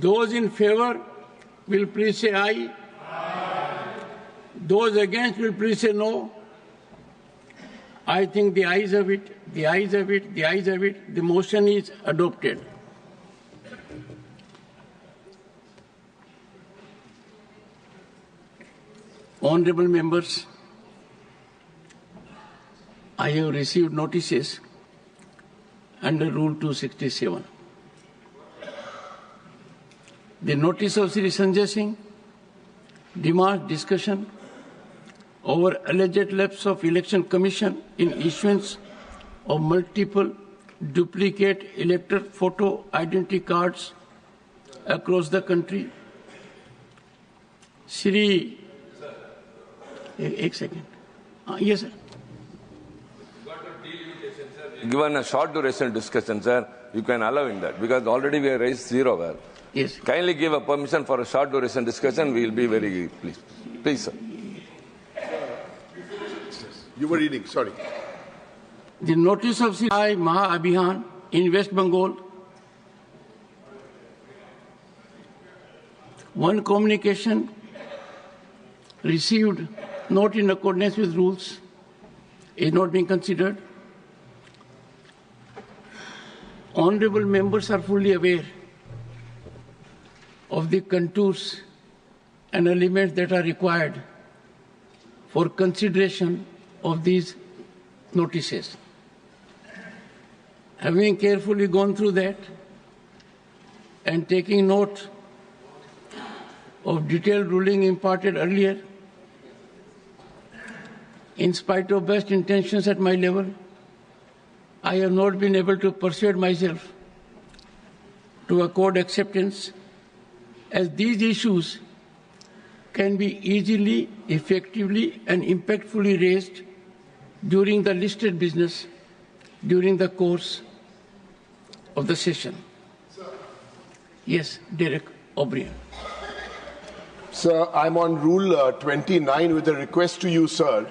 Those in favor will please say aye. Those against will please say no. I think the ayes have it, the ayes have it, the ayes have it. The motion is adopted. Honorable members, I have received notices under Rule 267. The notice of Sri Sanjay Singh demands discussion over alleged lapse of Election Commission in issuance of multiple duplicate elector photo identity cards across the country. Sri, एक second. Yes, sir. Given a short duration discussion, sir, you can allow in that because already we have raised 0 hour. Yes. Kindly give a permission for a short duration discussion. We will be very pleased. Please, sir. You were reading, sorry. The notice of Sri Maha Abhiyan in West Bengal. One communication received not in accordance with rules is not being considered. Honorable members are fully aware of the contours and elements that are required for consideration of these notices. Having carefully gone through that and taking note of detailed ruling imparted earlier, in spite of best intentions at my level, I have not been able to persuade myself to accord acceptance, as these issues can be easily, effectively, and impactfully raised during the listed business during the course of the session. Yes, Derek O'Brien. Sir, I'm on Rule 29 with a request to you, sir.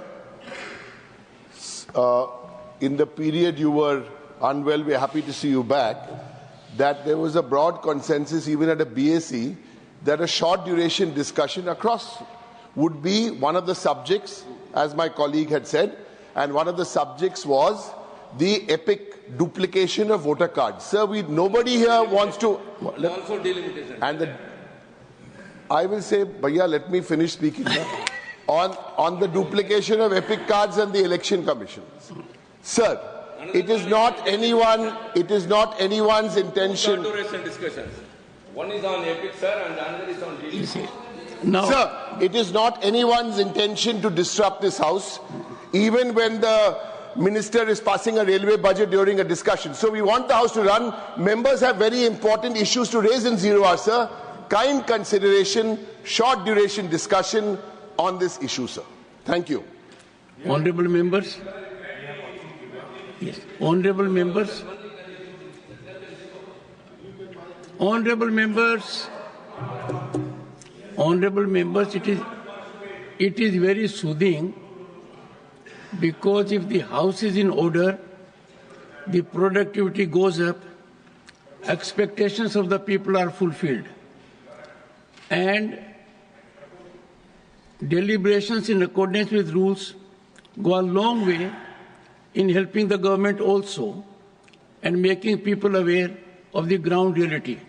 In the period you were unwell, we're happy to see you back, that there was a broad consensus even at a BAC that a short duration discussion across would be one of the subjects, as my colleague had said, and one of the subjects was the epic duplication of voter cards. Sir, nobody here wants to... Also delimitation. And I will say, Bhaiya, let me finish speaking now. On the duplication of epic cards and the election commission. Sir, it is not anyone's intention. One is on epic, sir, and another is on delimitation. No. Sir, it is not anyone's intention to disrupt this House, even when the Minister is passing a railway budget during a discussion. So we want the House to run. Members have very important issues to raise in 0 hour, sir. Kind consideration, short duration discussion on this issue, sir. Thank you. Honorable members. Yes. Honorable members. Honorable members. Honorable members, it is very soothing, because if the House is in order, the productivity goes up, expectations of the people are fulfilled, and deliberations in accordance with rules go a long way in helping the government also and making people aware of the ground reality.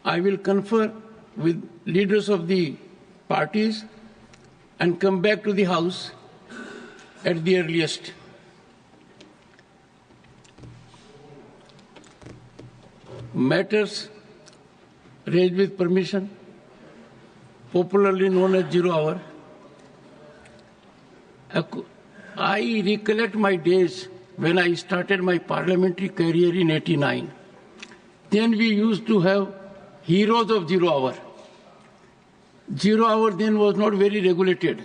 I will confer with leaders of the parties and come back to the House at the earliest. Matters raised with permission, popularly known as 0 hour. I recollect my days when I started my parliamentary career in '89. Then we used to have heroes of 0 hour. 0 hour then was not very regulated.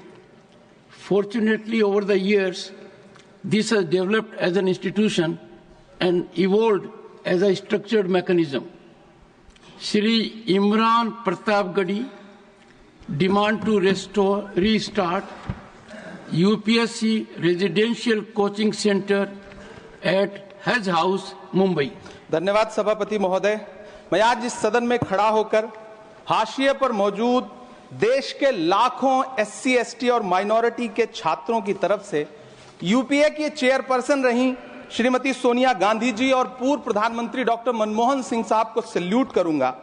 Fortunately, over the years, this has developed as an institution and evolved as a structured mechanism. Shri Imran Pratap Gadi demand to restart UPSC Residential Coaching Center at Hajj House, Mumbai. धन्यवाद सभापति महोदय। मैं आज इस सदन में खड़ा होकर हाशिए पर मौजूद देश के लाखों SC, ST और माइनॉरिटी के छात्रों की तरफ से यूपीए की चेयरपर्सन रही श्रीमती सोनिया गांधी जी और पूर्व प्रधानमंत्री डॉक्टर मनमोहन सिंह साहब को सैल्यूट करूंगा,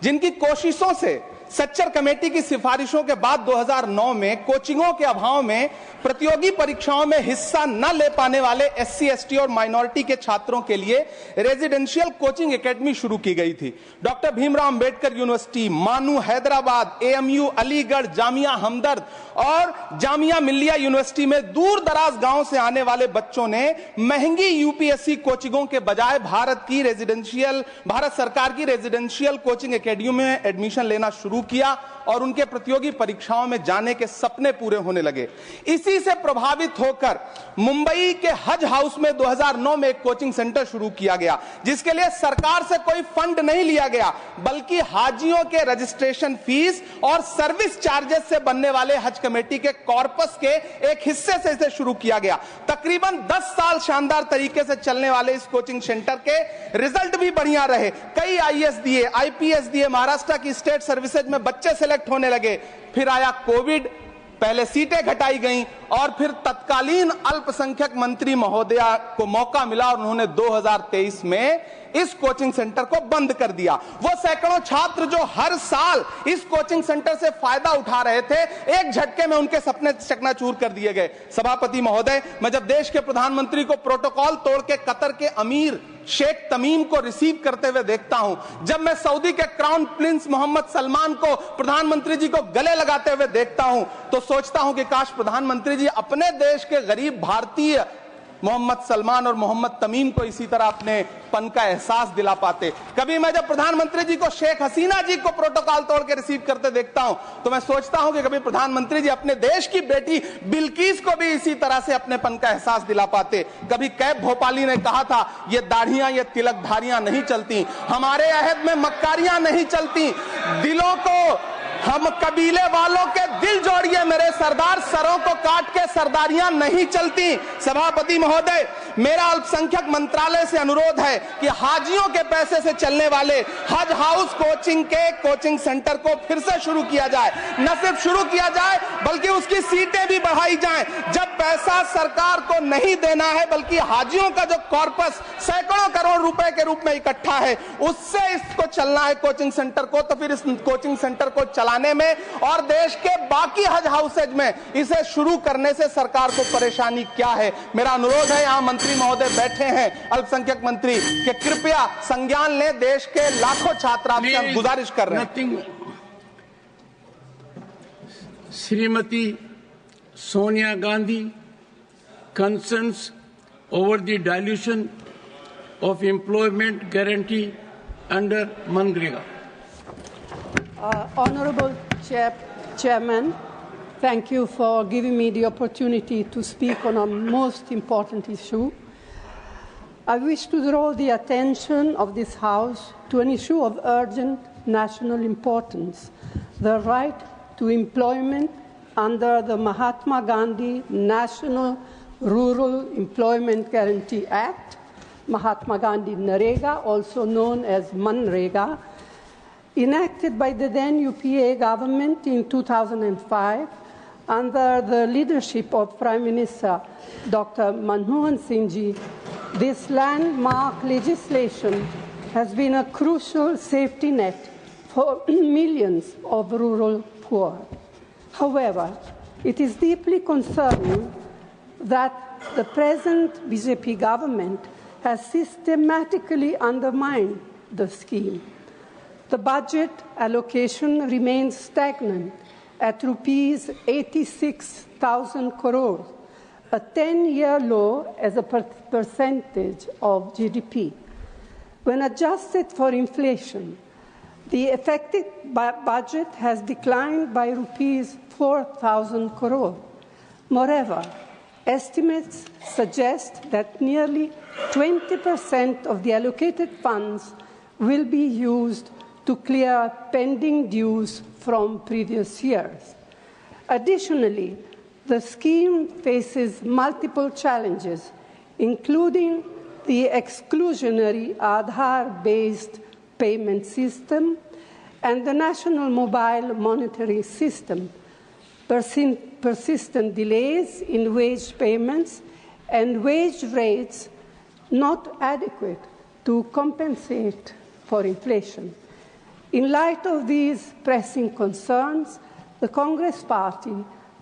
जिनकी कोशिशों से सच्चर कमेटी की सिफारिशों के बाद 2009 में कोचिंगों के अभाव में प्रतियोगी परीक्षाओं में हिस्सा न ले पाने वाले SC, ST और माइनॉरिटी के छात्रों के लिए रेजिडेंशियल कोचिंग एकेडमी शुरू की गई थी। डॉक्टर भीमराव अंबेडकर यूनिवर्सिटी, मानू हैदराबाद, AMU अलीगढ़, जामिया हमदर्द और जामिया मिल्लिया यूनिवर्सिटी में दूर दराज गांव से आने वाले बच्चों ने महंगी UPSC कोचिंगों के बजाय भारत सरकार की रेजिडेंशियल कोचिंग एकेडमी में एडमिशन लेना शुरू किया और उनके प्रतियोगी परीक्षाओं में जाने के सपने पूरे होने लगे। इसी से प्रभावित होकर मुंबई के हज हाउस में 2009 में एक कोचिंग सेंटर शुरू किया गया, जिसके लिए सरकार से कोई फंड नहीं लिया गया, बल्कि हाजियों के रजिस्ट्रेशन फीस और सर्विस चार्जेस से बनने वाले हज कमेटी के कॉर्पस के एक हिस्से से इसे शुरू किया गया। तकरीबन 10 साल शानदार तरीके से चलने वाले इस कोचिंग सेंटर के रिजल्ट भी बढ़िया रहे। कई IAS दिए, IPS दिए, महाराष्ट्र की स्टेट सर्विसेज में बच्चे सेलेक्ट होने लगे। फिर आया कोविड, पहले सीटें घटाई गईं और फिर तत्कालीन अल्पसंख्यक मंत्री महोदया को मौका मिला और उन्होंने 2023 में इस कोचिंग सेंटर को बंद कर दिया। वो सैकड़ों छात्र जो हर साल इस कोचिंग सेंटर से फायदा उठा रहे थे, एक झटके में उनके सपने चकनाचूर कर दिए गए। सभापति महोदय, मैं जब देश के प्रधानमंत्री को प्रोटोकॉल तोड़ के कतर के अमीर शेख तमीम को रिसीव करते हुए देखता हूं, जब मैं सऊदी के क्राउन प्रिंस मोहम्मद सलमान को प्रधानमंत्री जी को गले लगाते हुए देखता हूं, तो सोचता हूं कि काश प्रधानमंत्री जी अपने देश के गरीब भारतीय मोहम्मद सलमान और मोहम्मद तमीम को इसी तरह अपने पन का एहसास दिला पाते। कभी मैं जब प्रधानमंत्री जी को शेख हसीना जी को प्रोटोकॉल तोड़ के रिसीव करते देखता हूं, तो मैं सोचता हूं कि कभी प्रधानमंत्री जी अपने देश की बेटी बिल्किस को भी इसी तरह से अपने पन का एहसास दिला पाते। कभी कैब भोपाली ने कहा था, ये दाढ़ियां, ये तिलकधारियां नहीं चलती, हमारे अहद में मक्कारियां नहीं चलती, दिलों को हम कबीले वालों के दिल जोड़िए मेरे सरदार, सरों को काट के सरदारियां नहीं चलती। सभापति महोदय, मेरा अल्पसंख्यक मंत्रालय से अनुरोध है कि हाजियों के पैसे से चलने वाले हज हाउस कोचिंग के कोचिंग सेंटर को फिर से शुरू किया जाए। न सिर्फ शुरू किया जाए बल्कि उसकी सीटें भी बढ़ाई जाएं। जब पैसा सरकार को नहीं देना है बल्कि हाजियों का जो कॉर्पस सैकड़ों करोड़ रुपए के रूप में इकट्ठा है, उससे इसको चलना है कोचिंग सेंटर को, तो फिर इस कोचिंग सेंटर को चलाने में और देश के बाकी हज हाउसेज में इसे शुरू करने से सरकार को परेशानी क्या है। मेरा अनुरोध है, यहां मंत्री महोदय बैठे हैं, अल्पसंख्यक मंत्री, कि कृपया संज्ञान लें। देश के लाखों छात्र आपसे हम गुजारिश कर रहे हैं। Shrimati Sonia Gandhi concerns over the dilution of employment guarantee under MNREGA. Honorable Chairman, thank you for giving me the opportunity to speak on a most important issue. I wish to draw the attention of this House to an issue of urgent national importance, the right to employment under the Mahatma Gandhi National Rural Employment Guarantee Act, Mahatma Gandhi NREGA, also known as MNREGA, enacted by the then UPA government in 2005 under the leadership of Prime Minister Dr. Manmohan Singh ji. This landmark legislation has been a crucial safety net for millions of rural poor. However, it is deeply concerning that the present BJP government has systematically undermined the scheme. The budget allocation remains stagnant at rupees 86,000 crores, a 10-year low as a percentage of GDP. When adjusted for inflation, the effective budget has declined by rupees 4,000 crores. Moreover, estimates suggest that nearly 20% of the allocated funds will be used to clear pending dues from previous years. Additionally, the scheme faces multiple challenges, including the exclusionary Aadhaar-based payment system, and the national mobile monitoring system, persistent delays in wage payments, and wage rates not adequate to compensate for inflation. In light of these pressing concerns, the Congress Party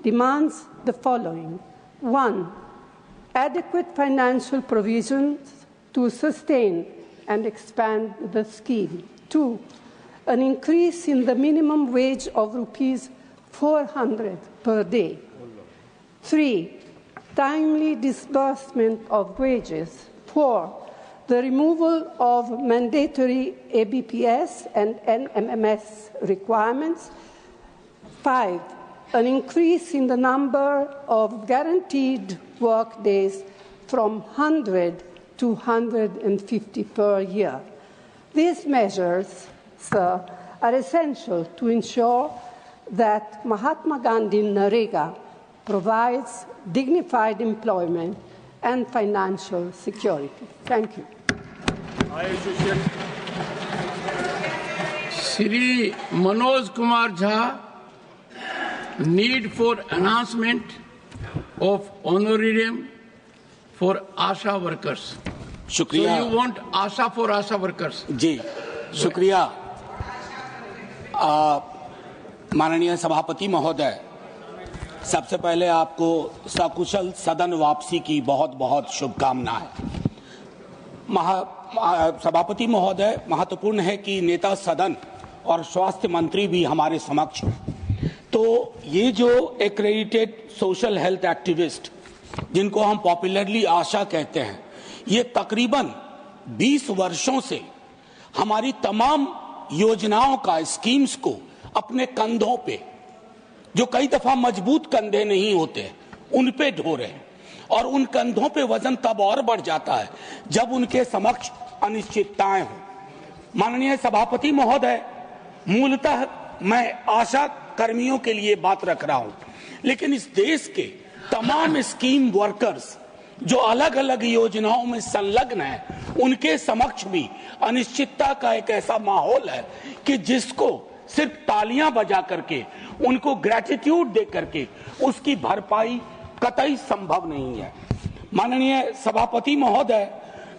demands the following. 1. Adequate financial provisions to sustain and expand the scheme. 2. An increase in the minimum wage of rupees 400 per day. 3. Timely disbursement of wages. 4. The removal of mandatory ABPS and NMMS requirements. 5. An increase in the number of guaranteed work days from 100 to 150 per year. These measures, sir, are essential to ensure that Mahatma Gandhi MNREGA provides dignified employment and financial security. Thank you. Shri Manoj Kumar Jha, need for enhancement of honorarium for Asha workers. शुक्रिया. So you want Asha for Asha workers? जी, शुक्रिया. माननीय सभापति महोदय, सबसे पहले आपको सकुशल सदन वापसी की बहुत बहुत शुभकामनाएं. सभापति महोदय, महत्वपूर्ण है कि नेता सदन और स्वास्थ्य मंत्री भी हमारे समक्ष हैं. तो ये जो एक्रेडिटेड सोशल हेल्थ एक्टिविस्ट, जिनको हम पॉपुलरली आशा कहते हैं, ये तकरीबन 20 वर्षों से हमारी तमाम योजनाओं का, स्कीम्स को अपने कंधों पे, जो कई दफा मजबूत कंधे नहीं होते, उन पे ढो रहे हैं. और उन कंधों पे वजन तब और बढ़ जाता है जब उनके समक्ष अनिश्चितताएं हों. माननीय सभापति महोदय, मूलतः मैं आशा कर्मियों के लिए बात रख रहा हूं, लेकिन इस देश के तमाम स्कीम वर्कर्स जो अलग अलग योजनाओं में संलग्न हैं, उनके समक्ष भी अनिश्चितता का एक ऐसा माहौल है कि जिसको सिर्फ तालियां बजा करके, उनको ग्रेटिट्यूड दे करके उसकी भरपाई कतई संभव नहीं है. माननीय सभापति महोदय,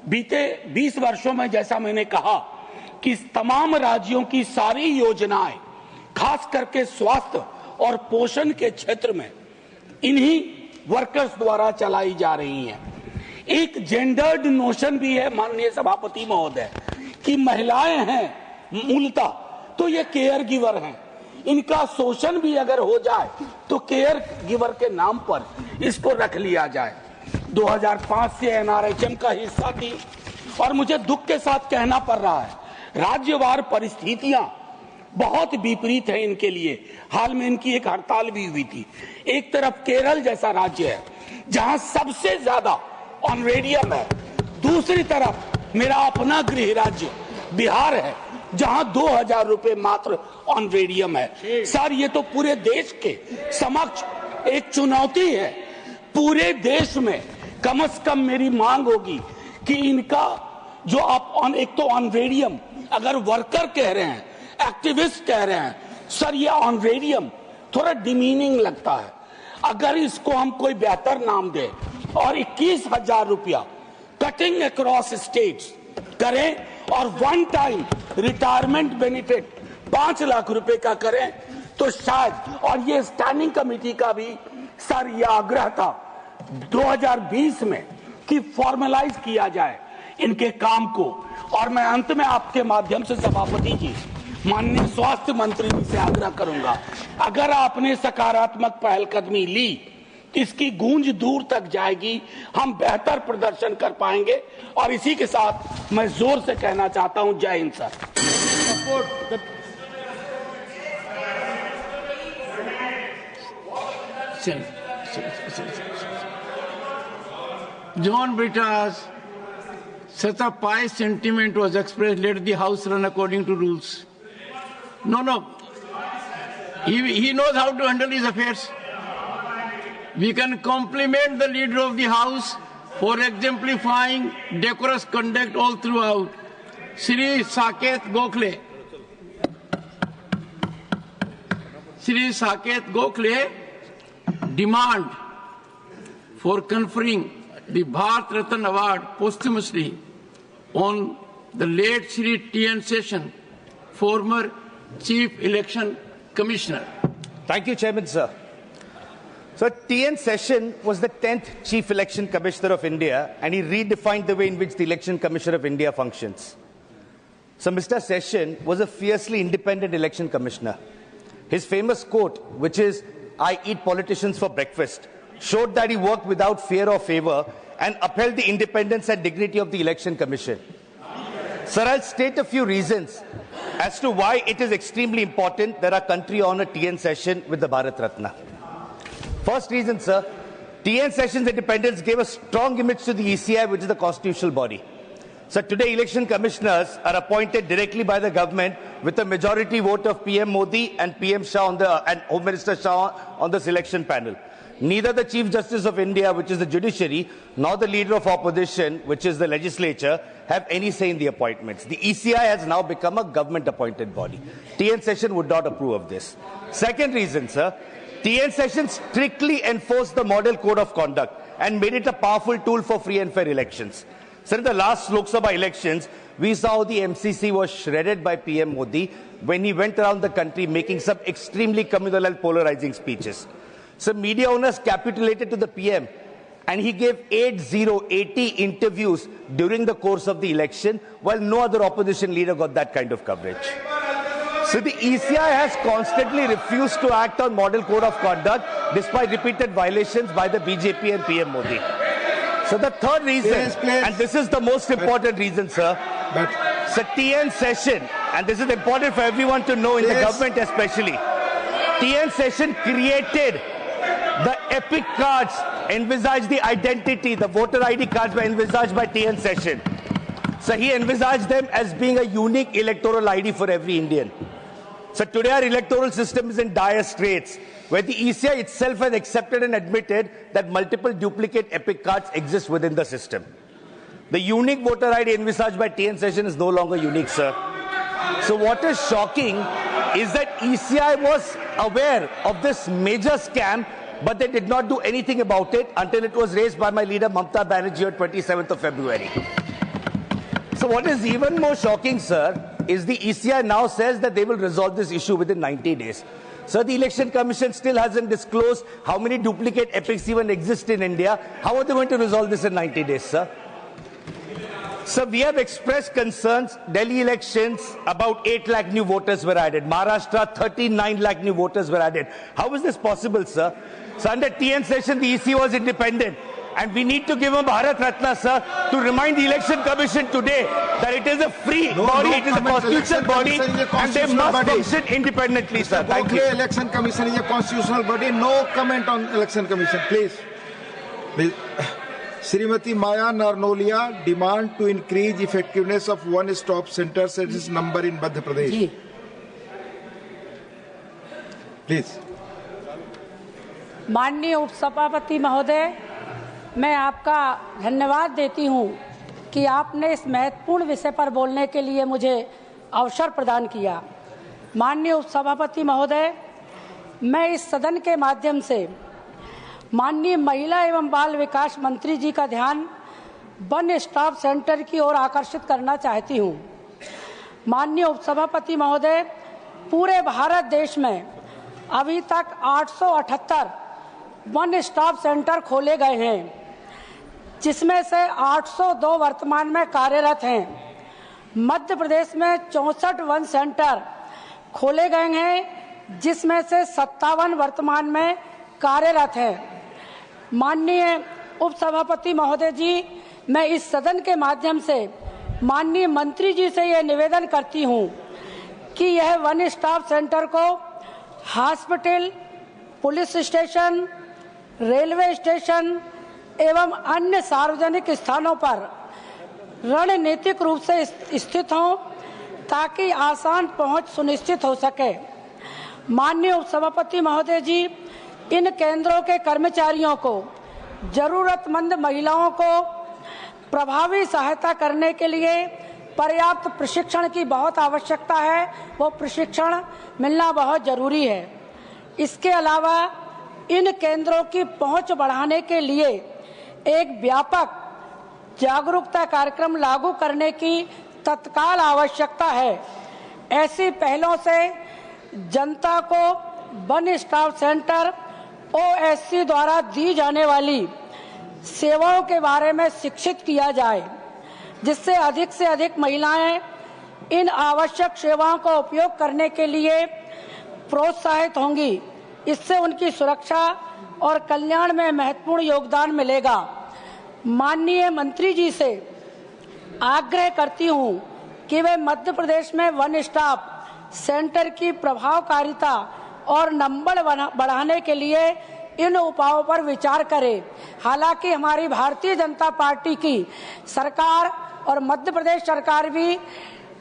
बीते 20 वर्षों में जैसा मैंने कहा कि तमाम राज्यों की सारी योजनाएं, खास करके स्वास्थ्य और पोषण के क्षेत्र में, इन्हीं वर्कर्स द्वारा चलाई जा रही हैं. एक जेंडर्ड नोशन भी है माननीय सभापति महोदय कि महिलाएं हैं मूलतः तो ये केयर गिवर हैं. इनका शोषण भी अगर हो जाए तो केयर गिवर के नाम पर इसको रख लिया जाए. 2005 से एनआरएचएम का हिस्सा थी और मुझे दुख के साथ कहना पड़ रहा है, राज्यवार परिस्थितियां बहुत विपरीत है इनके लिए. हाल में इनकी एक हड़ताल भी हुई थी. एक तरफ केरल जैसा राज्य है जहां सबसे ज्यादा ऑनरेडियम है, दूसरी तरफ मेरा अपना गृह राज्य बिहार है जहां 2000 रुपए मात्र ऑनरेडियम है. सर, ये तो पूरे देश के समक्ष एक चुनौती है. पूरे देश में कम से कम मेरी मांग होगी कि इनका जो आप एक तो ऑनरेडियम अगर वर्कर कह रहे हैं, एक्टिविस्ट कह रहे हैं, सर ये ऑनरेडियम थोड़ा डिमीनिंग लगता है. अगर इसको हम कोई बेहतर नाम दे और 21,000 रुपया कटिंग अक्रॉस स्टेट्स करें और one time retirement benefit 5 lakh रुपए का करें तो शायद, और ये स्टैंडिंग कमेटी का भी सर ये आग्रह था 2020 में कि फॉर्मलाइज किया जाए इनके काम को. और मैं अंत में आपके माध्यम से सभापति जी, माननीय स्वास्थ्य मंत्री जी से आग्रह करूंगा, अगर आपने सकारात्मक पहलकदमी ली, इसकी गूंज दूर तक जाएगी, हम बेहतर प्रदर्शन कर पाएंगे. और इसी के साथ मैं जोर से कहना चाहता हूं, जय Hind sir. John Britas, such a pious sentiment was expressed, let the house run according to rules. No. He knows how to handle his affairs. We can compliment the leader of the house for exemplifying decorous conduct all throughout. Shri Saket Gokhale demand for conferring the Bharat Ratna Award posthumously on the late Shri T.N. Seshan, former Chief Election Commissioner. Thank you, Chairman, sir. So T.N. Seshan was the 10th Chief Election Commissioner of India, and he redefined the way in which the Election Commission of India functions. So Mr. Seshan was a fiercely independent election commissioner. His famous quote, which is, "I eat politicians for breakfast," showed that he worked without fear or favor and upheld the independence and dignity of the Election Commission. Sir, I'll state a few reasons as to why it is extremely important that our country honor T.N. Seshan with the Bharat Ratna. First reason, sir, T.N. Seshan's independence gave a strong image to the ECI, which is the constitutional body. So today, election commissioners are appointed directly by the government with a majority vote of PM Modi and PM Shah and Home Minister Shah on the selection panel. Neither the Chief Justice of India, which is the judiciary, nor the leader of opposition, which is the legislature, have any say in the appointments. The ECI has now become a government-appointed body. T.N. Seshan would not approve of this. Second reason, sir, T.N. Seshan strictly enforced the Model Code of Conduct and made it a powerful tool for free and fair elections. Sir, in the last Lok Sabha elections, we saw how the MCC was shredded by PM Modi when he went around the country making some extremely communal and polarizing speeches. So media owners capitulated to the PM, and he gave 80 interviews during the course of the election, while no other opposition leader got that kind of coverage. So the ECI has constantly refused to act on Model Code of Conduct despite repeated violations by the BJP and PM Modi. So the third reason, and this is the most important reason, sir, so T.N. Seshan, and this is important for everyone to know in the government especially, T.N. Seshan created the epic cards, envisaged the identity, the voter ID cards were envisaged by T.N. Seshan. So he envisaged them as being a unique electoral ID for every Indian. So today our electoral system is in dire straits, where the ECI itself has accepted and admitted that multiple duplicate epic cards exist within the system. The unique voter ID envisaged by T.N. Seshan is no longer unique, sir. So what is shocking is that ECI was aware of this major scam, but they did not do anything about it until it was raised by my leader Mamata Banerjee on 27th of February. So what is even more shocking, sir, is the ECI now says that they will resolve this issue within 90 days. So the Election Commission still hasn't disclosed how many duplicate epics even exist in India. How are they going to resolve this in 90 days, sir? So we have expressed concerns. Delhi elections, about 8 lakh new voters were added. Maharashtra, 39 lakh new voters were added. How is this possible, sir? So under T.N. Seshan, the EC was independent. And we need to give him Bharat Ratna, sir, to remind the Election Commission today that it is a free body, it is a constitutional body, and they must function independently, sir. Thank you. Election Commission is a constitutional body. No comment on Election Commission, please. Srimati Maya Narnolia demand to increase effectiveness of one-stop center service number in Madhya Pradesh. Please. माननीय उपसभापति महोदय, मैं आपका धन्यवाद देती हूं कि आपने इस महत्वपूर्ण विषय पर बोलने के लिए मुझे अवसर प्रदान किया। माननीय उपसभापति महोदय, मैं इस सदन के माध्यम से माननीय महिला एवं बाल विकास मंत्री जी का ध्यान वन स्टॉप सेंटर की ओर आकर्षित करना चाहती हूं। माननीय उपसभापति महोदय, पूरे भारत देश में अभी तक 878 वन स्टॉप सेंटर खोले गए हैं, जिसमें से 802 वर्तमान में कार्यरत हैं। मध्य प्रदेश में 64 वन सेंटर खोले गए हैं, जिसमें से 57 वर्तमान में कार्यरत हैं। माननीय उपसभापति महोदय जी, मैं इस सदन के माध्यम से माननीय मंत्री जी से यह निवेदन करती हूं कि यह वन स्टॉप सेंटर को hospital, police station, railway station एवं अन्य सार्वजनिक स्थानों पर रणनीतिक रूप से स्थित हों, ताकि आसान पहुंच सुनिश्चित हो सके। माननीय उपसभापति महोदय जी, इन केंद्रों के कर्मचारियों को जरूरतमंद महिलाओं को प्रभावी सहायता करने के लिए पर्याप्त प्रशिक्षण की बहुत आवश्यकता है, वो प्रशिक्षण मिलना बहुत जरूरी है। इसके अलावा इन केंद्रों की पहुंच बढ़ाने के लिए एक व्यापक जागरूकता कार्यक्रम लागू करने की तत्काल आवश्यकता है। ऐसी पहलों से जनता को वन स्टॉप सेंटर OSC द्वारा दी जाने वाली सेवाओं के बारे में शिक्षित किया जाए, जिससे अधिक से अधिक महिलाएं इन आवश्यक सेवाओं का उपयोग करने के लिए प्रोत्साहित होंगी। इससे उनकी सुरक्षा और कल्याण में महत्वपूर्ण योगदान मिलेगा। माननीय मंत्री जी से आग्रह करती हूं कि वे मध्य प्रदेश में वन स्टॉप सेंटर की प्रभावकारिता और नंबर बढ़ाने के लिए इन उपायों पर विचार करें। हालांकि हमारी भारतीय जनता पार्टी की सरकार और मध्य प्रदेश सरकार भी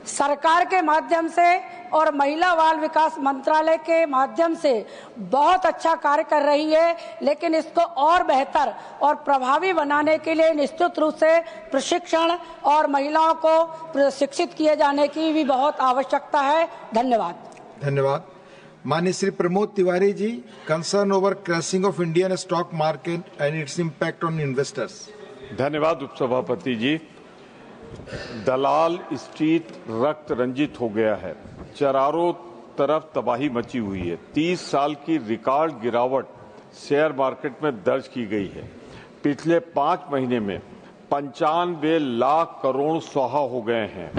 सरकार के माध्यम से और महिला बाल विकास मंत्रालय के माध्यम से बहुत अच्छा कार्य कर रही है, लेकिन इसको और बेहतर और प्रभावी बनाने के लिए निश्चित रूप से प्रशिक्षण और महिलाओं को प्रशिक्षित किए जाने की भी बहुत आवश्यकता है। धन्यवाद। धन्यवाद। माननीय Shri Pramod Tiwari ji, concern over crashing of Indian stock market and its impact on investors. धन्यवाद उपसभापति जी। दलाल स्ट्रीट रक्त रंजित हो गया है, चारों तरफ तबाही मची हुई है। 30 साल की रिकॉर्ड गिरावट शेयर मार्केट में दर्ज की गई है। पिछले 5 महीने में 95 लाख करोड़ स्वाहा हो गए हैं।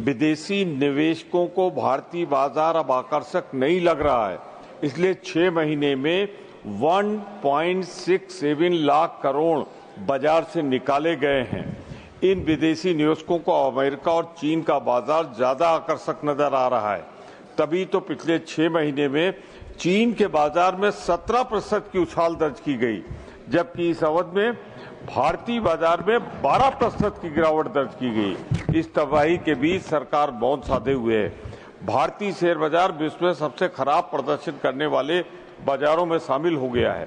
विदेशी निवेशकों को भारतीय बाजार अब आकर्षक नहीं लग रहा है, इसलिए 6 महीने में 1.67 लाख करोड़ बाजार से निकाले गए हैं। इन विदेशी निवेशकों को अमेरिका और चीन का बाजार ज्यादा आकर्षक नजर आ रहा है। तभी तो पिछले 6 महीने में चीन के बाजार में 17% की उछाल दर्ज की गई, जबकि इस अवधि में भारतीय बाजार में 12% की गिरावट दर्ज की गई। इस तबाही के बीच सरकार मौन साधे हुए है। भारतीय शेयर बाजार विश्व में सबसे खराब प्रदर्शन करने वाले बाजारों में शामिल हो गया है।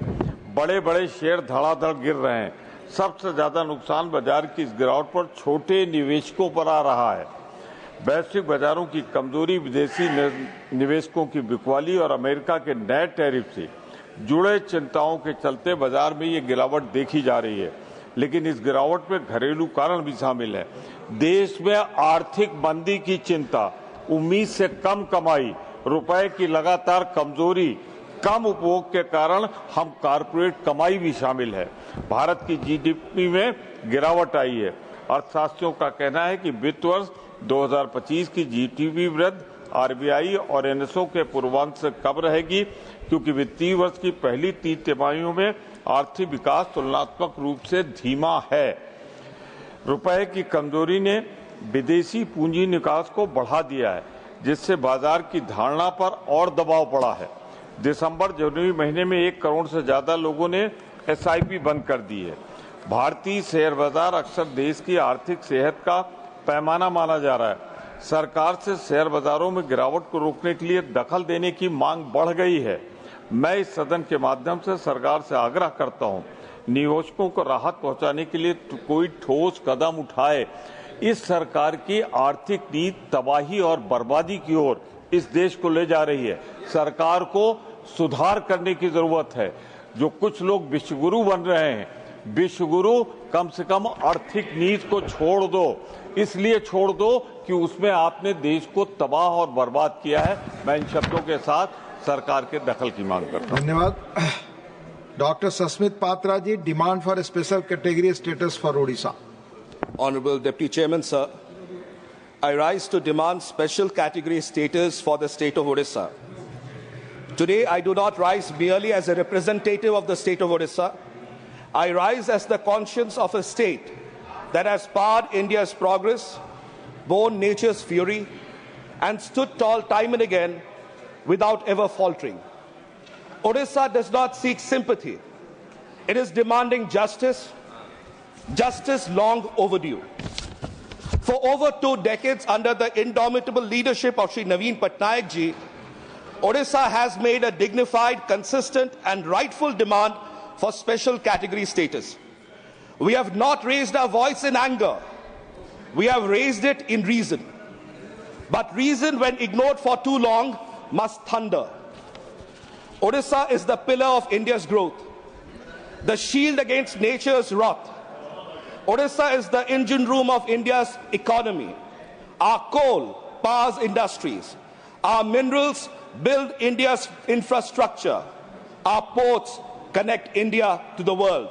बड़े बड़े शेयर धड़ाधड़ गिर रहे हैं। सबसे ज्यादा नुकसान बाजार की इस गिरावट पर छोटे निवेशकों पर आ रहा है। वैश्विक बाजारों की कमजोरी, विदेशी निवेशकों की बिकवाली और अमेरिका के नए टैरिफ से जुड़े चिंताओं के चलते बाजार में ये गिरावट देखी जा रही है। लेकिन इस गिरावट में घरेलू कारण भी शामिल है। देश में आर्थिक मंदी की चिंता, उम्मीद से कम कमाई, रुपए की लगातार कमजोरी, कम उपभोग के कारण हम कारपोरेट कमाई भी शामिल है। भारत की GDP में गिरावट आई है। अर्थशास्त्रियों का कहना है कि वित्त वर्ष 2025 की GDP वृद्धि RBI और NSO के पूर्वांक से कम रहेगी, क्योंकि वित्तीय वर्ष की पहली 3 तिमाहियों में आर्थिक विकास तुलनात्मक रूप से धीमा है। रुपए की कमजोरी ने विदेशी पूंजी निकास को बढ़ा दिया है, जिससे बाजार की धारणा पर और दबाव पड़ा है। दिसंबर जनवरी महीने में 1 करोड़ से ज्यादा लोगों ने SIP बंद कर दी है। भारतीय शेयर बाजार अक्सर देश की आर्थिक सेहत का पैमाना माना जा रहा है। सरकार से शेयर बाजारों में गिरावट को रोकने के लिए दखल देने की मांग बढ़ गई है। मैं इस सदन के माध्यम से सरकार से आग्रह करता हूं, निवेशकों को राहत पहुंचाने के लिए कोई ठोस कदम उठाए। इस सरकार की आर्थिक नीति तबाही और बर्बादी की ओर इस देश को ले जा रही है। सरकार को सुधार करने की जरूरत है। जो कुछ लोग विश्वगुरु बन रहे हैं, विश्वगुरु कम से कम आर्थिक नीति को छोड़ दो। इसलिए छोड़ दो कि उसमें आपने देश को तबाह और बर्बाद किया है। मैं इन शब्दों के साथ सरकार के दखल की मांग करता हूं। धन्यवाद। Doctor Sasmit Patra ji, demand for special category status for Odisha. Honorable Deputy Chairman, sir, I rise to demand special category status for the state of Odisha. Today, I do not rise merely as a representative of the state of Odisha. I rise as the conscience of a state that has powered India's progress, borne nature's fury, and stood tall time and again without ever faltering. Odisha does not seek sympathy. It is demanding justice, justice long overdue. For over 2 decades, under the indomitable leadership of Shri Naveen Patnaik ji, Odisha has made a dignified, consistent and rightful demand for special category status. We have not raised our voice in anger. We have raised it in reason. But reason, when ignored for too long, must thunder. Odisha is the pillar of India's growth, the shield against nature's wrath. Odisha is the engine room of India's economy. Our coal powers industries. Our minerals build India's infrastructure. Our ports connect India to the world.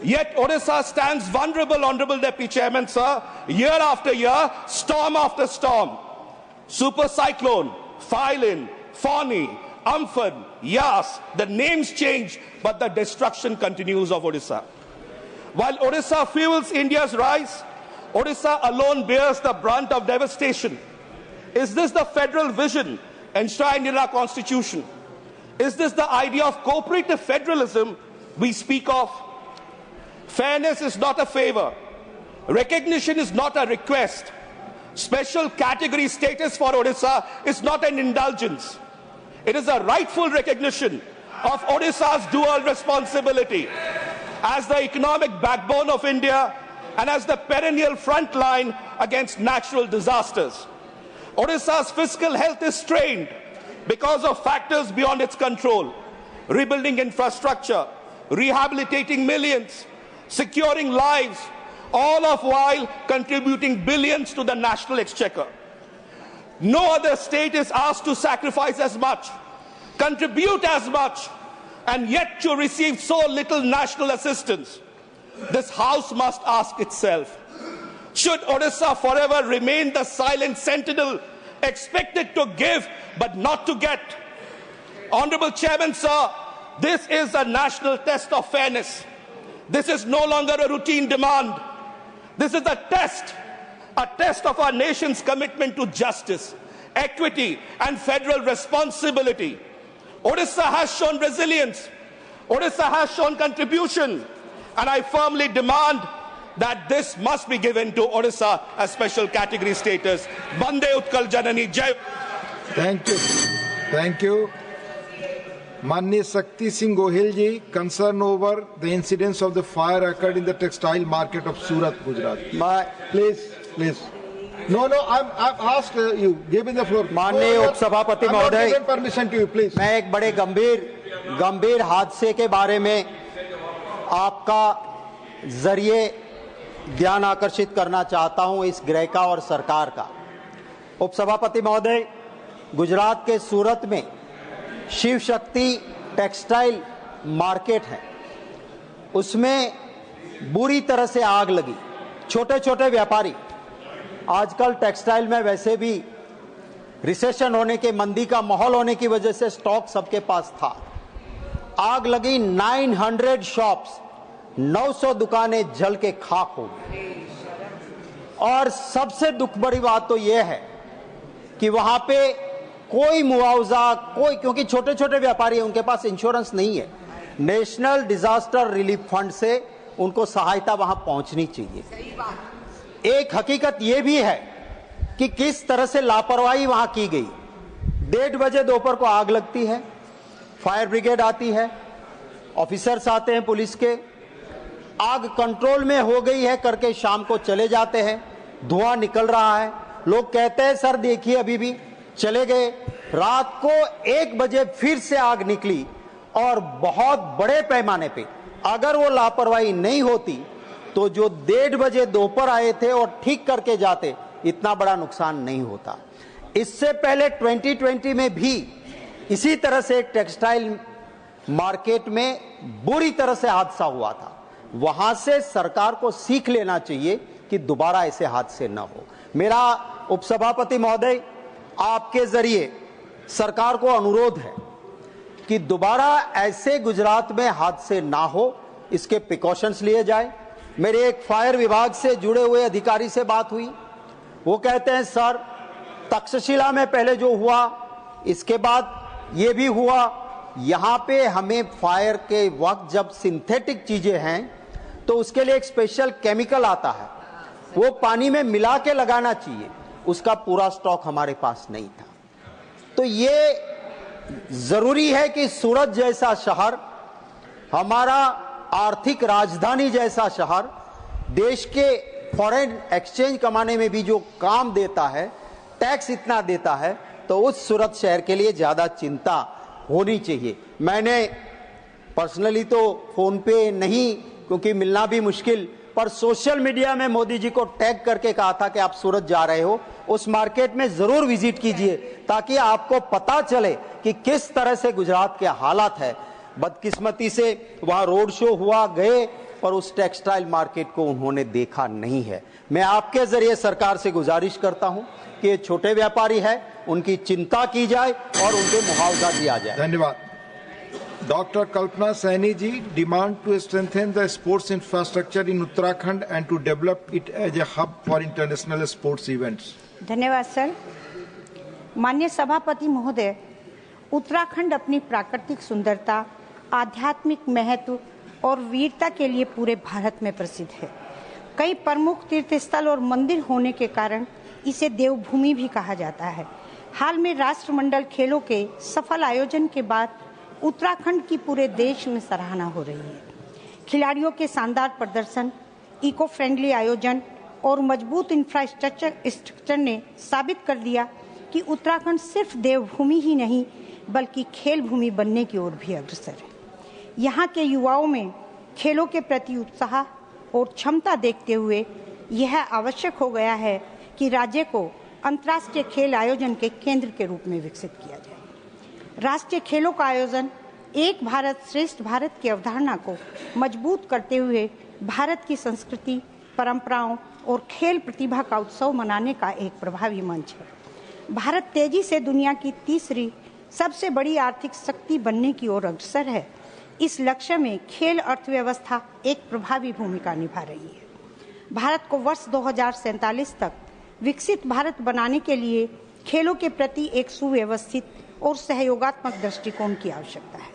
Yet Odisha stands vulnerable, Honorable Deputy Chairman, sir, year after year, storm after storm. Super cyclone, Phylin, Fani, Amphan, Yas, the names change, but the destruction continues of Odisha. While Odisha fuels India's rise, Odisha alone bears the brunt of devastation. Is this the federal vision enshrined in our constitution? Is this the idea of cooperative federalism we speak of? Fairness is not a favor. Recognition is not a request. Special category status for Odisha is not an indulgence. It is a rightful recognition of Odisha's dual responsibility as the economic backbone of India and as the perennial front line against natural disasters. Odisha's fiscal health is strained because of factors beyond its control. Rebuilding infrastructure, rehabilitating millions, securing lives, all of while contributing billions to the national exchequer. No other state is asked to sacrifice as much, contribute as much, and yet to receive so little national assistance. This House must ask itself, should Odisha forever remain the silent sentinel, expected to give but not to get? Honorable Chairman, sir, this is a national test of fairness. This is no longer a routine demand. This is a test of our nation's commitment to justice, equity, and federal responsibility. Odisha has shown resilience. Odisha has shown contribution. And I firmly demand that this must be given to Odisha a special category status. Bande Utkal Janani Jai. Thank you. Thank you. Manni Sakti Singh Gohil ji, concern over the incidents of the fire occurred in the textile market of Surat, Gujarat. Please. No, I've asked you. Give me the floor. माननीय उपसभापति महोदय, permission to you, please. मैं एक बड़े गंभीर हादसे के बारे में आपका जरिए ध्यान आकर्षित करना चाहता हूं, इस गृह का और सरकार का। उपसभापति महोदय, गुजरात के सूरत में शिव शक्ति टेक्सटाइल मार्केट है, उसमें बुरी तरह से आग लगी। छोटे छोटे व्यापारी, आजकल टेक्सटाइल में वैसे भी रिसेशन होने के, मंदी का माहौल होने की वजह से स्टॉक सबके पास था। आग लगी, 900 शॉप्स, 900 दुकानें जल के खाक हो गई। और सबसे दुख भरी बात तो यह है कि वहां पे कोई मुआवजा, क्योंकि छोटे छोटे व्यापारी हैं, उनके पास इंश्योरेंस नहीं है। नेशनल डिजास्टर रिलीफ फंड से उनको सहायता वहां पहुंचनी चाहिए। एक हकीकत यह भी है कि किस तरह से लापरवाही वहां की गई। 1:30 बजे दोपहर को आग लगती है, फायर ब्रिगेड आती है, ऑफिसर्स आते हैं पुलिस के, आग कंट्रोल में हो गई है करके शाम को चले जाते हैं, धुआं निकल रहा है, लोग कहते हैं सर देखिए अभी भी, चले गए। रात को 1 बजे फिर से आग निकली और बहुत बड़े पैमाने पे, अगर वो लापरवाही नहीं होती तो जो 1:30 बजे दोपहर आए थे और ठीक करके जाते, इतना बड़ा नुकसान नहीं होता। इससे पहले 2020 में भी इसी तरह से एक टेक्सटाइल मार्केट में बुरी तरह से हादसा हुआ था। वहां से सरकार को सीख लेना चाहिए कि दोबारा ऐसे हादसे न हो। मेरा उपसभापति महोदय, आपके जरिए सरकार को अनुरोध है कि दोबारा ऐसे गुजरात में हादसे ना हो, इसके प्रिकॉशंस लिए जाए। मेरे एक फायर विभाग से जुड़े हुए अधिकारी से बात हुई, वो कहते हैं सर तक्षशिला में पहले जो हुआ, इसके बाद ये भी हुआ, यहां पे हमें फायर के वक्त जब सिंथेटिक चीजें हैं तो उसके लिए एक स्पेशल केमिकल आता है, वो पानी में मिला के लगाना चाहिए, उसका पूरा स्टॉक हमारे पास नहीं था। तो ये जरूरी है कि सूरत जैसा शहर, हमारा आर्थिक राजधानी जैसा शहर, देश के फॉरेन एक्सचेंज कमाने में भी जो काम देता है, टैक्स इतना देता है, तो उस सूरत शहर के लिए ज्यादा चिंता होनी चाहिए। मैंने पर्सनली तो फोन पे नहीं, क्योंकि मिलना भी मुश्किल, पर सोशल मीडिया में मोदी जी को टैग करके कहा था कि आप सूरत जा रहे हो, उस मार्केट में जरूर विजिट कीजिए ताकि आपको पता चले कि किस तरह से गुजरात के हालात है। बदकिस्मती से वहां रोड शो हुआ, गए, पर उस टेक्सटाइल मार्केट को उन्होंने देखा नहीं है। मैं आपके जरिए सरकार से गुजारिश करता हूं कि ये छोटे व्यापारी है, उनकी चिंता की जाए और उनको मुआवजा दिया जाए। धन्यवाद। Dr. Kalpana Saini ji, demand to strengthen the sports infrastructure in Uttarakhand and to develop it as a hub for international sports events. धन्यवाद सर। माननीय सभापति महोदय, उत्तराखंड अपनी प्राकृतिक सुंदरता, आध्यात्मिक महत्व और वीरता के लिए पूरे भारत में प्रसिद्ध है। कई प्रमुख तीर्थस्थल और मंदिर होने के कारण इसे देवभूमि भी कहा जाता है। हाल में राष्ट्रमंडल खेलों के सफल आयोजन के बाद उत्तराखंड की पूरे देश में सराहना हो रही है। खिलाड़ियों के शानदार प्रदर्शन, इको फ्रेंडली आयोजन और मजबूत इंफ्रास्ट्रक्चर ने साबित कर दिया कि उत्तराखंड सिर्फ देवभूमि ही नहीं बल्कि खेल भूमि बनने की ओर भी अग्रसर है। यहाँ के युवाओं में खेलों के प्रति उत्साह और क्षमता देखते हुए यह आवश्यक हो गया है कि राज्य को अंतर्राष्ट्रीय खेल आयोजन के केंद्र के रूप में विकसित किया जाए। राष्ट्रीय खेलों का आयोजन एक भारत श्रेष्ठ भारत की अवधारणा को मजबूत करते हुए भारत की संस्कृति, परंपराओं और खेल प्रतिभा का उत्सव मनाने का एक प्रभावी मंच है। भारत तेजी से दुनिया की तीसरी सबसे बड़ी आर्थिक शक्ति बनने की ओर अग्रसर है। इस लक्ष्य में खेल अर्थव्यवस्था एक प्रभावी भूमिका निभा रही है। भारत को वर्ष 2047 तक विकसित भारत बनाने के लिए खेलों के प्रति एक सुव्यवस्थित और सहयोगात्मक दृष्टिकोण की आवश्यकता है।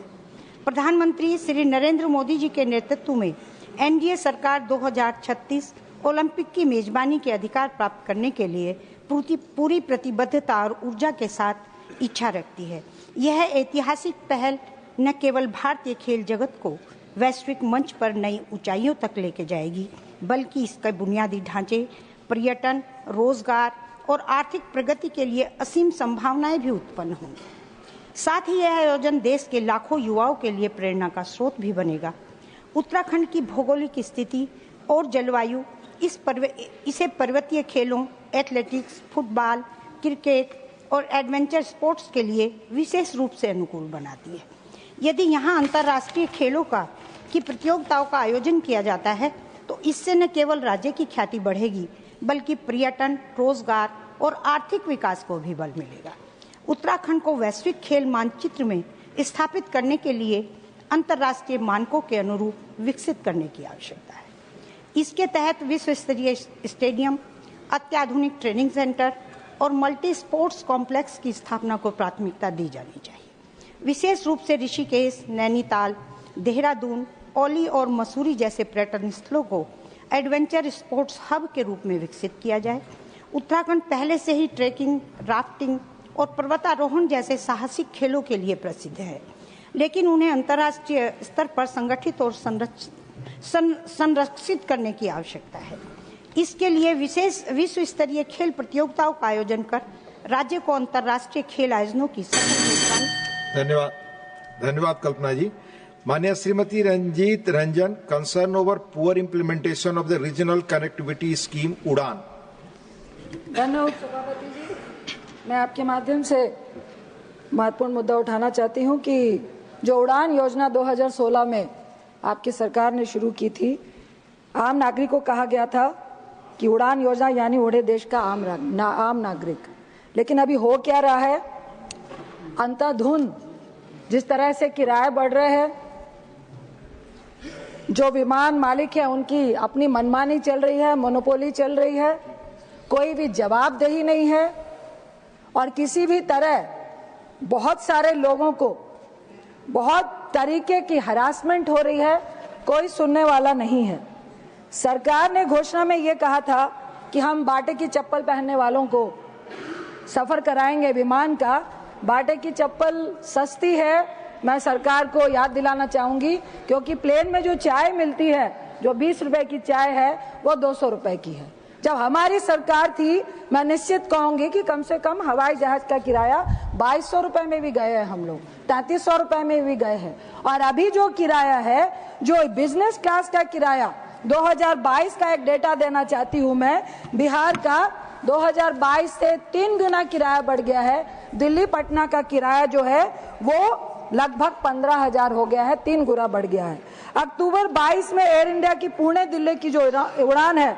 प्रधानमंत्री श्री नरेंद्र मोदी जी के नेतृत्व में एनडीए सरकार 2036 ओलंपिक की मेजबानी के अधिकार प्राप्त करने के लिए पूरी प्रतिबद्धता और ऊर्जा के साथ इच्छा रखती है। यह ऐतिहासिक पहल न केवल भारतीय खेल जगत को वैश्विक मंच पर नई ऊंचाइयों तक लेके जाएगी, बल्कि इसके बुनियादी ढांचे, पर्यटन, रोजगार और आर्थिक प्रगति के लिए असीम संभावनाएं भी उत्पन्न होंगी। साथ ही यह आयोजन देश के लाखों युवाओं के लिए प्रेरणा का स्रोत भी बनेगा। उत्तराखंड की भौगोलिक स्थिति और जलवायु इसे पर्वतीय खेलों, एथलेटिक्स, फुटबॉल, क्रिकेट और एडवेंचर स्पोर्ट्स के लिए विशेष रूप से अनुकूल बनाती है। यदि यहाँ अंतर्राष्ट्रीय खेलों की प्रतियोगिताओं का आयोजन किया जाता है तो इससे न केवल राज्य की ख्याति बढ़ेगी बल्कि पर्यटन, रोजगार और आर्थिक विकास को भी बल मिलेगा। उत्तराखंड को वैश्विक खेल मानचित्र में स्थापित करने के लिए अंतर्राष्ट्रीय मानकों के अनुरूप विकसित करने की आवश्यकता है। इसके तहत विश्व स्तरीय स्टेडियम, अत्याधुनिक ट्रेनिंग सेंटर और मल्टी स्पोर्ट्स कॉम्प्लेक्स की स्थापना को प्राथमिकता दी जानी चाहिए। विशेष रूप से ऋषिकेश, नैनीताल, देहरादून, औली और मसूरी जैसे पर्यटन स्थलों को एडवेंचर स्पोर्ट्स हब के रूप में विकसित किया जाए। उत्तराखंड पहले से ही ट्रैकिंग, राफ्टिंग और पर्वतारोहण जैसे साहसिक खेलों के लिए प्रसिद्ध है, लेकिन उन्हें अंतर्राष्ट्रीय स्तर पर संगठित और संरक्षित करने की आवश्यकता है। इसके लिए विश्व स्तरीय खेल प्रतियोगिताओं का आयोजन कर राज्य को अंतर्राष्ट्रीय खेल आयोजनों की धन्यवाद कल्पना जी। माननीय Shrimati Ranjeet Ranjan, concern over poor implementation of the regional connectivity scheme Udan. धन्यवाद सभापति जी। मैं आपके माध्यम से महत्वपूर्ण मुद्दा उठाना चाहती हूं कि जो उड़ान योजना 2016 में आपकी सरकार ने शुरू की थी, आम नागरिक को कहा गया था कि उड़ान योजना यानी उड़े देश का आम नागरिक। लेकिन अभी हो क्या रहा है, अंधाधुंध जिस तरह से किराए बढ़ रहे हैं, जो विमान मालिक है उनकी अपनी मनमानी चल रही है, मोनोपोली चल रही है, कोई भी जवाबदेही नहीं है और किसी भी तरह बहुत सारे लोगों को बहुत तरीके की हरासमेंट हो रही है, कोई सुनने वाला नहीं है। सरकार ने घोषणा में ये कहा था कि हम बाटे की चप्पल पहनने वालों को सफर कराएंगे विमान का। बाटे की चप्पल सस्ती है, मैं सरकार को याद दिलाना चाहूंगी, क्योंकि प्लेन में जो चाय मिलती है, जो 20 रुपए की चाय है, वो 200 रुपए की है। जब हमारी सरकार थी, मैं निश्चित कहूंगी कि कम से कम हवाई जहाज का किराया 2200 रुपए में भी गए हैं, हम लोग 3300 रुपए में भी गए हैं। और अभी जो किराया है, जो बिजनेस क्लास का किराया 2022 का एक डेटा देना चाहती हूं मैं, बिहार का 2022 से 3 गुना किराया बढ़ गया है। दिल्ली पटना का किराया जो है वो लगभग 15,000 हो गया है, 3 गुना बढ़ गया है। अक्टूबर 22 में एयर इंडिया की पुणे दिल्ली की जो उड़ान है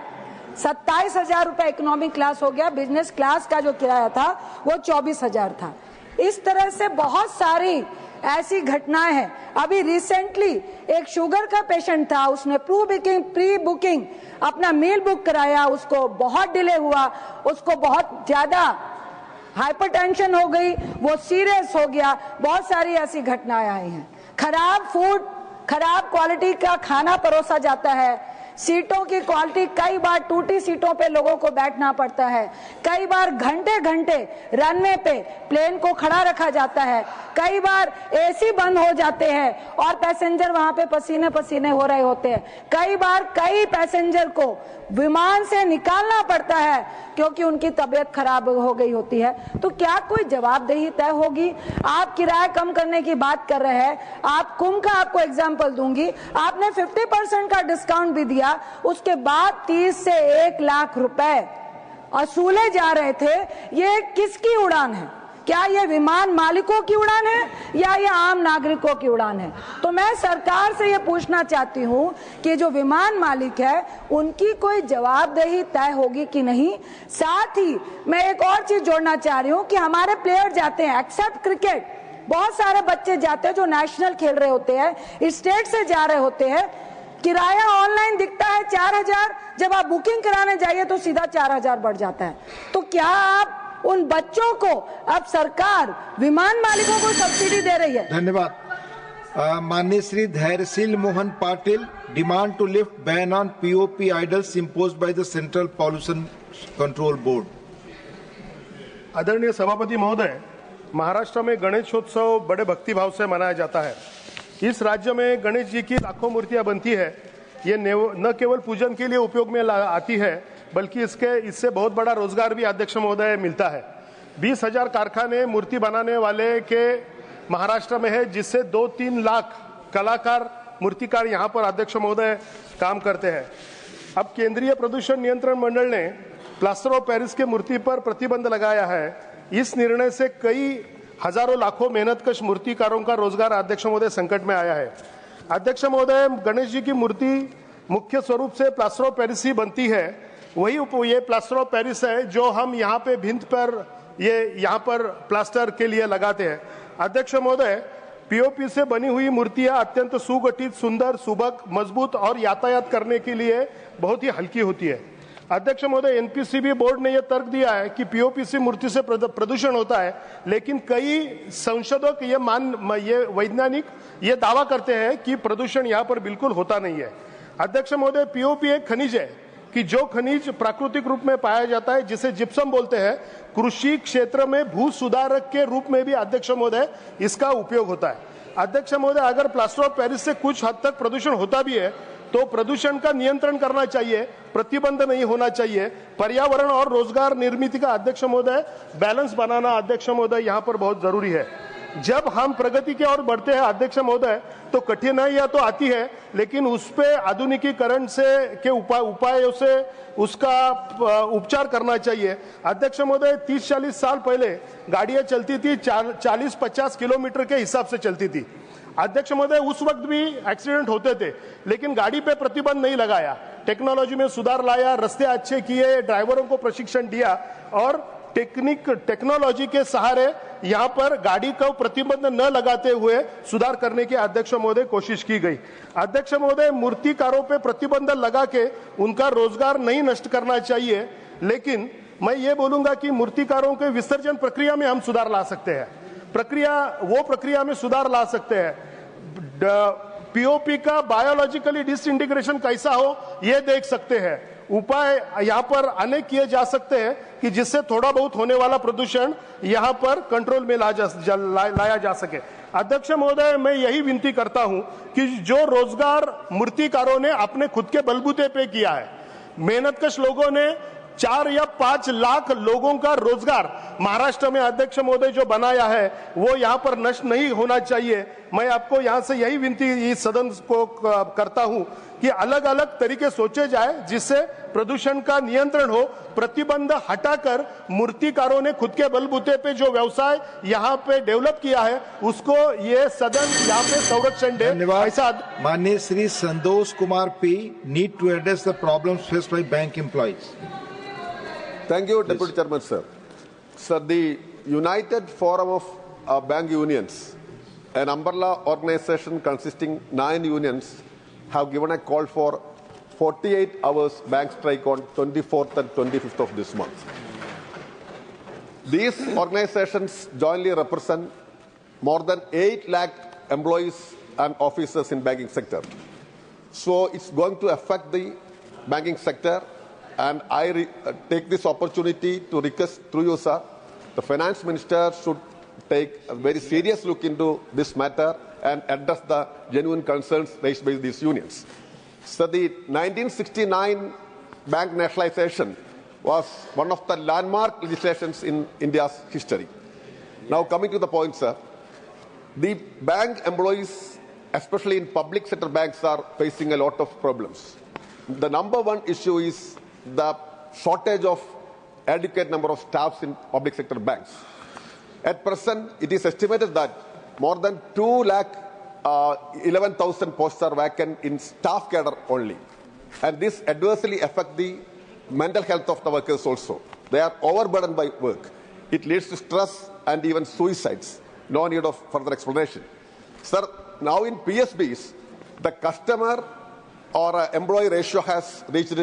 27,000 रुपए इकोनॉमी क्लास हो गया, बिजनेस क्लास का जो किराया था वो 24,000 था। इस तरह से बहुत सारी ऐसी घटनाएं हैं। अभी रिसेंटली एक शुगर का पेशेंट था, उसने प्री बुकिंग अपना मील बुक कराया, उसको बहुत डिले हुआ, उसको बहुत ज्यादा हाइपरटेंशन हो गई, वो सीरियस हो गया। बहुत सारी ऐसी घटनाएं आई हैं। खराब फूड, खराब क्वालिटी का खाना परोसा जाता है, सीटों की क्वालिटी, कई बार टूटी सीटों पे लोगों को बैठना पड़ता है, कई बार घंटे घंटे रनवे पे प्लेन को खड़ा रखा जाता है, कई बार एसी बंद हो जाते हैं और पैसेंजर वहां पे पसीने पसीने हो रहे होते हैं, कई बार कई पैसेंजर को विमान से निकालना पड़ता है क्योंकि उनकी तबीयत खराब हो गई होती है। तो क्या कोई जवाबदेही तय होगी? आप किराया कम करने की बात कर रहे हैं, आप कुंभ का आपको एग्जाम्पल दूंगी, आपने 50% का डिस्काउंट भी दिया, उसके बाद 30 से 1 लाख रुपए वसूले जा रहे थे। ये किसकी उड़ान है? क्या ये विमान मालिकों की उड़ान है या ये आम नागरिकों की उड़ान है? तो मैं सरकार से ये पूछना चाहती हूँ कि जो विमान मालिक है उनकी कोई जवाबदेही तय होगी कि नहीं। साथ ही मैं एक और चीज जोड़ना चाह रही हूँ कि हमारे प्लेयर जाते हैं, एक्सेप्ट क्रिकेट, बहुत सारे बच्चे जाते हैं जो नेशनल खेल रहे होते हैं, स्टेट से जा रहे होते हैं, किराया ऑनलाइन दिखता है 4,000, जब आप बुकिंग कराने जाइए तो सीधा 4,000 बढ़ जाता है। तो क्या आप उन बच्चों को, अब सरकार विमान मालिकों को सब्सिडी दे रही है? धन्यवाद। माननीय Shri Dhairyashil Mohan Patil, demand to lift ban on POP idols imposed by the central pollution control board. आदरणीय सभापति महोदय, महाराष्ट्र में गणेशोत्सव बड़े भक्तिभाव से मनाया जाता है। इस राज्य में गणेश जी की लाखों मूर्तियां बनती है। ये न केवल पूजन के लिए उपयोग में आती है बल्कि इससे बहुत बड़ा रोजगार भी अध्यक्ष महोदय मिलता है। 20,000 कारखाने मूर्ति बनाने वाले के महाराष्ट्र में है, जिससे 2-3 लाख कलाकार, मूर्तिकार यहाँ पर अध्यक्ष महोदय काम करते हैं। अब केंद्रीय प्रदूषण नियंत्रण मंडल ने प्लास्टर ऑफ पेरिस के मूर्ति पर प्रतिबंध लगाया है। इस निर्णय से कई हजारों लाखों मेहनतकश मूर्तिकारों का रोजगार अध्यक्ष महोदय संकट में आया है। अध्यक्ष महोदय, गणेश जी की मूर्ति मुख्य स्वरूप से प्लास्टर ऑफ पेरिस ही बनती है। वही ये प्लास्टर ऑफ पेरिस है जो हम यहाँ पे भिंत पर, ये यहाँ पर प्लास्टर के लिए लगाते हैं। अध्यक्ष महोदय, पीओपी से बनी हुई मूर्तियां अत्यंत सुगठित, सुंदर, सुबक, मजबूत और यातायात करने के लिए बहुत ही हल्की होती है। अध्यक्ष महोदय, एनपीसीबी बोर्ड ने यह तर्क दिया है कि पीओपीसी मूर्ति से प्रदूषण होता है, लेकिन कई संशोधक ये वैज्ञानिक ये दावा करते हैं कि प्रदूषण यहाँ पर बिल्कुल होता नहीं है। अध्यक्ष महोदय, पीओपी एक खनिज है कि जो खनिज प्राकृतिक रूप में पाया जाता है, जिसे जिप्सम बोलते हैं। कृषि क्षेत्र में भू सुधारक के रूप में भी अध्यक्ष महोदय इसका उपयोग होता है। अध्यक्ष महोदय, अगर प्लास्टर ऑफ पेरिस से कुछ हद तक प्रदूषण होता भी है तो प्रदूषण का नियंत्रण करना चाहिए, प्रतिबंध नहीं होना चाहिए। पर्यावरण और रोजगार निर्मित का अध्यक्ष महोदय बैलेंस बनाना अध्यक्ष महोदय यहाँ पर बहुत जरूरी है। जब हम प्रगति की ओर बढ़ते हैं अध्यक्ष महोदय तो कठिनाइयां तो आती है, लेकिन उस पे आधुनिकीकरण से के उपायों से उसका उपचार करना चाहिए। अध्यक्ष महोदय, 30-40 साल पहले गाड़ियां चलती थी 40-50 किलोमीटर के हिसाब से चलती थी। अध्यक्ष महोदय, उस वक्त भी एक्सीडेंट होते थे, लेकिन गाड़ी पे प्रतिबंध नहीं लगाया, टेक्नोलॉजी में सुधार लाया, रास्ते अच्छे किए, ड्राइवरों को प्रशिक्षण दिया और टेक्नोलॉजी के सहारे यहाँ पर गाड़ी का प्रतिबंध न लगाते हुए सुधार करने की अध्यक्ष महोदय कोशिश की गई। अध्यक्ष महोदय, मूर्तिकारों पे प्रतिबंध लगा के उनका रोजगार नहीं नष्ट करना चाहिए, लेकिन मैं ये बोलूंगा कि मूर्तिकारों के विसर्जन प्रक्रिया में हम सुधार ला सकते हैं। प्रक्रिया में सुधार ला सकते हैं। पीओपी का बायोलॉजिकली डिसइंटीग्रेशन कैसा हो ये देख सकते हैं। उपाय यहाँ पर अनेक किए जा सकते हैं कि जिससे थोड़ा बहुत होने वाला प्रदूषण यहाँ पर कंट्रोल में लाया जा सके। अध्यक्ष महोदय, मैं यही विनती करता हूं कि जो रोजगार मूर्तिकारों ने अपने खुद के बलबूते पे किया है, मेहनतकश लोगों ने 4 या 5 लाख लोगों का रोजगार महाराष्ट्र में अध्यक्ष महोदय जो बनाया है वो यहाँ पर नष्ट नहीं होना चाहिए। मैं आपको यहाँ से यही विनती इस सदन को करता हूँ कि अलग अलग तरीके सोचे जाए जिससे प्रदूषण का नियंत्रण हो। प्रतिबंध हटाकर मूर्तिकारों ने खुद के बलबूते पे जो व्यवसाय यहाँ पे डेवलप किया है उसको ये सदन यहाँ पे संरक्षण दे। धन्यवाद। माननीय Shri Santosh Kumar P need to address the problems faced by bank employees. Thank you, Deputy Chairman, sir. Sir, the United Forum of Bank Unions, an umbrella organization consisting 9 unions, have given a call for 48 hours bank strike on 24th and 25th of this month. These organizations jointly represent more than 8 lakh employees and officers in banking sector. So it's going to affect the banking sector. And I take this opportunity to request through you, sir, the finance minister should take a very serious look into this matter and address the genuine concerns raised by these unions. So the 1969 bank nationalization was one of the landmark legislations in India's history. Now coming to the point, sir, the bank employees, especially in public sector banks, are facing a lot of problems. The number one issue is the shortage of adequate number of staffs in public sector banks. At present, it is estimated that more than 2,11,000 posts are vacant in staff cadre only. And this adversely affects the mental health of the workers also. They are overburdened by work. It leads to stress and even suicides. No need of further explanation. Sir, now in PSBs, the customer or employee ratio has reached.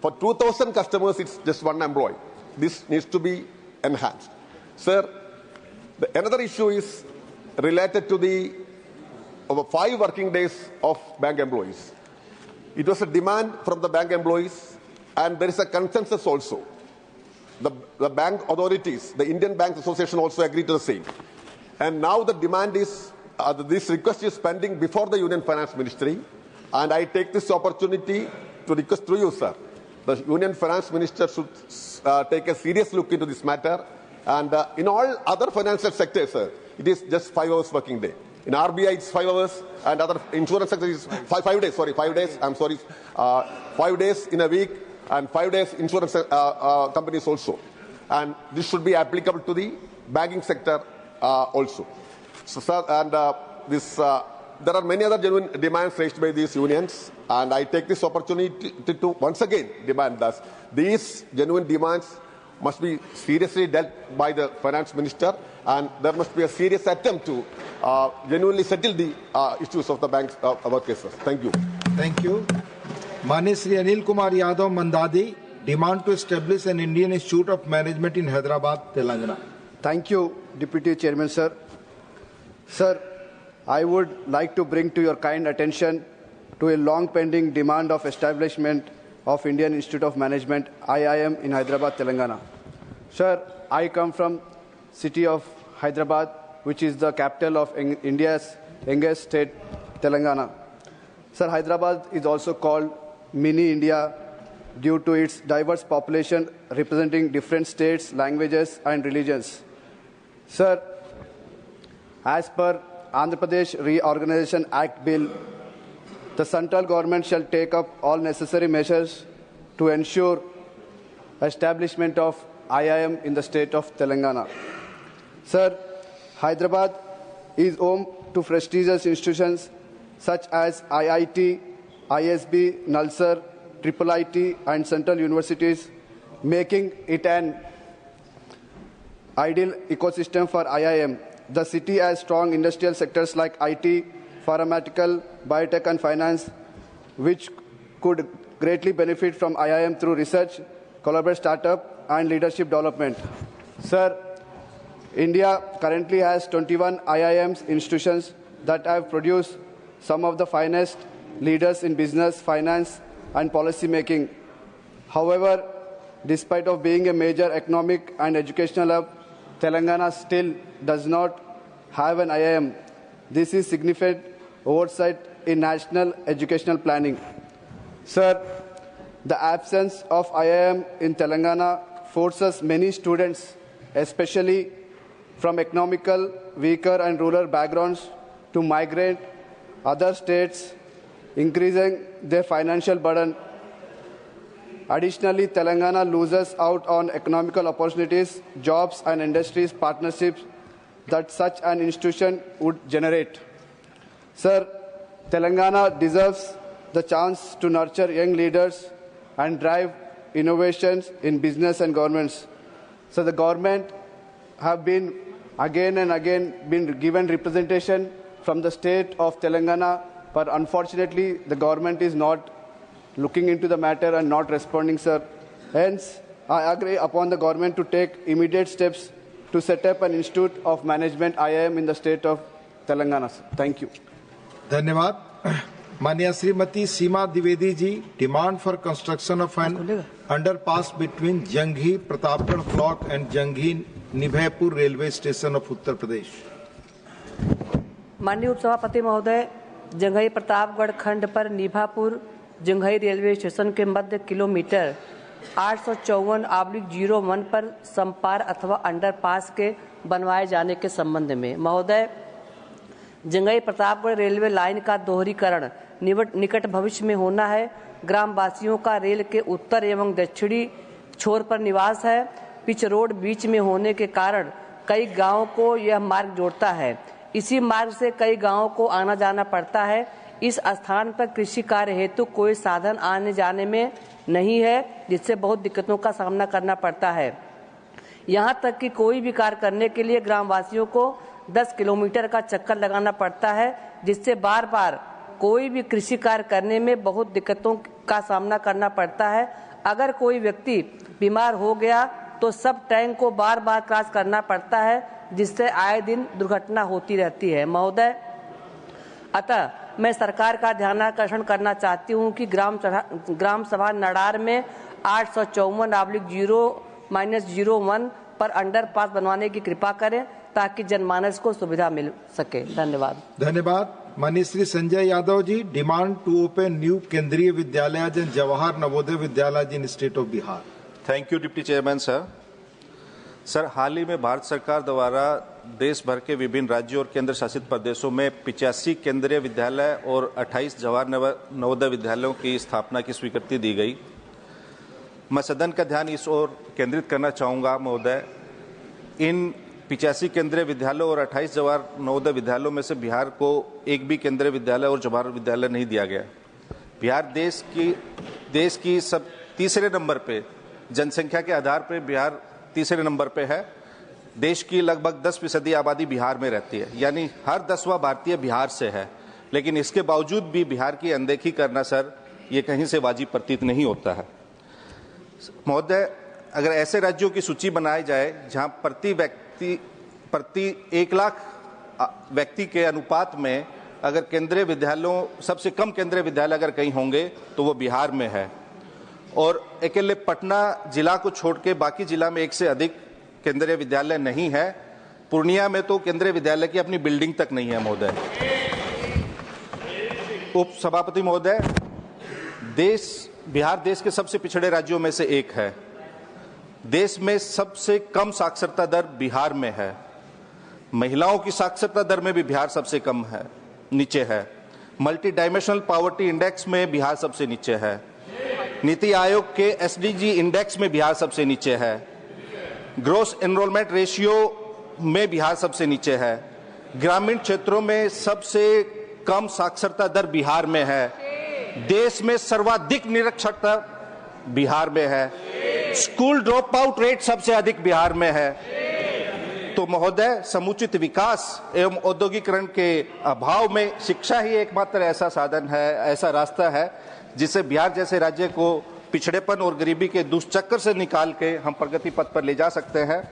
For 2,000 customers, it's just one employee. This needs to be enhanced. Sir, another issue is related to the over 5 working days of bank employees. It was a demand from the bank employees, and there is a consensus also. The bank authorities, the Indian Banks Association also agreed to the same. And now the demand is, this request is pending before the Union Finance Ministry, and I take this opportunity to request through you, sir. The Union Finance Minister should take a serious look into this matter. And in all other financial sectors, sir, it is just 5 hours working day. In RBI, it's 5 hours, and other insurance sector is 5 days. Sorry, 5 days. I'm sorry, 5 days in a week, and 5 days insurance companies also. And this should be applicable to the banking sector also. So, sir, and there are many other genuine demands raised by these unions, and I take this opportunity to once again demand that these genuine demands must be seriously dealt by the finance minister, and there must be a serious attempt to genuinely settle the issues of the banks workers. Thank you. Thank you. Mane Shri Anil Kumar Yadav Mandadi, demand to establish an Indian Institute of Management in Hyderabad, Telangana. Thank you, Deputy Chairman, sir. Sir, I would like to bring to your kind attention to a long-pending demand of establishment of Indian Institute of Management, IIM, in Hyderabad, Telangana. Sir, I come from city of Hyderabad, which is the capital of India's youngest state, Telangana. Sir, Hyderabad is also called Mini India due to its diverse population representing different states, languages, and religions. Sir, as per Andhra Pradesh Reorganization Act Bill, the central government shall take up all necessary measures to ensure establishment of IIM in the state of Telangana. Sir, Hyderabad is home to prestigious institutions such as IIT, ISB, NALSAR, IIIT, and central universities, making it an ideal ecosystem for IIM. The city has strong industrial sectors like IT, pharmaceutical, biotech, and finance, which could greatly benefit from IIM through research, collaborative startup, and leadership development. Sir, India currently has 21 IIMs institutions that have produced some of the finest leaders in business, finance, and policy making. However, despite of being a major economic and educational hub, Telangana still does not have an IIM. This is significant oversight in national educational planning. Sir, The absence of IIM in Telangana forces many students, especially from economical, weaker and rural backgrounds, to migrate other states, increasing their financial burden. Additionally, Telangana loses out on economical opportunities, jobs and industries partnerships that such an institution would generate. Sir, Telangana deserves the chance to nurture young leaders and drive innovations in business and governments. So the government have been again and again been given representation from the state of Telangana, but unfortunately the government is not looking into the matter and not responding, sir. Hence, I agree upon the government to take immediate steps to set up an Institute of Management IIM in the state of Telangana. Sir. Thank you. धन्यवाद. माननीय Shrimati Seema Dwivedi ji, demand for construction of an underpass between Janghai Pratapgarh block and Janghai Nibhaypur railway station of Uttar Pradesh. माननीय उपसभापति महोदय, जंघई प्रतापगढ़ खंड पर निभापुर Janghai railway station के मध्य kilometre 854/01 पर संपार अथवा अंडरपास के बनवाए जाने के संबंध में महोदय, जंघई प्रतापगढ़ रेलवे लाइन का दोहरीकरण निकट भविष्य में होना है. ग्रामवासियों का रेल के उत्तर एवं दक्षिणी छोर पर निवास है. पिच रोड बीच में होने के कारण कई गांवों को यह मार्ग जोड़ता है. इसी मार्ग से कई गांवों को आना जाना पड़ता है. इस स्थान पर कृषि कार्य हेतु कोई साधन आने जाने में नहीं है, जिससे बहुत दिक्कतों का सामना करना पड़ता है. यहाँ तक कि कोई भी कार्य करने के लिए ग्रामवासियों को 10 किलोमीटर का चक्कर लगाना पड़ता है, जिससे बार बार कोई भी कृषि कार्य करने में बहुत दिक्कतों का सामना करना पड़ता है. अगर कोई व्यक्ति बीमार हो गया तो सब टैंक को बार बार क्रॉस करना पड़ता है, जिससे आए दिन दुर्घटना होती रहती है. महोदय, अतः मैं सरकार का ध्यानाकर्षण करना चाहती हूं कि ग्राम सभा नडार में 854/0-01 पर अंडरपास बनवाने की कृपा करें, ताकि जनमानस को सुविधा मिल सके. धन्यवाद. धन्यवाद. माननीय Shri Sanjay Yadav ji, demand to open new Kendriya Vidyalaya Jawahar Navodaya Vidyalaya in state of Bihar. Thank you deputy chairman sir. Sir, हाल ही में भारत सरकार द्वारा देश भर के विभिन्न राज्यों और केंद्र शासित प्रदेशों में 85 केंद्रीय विद्यालय और 28 जवाहर नवोदय विद्यालयों की स्थापना की स्वीकृति दी गई. मैं सदन का ध्यान इस ओर केंद्रित करना चाहूँगा महोदय. इन 85 केंद्रीय विद्यालयों और 28 जवाहर नवोदय विद्यालयों में से बिहार को एक भी केंद्रीय विद्यालय और जवाहर विद्यालय नहीं दिया गया. बिहार देश की सब तीसरे नंबर पे, जनसंख्या के आधार पर बिहार तीसरे नंबर पे है. देश की लगभग 10% आबादी बिहार में रहती है, यानी हर 10वां भारतीय बिहार से है. लेकिन इसके बावजूद भी बिहार की अनदेखी करना सर, ये कहीं से वाजिब प्रतीत नहीं होता है. महोदय, अगर ऐसे राज्यों की सूची बनाई जाए जहां प्रति 1 लाख व्यक्ति के अनुपात में अगर केंद्रीय विद्यालयों, सबसे कम केंद्रीय विद्यालय अगर कहीं होंगे तो वो बिहार में है. और अकेले पटना जिला को छोड़ के बाकी जिला में 1 से अधिक केंद्रीय विद्यालय नहीं है. पूर्णिया में तो केंद्रीय विद्यालय की अपनी बिल्डिंग तक नहीं है महोदय. उप सभापति महोदय, बिहार देश के सबसे पिछड़े राज्यों में से एक है. देश में सबसे कम साक्षरता दर बिहार में है. महिलाओं की साक्षरता दर में भी बिहार सबसे कम है, नीचे है. मल्टी डायमेंशनल पॉवर्टी इंडेक्स में बिहार सबसे नीचे है. नीति आयोग के एसडीजी इंडेक्स में बिहार सबसे नीचे है. ग्रोस एनरोलमेंट रेशियो में बिहार सबसे नीचे है. ग्रामीण क्षेत्रों में सबसे कम साक्षरता दर बिहार में है. देश में सर्वाधिक निरक्षरता बिहार में है. स्कूल ड्रॉप आउट रेट सबसे अधिक बिहार में है. तो महोदय, समुचित विकास एवं औद्योगिकरण के अभाव में शिक्षा ही एकमात्र ऐसा साधन है, ऐसा रास्ता है जिससे बिहार जैसे राज्य को पिछड़ेपन और गरीबी के दुष्चक्र से निकाल के हम प्रगति पथ पर ले जा सकते हैं.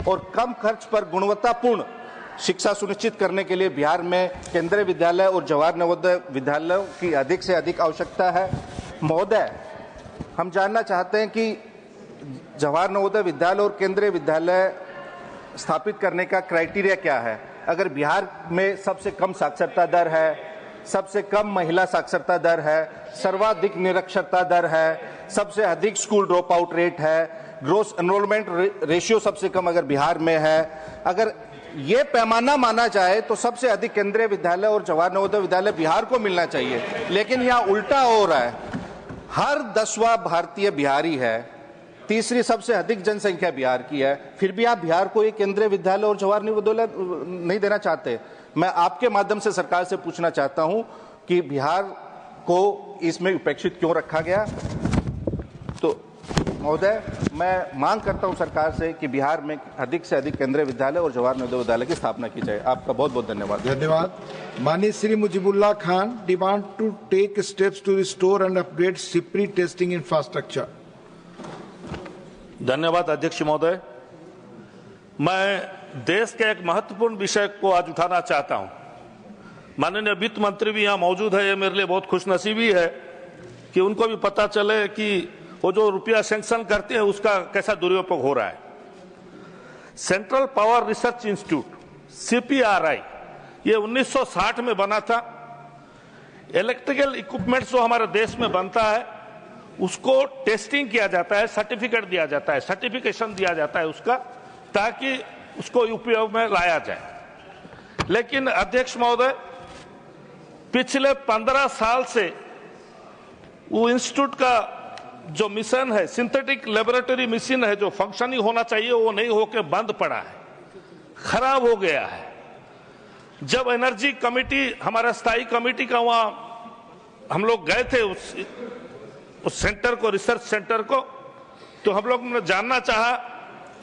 और कम खर्च पर गुणवत्तापूर्ण शिक्षा सुनिश्चित करने के लिए बिहार में केंद्रीय विद्यालय और जवाहर नवोदय विद्यालयों की अधिक से अधिक आवश्यकता है. महोदय, हम जानना चाहते हैं कि जवाहर नवोदय विद्यालय और केंद्रीय विद्यालय स्थापित करने का क्राइटेरिया क्या है. अगर बिहार में सबसे कम साक्षरता दर है, सबसे कम महिला साक्षरता दर है, सर्वाधिक निरक्षरता दर है, सबसे अधिक स्कूल ड्रॉप आउट रेट है, ग्रोस एनरोलमेंट रेशियो सबसे कम अगर बिहार में है, अगर ये पैमाना माना जाए तो सबसे अधिक केंद्रीय विद्यालय और जवाहर नवोदय विद्यालय बिहार को मिलना चाहिए, लेकिन यहाँ उल्टा हो रहा है। हर 10वां भारतीय बिहारी है, तीसरी सबसे अधिक जनसंख्या बिहार की है, फिर भी आप बिहार को एक केंद्रीय विद्यालय और जवाहर नवोदय नहीं देना चाहते। मैं आपके माध्यम से सरकार से पूछना चाहता हूं कि बिहार को इसमें उपेक्षित क्यों रखा गया। तो महोदय, मैं मांग करता हूं सरकार से कि बिहार में अधिक से अधिक केंद्रीय विद्यालय और जवाहर नवोदय विद्यालय की स्थापना की जाए। आपका बहुत बहुत धन्यवाद। धन्यवाद। माननीय Shri Mujibullah Khan demand to take steps to restore and upgrade CPRI testing infrastructure. धन्यवाद अध्यक्ष महोदय। मैं देश के एक महत्वपूर्ण विषय को आज उठाना चाहता हूं। माननीय वित्त मंत्री भी यहाँ मौजूद है, ये मेरे लिए बहुत खुशनसीबी है कि उनको भी पता चले कि वो जो रुपया सैंक्शन करते हैं उसका कैसा दुरुपयोग हो रहा है। Central power research institute CPRI ये 1960 में बना था। इलेक्ट्रिकल इक्विपमेंट्स जो हमारे देश में बनता है उसको टेस्टिंग किया जाता है, सर्टिफिकेट दिया जाता है, सर्टिफिकेशन दिया जाता है उसका, ताकि उसको उपयोग में लाया जाए। लेकिन अध्यक्ष महोदय, पिछले 15 साल से वो इंस्टीट्यूट का जो मिशन है, सिंथेटिक लेबोरेटरी मिशन है, जो फंक्शनिंग होना चाहिए वो नहीं होकर बंद पड़ा है, खराब हो गया है। जब एनर्जी कमेटी, हमारा स्थायी कमेटी का वहां हम लोग गए थे उस सेंटर को, रिसर्च सेंटर को, तो हम लोग ने जानना चाहा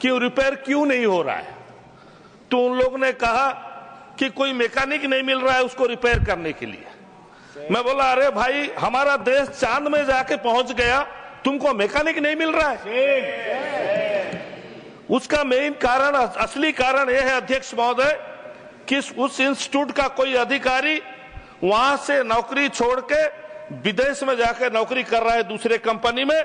कि वो रिपेयर क्यों नहीं हो रहा है। तो उन लोगों ने कहा कि कोई मैकेनिक नहीं मिल रहा है उसको रिपेयर करने के लिए। मैं बोला, अरे भाई, हमारा देश चांद में जाके पहुंच गया, तुमको मैकेनिक नहीं मिल रहा है। उसका मेन कारण, असली कारण यह है अध्यक्ष महोदय कि उस इंस्टीट्यूट का कोई अधिकारी वहां से नौकरी छोड़ के विदेश में जाकर नौकरी कर रहा है दूसरे कंपनी में।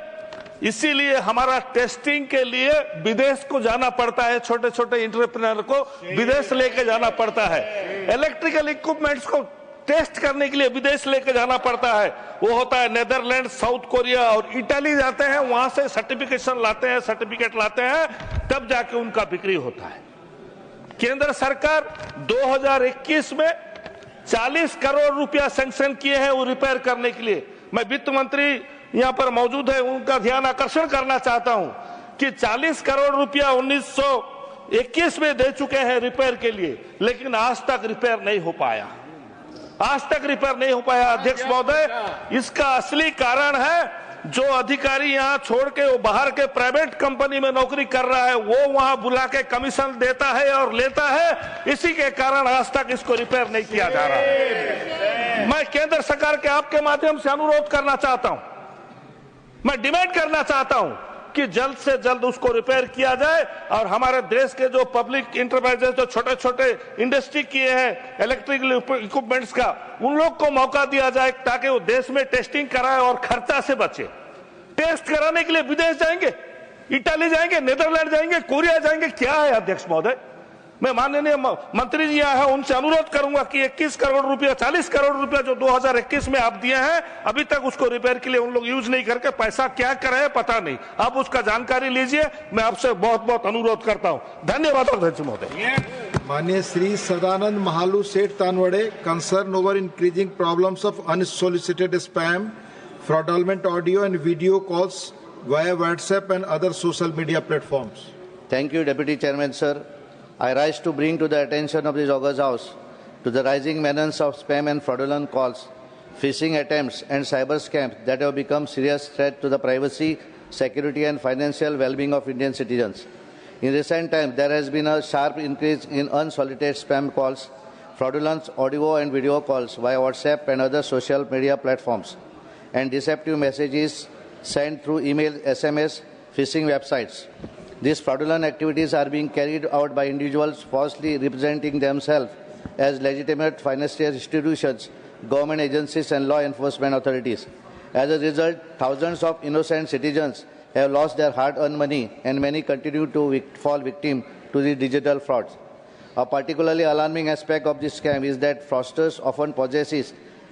इसीलिए हमारा टेस्टिंग के लिए विदेश को जाना पड़ता है, छोटे छोटे एंटरप्रेन्योर को विदेश लेके जाना पड़ता है। इलेक्ट्रिकल इक्विपमेंट्स को टेस्ट करने के लिए विदेश लेके जाना पड़ता है। वो होता है नेदरलैंड, साउथ कोरिया और इटली जाते हैं, वहां से सर्टिफिकेशन लाते हैं, सर्टिफिकेट लाते हैं, तब जाके उनका बिक्री होता है। केंद्र सरकार 2021 में 40 करोड़ रुपया सैंक्शन किए हैं वो रिपेयर करने के लिए। मैं वित्त मंत्री यहां पर मौजूद है, उनका ध्यान आकर्षण करना चाहता हूं कि 40 करोड़ रुपया 1921 में दे चुके हैं रिपेयर के लिए, लेकिन आज तक रिपेयर नहीं हो पाया, आज तक रिपेयर नहीं हो पाया। अध्यक्ष महोदय, इसका असली कारण है जो अधिकारी यहां छोड़ के वो बाहर के प्राइवेट कंपनी में नौकरी कर रहा है, वो वहां बुला के कमीशन देता है और लेता है। इसी के कारण आज तक इसको रिपेयर नहीं किया जा रहा है। मैं केंद्र सरकार के आपके माध्यम से अनुरोध करना चाहता हूं, मैं डिमांड करना चाहता हूं कि जल्द से जल्द उसको रिपेयर किया जाए और हमारे देश के जो पब्लिक इंटरप्राइजेस, जो छोटे छोटे इंडस्ट्री किए हैं इलेक्ट्रिकल इक्विपमेंट्स का, उन लोग को मौका दिया जाए ताकि वो देश में टेस्टिंग कराए और खर्चा से बचे। टेस्ट कराने के लिए विदेश जाएंगे, इटली जाएंगे, नेदरलैंड जाएंगे, कोरिया जाएंगे, क्या है अध्यक्ष महोदय। मैं माननीय मंत्री जी यहाँ है, उनसे अनुरोध करूंगा कि 21 करोड़ रुपया, 40 करोड़ रुपया जो 2021 में आप दिए हैं, अभी तक उसको रिपेयर के लिए उन लोग यूज नहीं करके पैसा क्या करे है पता नहीं। आप उसका जानकारी लीजिए, मैं आपसे बहुत बहुत अनुरोध करता हूँ। धन्यवाद अध्यक्ष महोदय। माननीय Shri Sadanand Mahalu Seth Tanawade, concern over increasing problems of unsolicited spam, fraudulent audio and video calls via WhatsApp and other social media platforms. Thank you, Deputy Chairman, sir. I rise to bring to the attention of this August House to the rising menace of spam and fraudulent calls, phishing attempts and cyber scams that have become serious threat to the privacy, security and financial well-being of Indian citizens. In recent times, there has been a sharp increase in unsolicited spam calls, fraudulent audio and video calls via WhatsApp and other social media platforms, and deceptive messages sent through email, SMS, phishing websites. These fraudulent activities are being carried out by individuals falsely representing themselves as legitimate financial institutions, government agencies and law enforcement authorities. As a result, thousands of innocent citizens have lost their hard-earned money and many continue to fall victim to the digital frauds. A particularly alarming aspect of this scam is that fraudsters often possess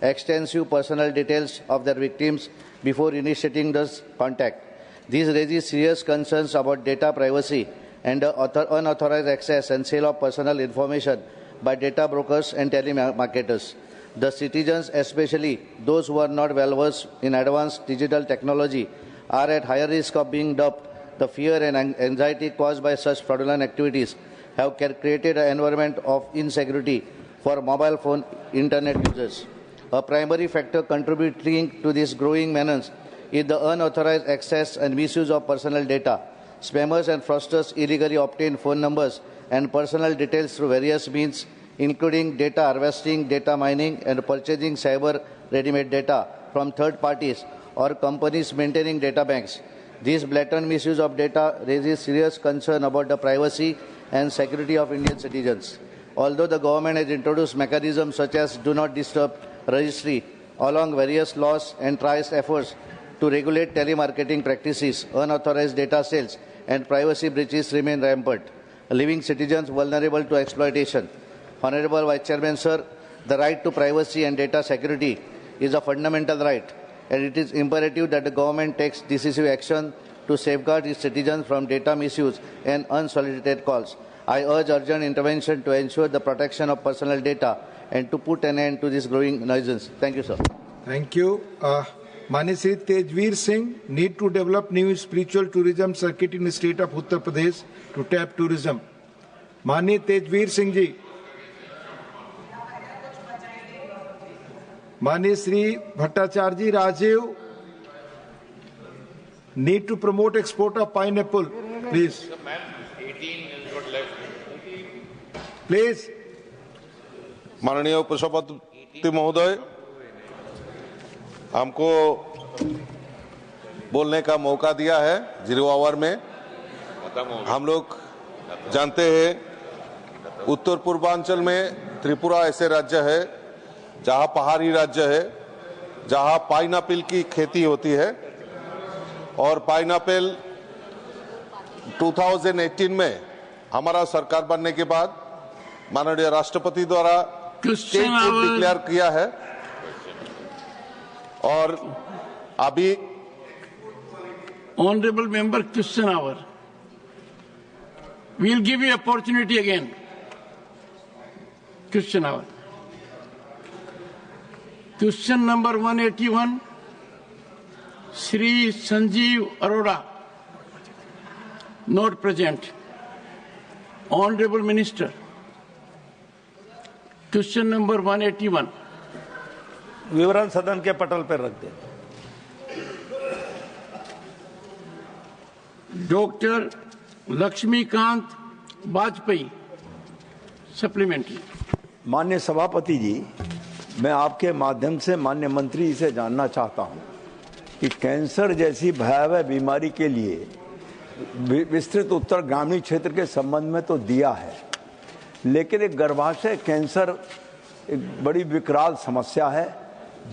extensive personal details of their victims before initiating this contact. This raises serious concerns about data privacy and unauthorized access and sale of personal information by data brokers and telemarketers. The citizens, especially those who are not well versed in advanced digital technology, are at higher risk of being duped. The fear and anxiety caused by such fraudulent activities have created an environment of insecurity for mobile phone internet users. A primary factor contributing to this growing menace is the unauthorized access and misuse of personal data. Spammers and fraudsters illegally obtain phone numbers and personal details through various means, including data harvesting, data mining, and purchasing cyber ready-made data from third parties or companies maintaining data banks. This blatant misuse of data raises serious concern about the privacy and security of Indian citizens. Although the government has introduced mechanisms such as Do Not Disturb registry along various laws and tries efforts to regulate telemarketing practices, unauthorized data sales, and privacy breaches remain rampant, leaving citizens vulnerable to exploitation. Honorable Vice Chairman, sir, the right to privacy and data security is a fundamental right, and it is imperative that the government takes decisive action to safeguard its citizens from data misuse and unsolicited calls. I urge urgent intervention to ensure the protection of personal data and to put an end to this growing nuisance. Thank you, sir. Thank you. Mani Sri Tejveer Singh, need to develop new spiritual tourism circuit in the state of Uttar Pradesh to tap tourism. Mani Tejveer Singh ji. Mani Sri Bhattacharya Rajiv, need to promote export of pineapple, please. Please. माननीय उपसभापति महोदय, हमको बोलने का मौका दिया है 0 our में। हम लोग जानते हैं उत्तर पूर्वांचल में त्रिपुरा ऐसे राज्य है जहां पहाड़ी राज्य है, जहां पाइनएप्पल की खेती होती है, और पाइनएप्पल 2018 में हमारा सरकार बनने के बाद माननीय राष्ट्रपति द्वारा स्टेट फूड डिक्लेयर किया है, और अभी Honorable Member, question hour. We'll give you opportunity again. Question hour. Question number 181, Sri Sanjeev Arora, not present. Honorable Minister. Question number 181. विवरण सदन के पटल पर रख दे। Doctor Laxmikant Vajpayee, supplementary. माननीय सभापति जी, मैं आपके माध्यम से माननीय मंत्री जी से जानना चाहता हूं कि कैंसर जैसी भयावह बीमारी के लिए विस्तृत उत्तर ग्रामीण क्षेत्र के संबंध में तो दिया है, लेकिन एक गर्भाशय कैंसर एक बड़ी विकराल समस्या है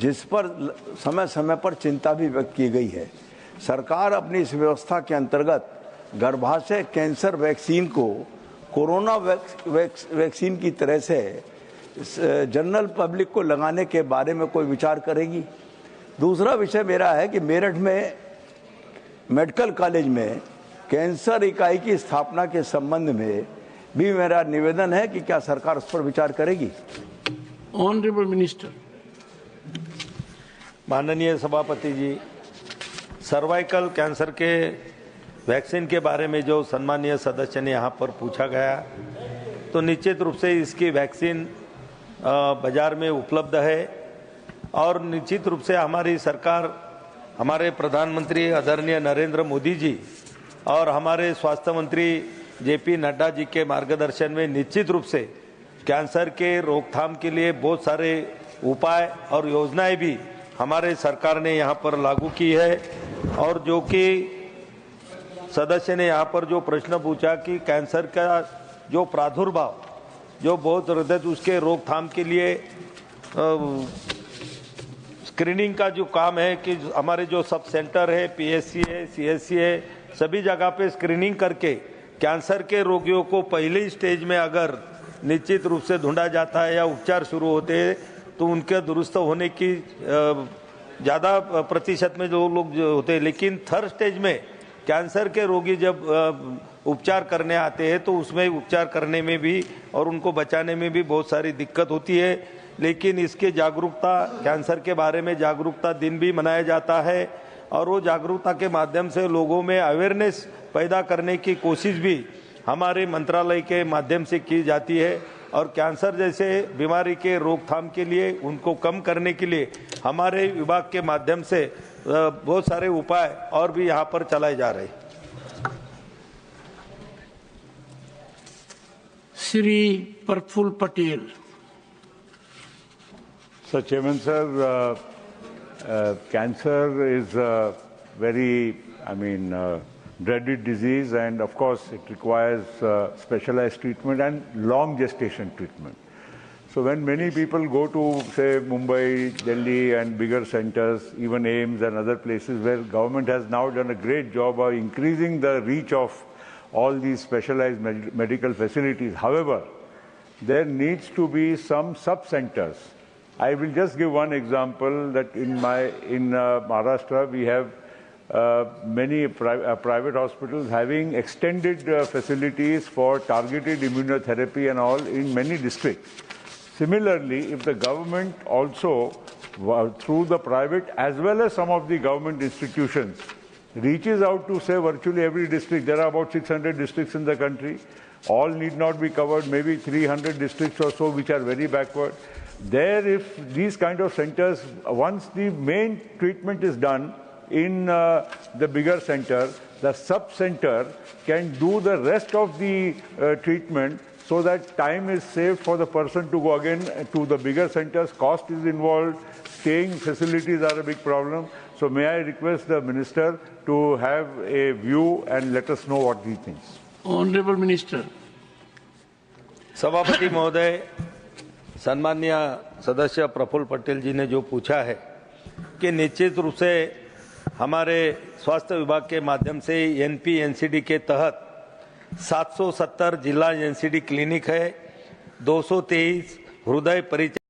जिस पर समय समय पर चिंता भी व्यक्त की गई है। सरकार अपनी इस व्यवस्था के अंतर्गत गर्भाशय कैंसर वैक्सीन को कोरोना वैक्सीन की तरह से जनरल पब्लिक को लगाने के बारे में कोई विचार करेगी। दूसरा विषय मेरा है कि मेरठ में मेडिकल कॉलेज में कैंसर इकाई की स्थापना के संबंध में भी मेरा निवेदन है कि क्या सरकार उस पर विचार करेगी। Honourable minister. माननीय सभापति जी, सर्वाइकल कैंसर के वैक्सीन के बारे में जो सम्मानीय सदस्य ने यहाँ पर पूछा गया, तो निश्चित रूप से इसकी वैक्सीन बाजार में उपलब्ध है, और निश्चित रूप से हमारी सरकार, हमारे प्रधानमंत्री आदरणीय नरेंद्र मोदी जी और हमारे स्वास्थ्य मंत्री जेपी नड्डा जी के मार्गदर्शन में निश्चित रूप से कैंसर के रोकथाम के लिए बहुत सारे उपाय और योजनाएं भी हमारे सरकार ने यहाँ पर लागू की है। और जो कि सदस्य ने यहाँ पर जो प्रश्न पूछा कि कैंसर का जो प्रादुर्भाव जो बहुत ज़्यादा, उसके रोकथाम के लिए स्क्रीनिंग का जो काम है कि हमारे जो सब सेंटर है, पीएससी है, सीएससी है, सभी जगह पे स्क्रीनिंग करके कैंसर के रोगियों को पहले स्टेज में अगर निश्चित रूप से ढूंढा जाता है या उपचार शुरू होते हैं तो उनके दुरुस्त होने की ज़्यादा प्रतिशत में जो लोग जो होते हैं, लेकिन थर्ड स्टेज में कैंसर के रोगी जब उपचार करने आते हैं तो उसमें उपचार करने में भी और उनको बचाने में भी बहुत सारी दिक्कत होती है। लेकिन इसके जागरूकता, कैंसर के बारे में जागरूकता दिन भी मनाया जाता है और वो जागरूकता के माध्यम से लोगों में अवेयरनेस पैदा करने की कोशिश भी हमारे मंत्रालय के माध्यम से की जाती है। और कैंसर जैसे बीमारी के रोकथाम के लिए, उनको कम करने के लिए हमारे विभाग के माध्यम से बहुत सारे उपाय और भी यहाँ पर चलाए जा रहे हैं। Shri Praful Patel. So, Chairman sir, cancer is a very, dreaded disease, and of course it requires specialized treatment and long gestation treatment. So when many people go to, say, Mumbai, Delhi and bigger centers, even AIIMS and other places where government has now done a great job of increasing the reach of all these specialized medical facilities. However, there needs to be some sub-centers. I will just give one example that in Maharashtra we have many private hospitals having extended facilities for targeted immunotherapy and all in many districts. Similarly, if the government also, through the private as well as some of the government institutions, reaches out to, say, virtually every district, there are about 600 districts in the country, all need not be covered, maybe 300 districts or so which are very backward. There, if these kind of centers, once the main treatment is done in the bigger center, the sub-center can do the rest of the treatment, so that time is saved for the person to go again to the bigger centers. Cost is involved, staying facilities are a big problem. So may I request the Minister to have a view and let us know what he thinks. Honorable Minister. सभापति महोदय, सम्माननीय सदस्य प्रफुल्ल पटेल जी ने जो पूछा है कि निश्चित रूप से हमारे स्वास्थ्य विभाग के माध्यम से एनपी एनसीडी के तहत 770 जिला एनसीडी क्लिनिक है, 223 हृदय परिचय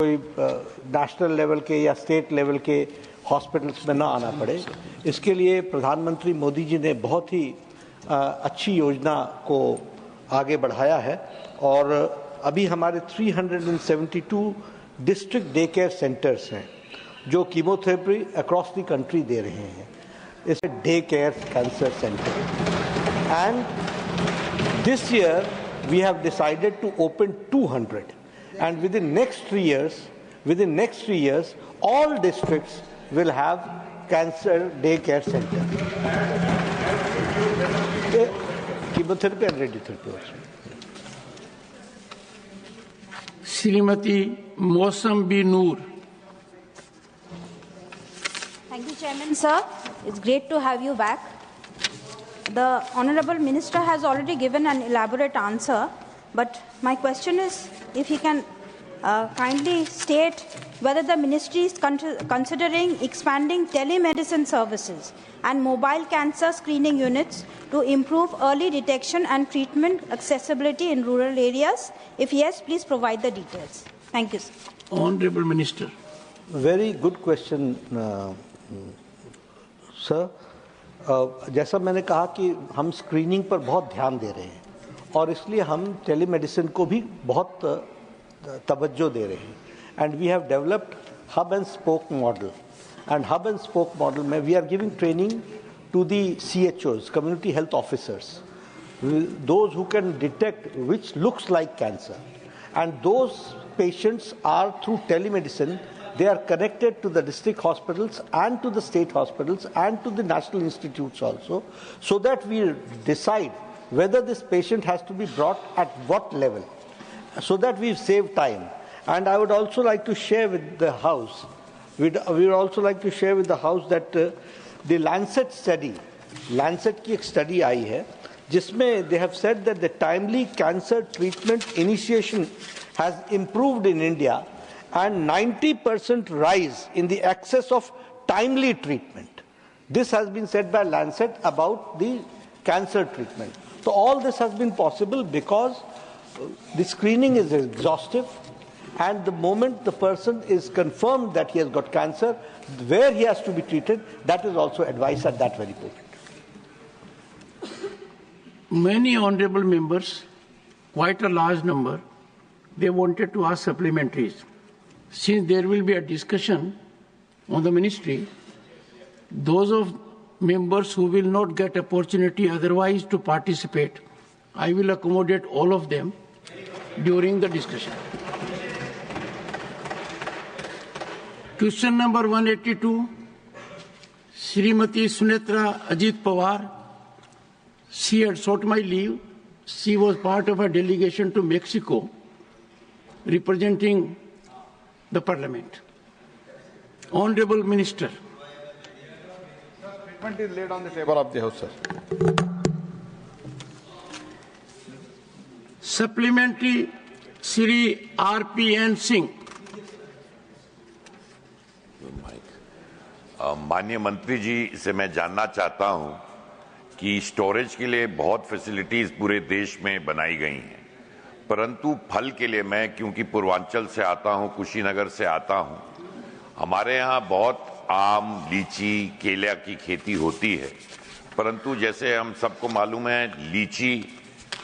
कोई नेशनल लेवल के या स्टेट लेवल के हॉस्पिटल्स में ना आना पड़े, इसके लिए प्रधानमंत्री मोदी जी ने बहुत ही अच्छी योजना को आगे बढ़ाया है और अभी हमारे 372 डिस्ट्रिक्ट डे केयर सेंटर्स हैं जो कीमोथेरेपी अक्रॉस द कंट्री दे रहे हैं. इसे day care cancer centre. And this year we have decided to open 200, and within next 3 years all districts will have cancer day care center, chemotherapy and radiotherapy also. Srimati Mosam B. Noor. Thank you, Chairman, sir. It's great to have you back. The Honorable Minister has already given an elaborate answer, but my question is if he can kindly state whether the Ministry is considering expanding telemedicine services and mobile cancer screening units to improve early detection and treatment accessibility in rural areas. If yes, please provide the details. Thank you, sir. Honorable Minister. Very good question, sir. जैसा मैंने कहा कि हम screening पर बहुत ध्यान दे रहे हैं और इसलिए हम टेलीमेडिसिन को भी बहुत तवज्जो दे रहे हैं. And we have developed hub and spoke model, and hub and spoke model में we are giving training to the CHOs, community health officers, those who can detect which looks like cancer, and those patients are through telemedicine. They are connected to the district hospitals and to the state hospitals and to the national institutes also, so that we decide whether this patient has to be brought at what level, so that we save time. And I would also like to share with the House, we would also like to share with the House that the Lancet study, Lancet की एक study आई है, जिसमें they have said that the timely cancer treatment initiation has improved in India, and 90% rise in the access of timely treatment. This has been said by Lancet about the cancer treatment. So all this has been possible because the screening is exhaustive, and the moment the person is confirmed that he has got cancer, where he has to be treated, that is also advised at that very point. Many honorable members, quite a large number, they wanted to ask supplementaries. Since there will be a discussion on the ministry, those of members who will not get opportunity otherwise to participate, I will accommodate all of them during the discussion. Question number 182, Srimati Sunetra Ajit Pawar. She had sought my leave. She was part of a delegation to Mexico representing the Parliament. Honorable Minister. Statement is laid on the table of the House, sir. Supplementary, Shri R.P.N. Singh. माननीय मंत्री जी से मैं जानना चाहता हूं कि storage के लिए बहुत फैसिलिटीज पूरे देश में बनाई गई हैं, परंतु फल के लिए मैं क्योंकि पूर्वांचल से आता हूं, कुशीनगर से आता हूं, हमारे यहां बहुत आम, लीची, केला की खेती होती है, परंतु जैसे हम सबको मालूम है लीची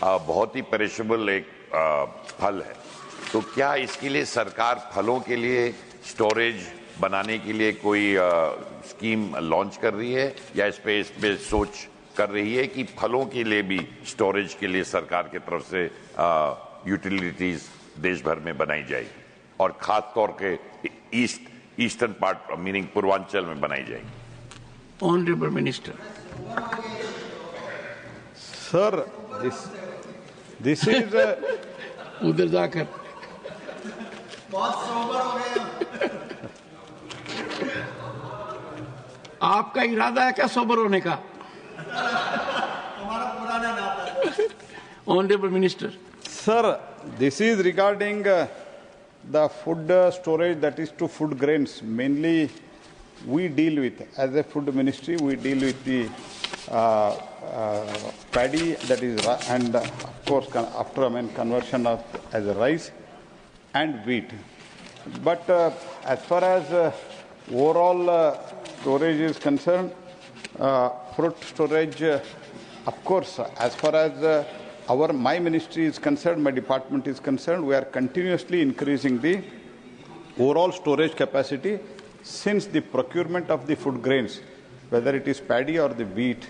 बहुत ही पेरिशेबल एक फल है, तो क्या इसके लिए सरकार फलों के लिए स्टोरेज बनाने के लिए कोई स्कीम लॉन्च कर रही है या इस पे सोच कर रही है कि फलों के लिए भी स्टोरेज के लिए सरकार की तरफ से यूटिलिटीज देश भर में बनाई जाएगी और खास तौर के ईस्टर्न पार्ट मीनिंग पूर्वांचल में बनाई जाएगी? Honourable minister. Sir, this is उधर जाकर आपका इरादा है क्या सोबर होने का? Honourable minister. Sir, this is regarding the food storage, that is to food grains. Mainly, we deal with, as a food ministry, we deal with the paddy, that is, and of course, after conversion of as a rice and wheat. But as far as overall storage is concerned, fruit storage, of course, as far as my ministry is concerned, my department is concerned, we are continuously increasing the overall storage capacity since the procurement of the food grains, whether it is paddy or the wheat,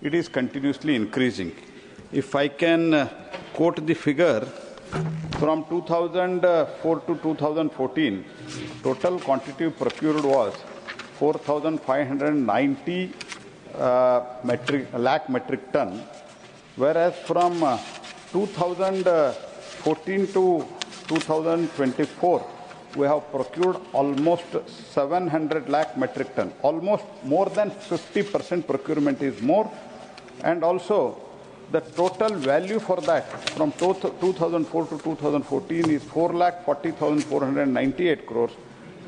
it is continuously increasing. If I can quote the figure, from 2004 to 2014, total quantity procured was 4,590 lakh metric ton, whereas from 2014 to 2024, we have procured almost 700 lakh metric ton. Almost more than 50% procurement is more, and also the total value for that from 2004 to 2014 is 4,40,498 crores,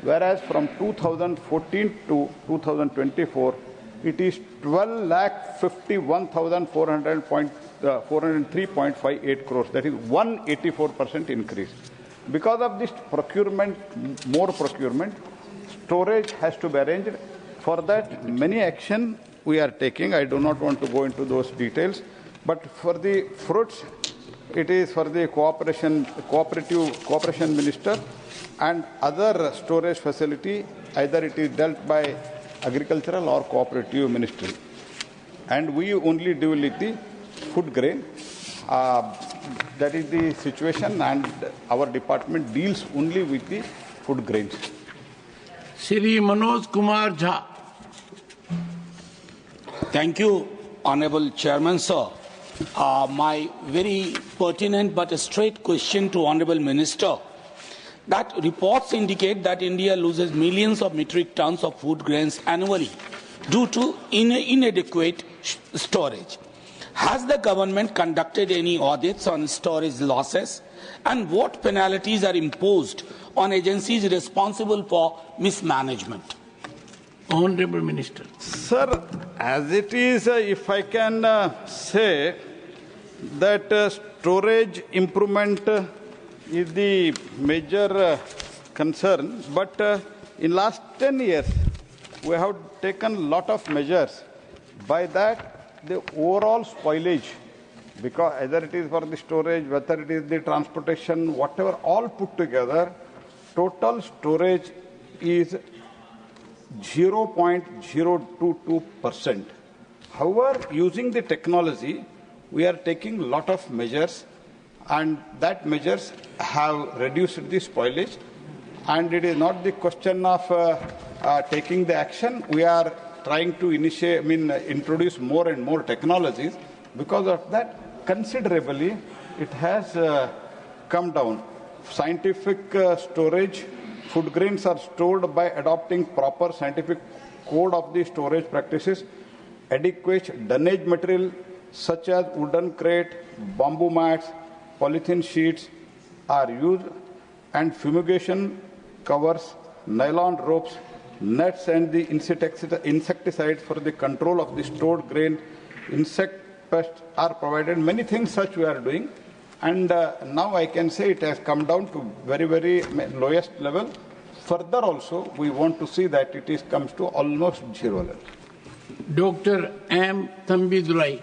whereas from 2014 to 2024, it is 12,51,403.58 crores. That is 184% increase. Because of this procurement, more procurement, storage has to be arranged. For that, many action we are taking. I do not want to go into those details. But for the fruits, it is for the cooperation minister and other storage facility, either it is dealt by agricultural or cooperative ministry. And we only deal with the food grain. That is the situation, and our department deals only with the food grains. Shri Manoj Kumar Jha. Thank you, Honorable Chairman, sir. My very pertinent but straight question to Honorable Minister, that reports indicate that India loses millions of metric tons of food grains annually due to inadequate storage. Has the government conducted any audits on storage losses, and what penalties are imposed on agencies responsible for mismanagement? Honorable Minister. Sir, as it is, if I can say that storage improvement is the major concern, but in last 10 years, we have taken a lot of measures. By that, the overall spoilage, because either it is for the storage, whether it is the transportation, whatever, all put together, total storage is 0.022%. However, using the technology, we are taking a lot of measures, and that measures have reduced the spoilage. And it is not the question of taking the action. We are trying to introduce more and more technologies. Because of that, considerably, it has come down. Scientific storage, food grains are stored by adopting proper scientific code of the storage practices. Adequate dunnage material such as wooden crate, bamboo mats, polythene sheets are used, and fumigation covers, nylon ropes, nets and the insecticides for the control of the stored grain, insect pests are provided. Many things such we are doing, and now I can say it has come down to very, very lowest level. Further also, we want to see that it comes to almost zero level. Dr. M. Thambidurai.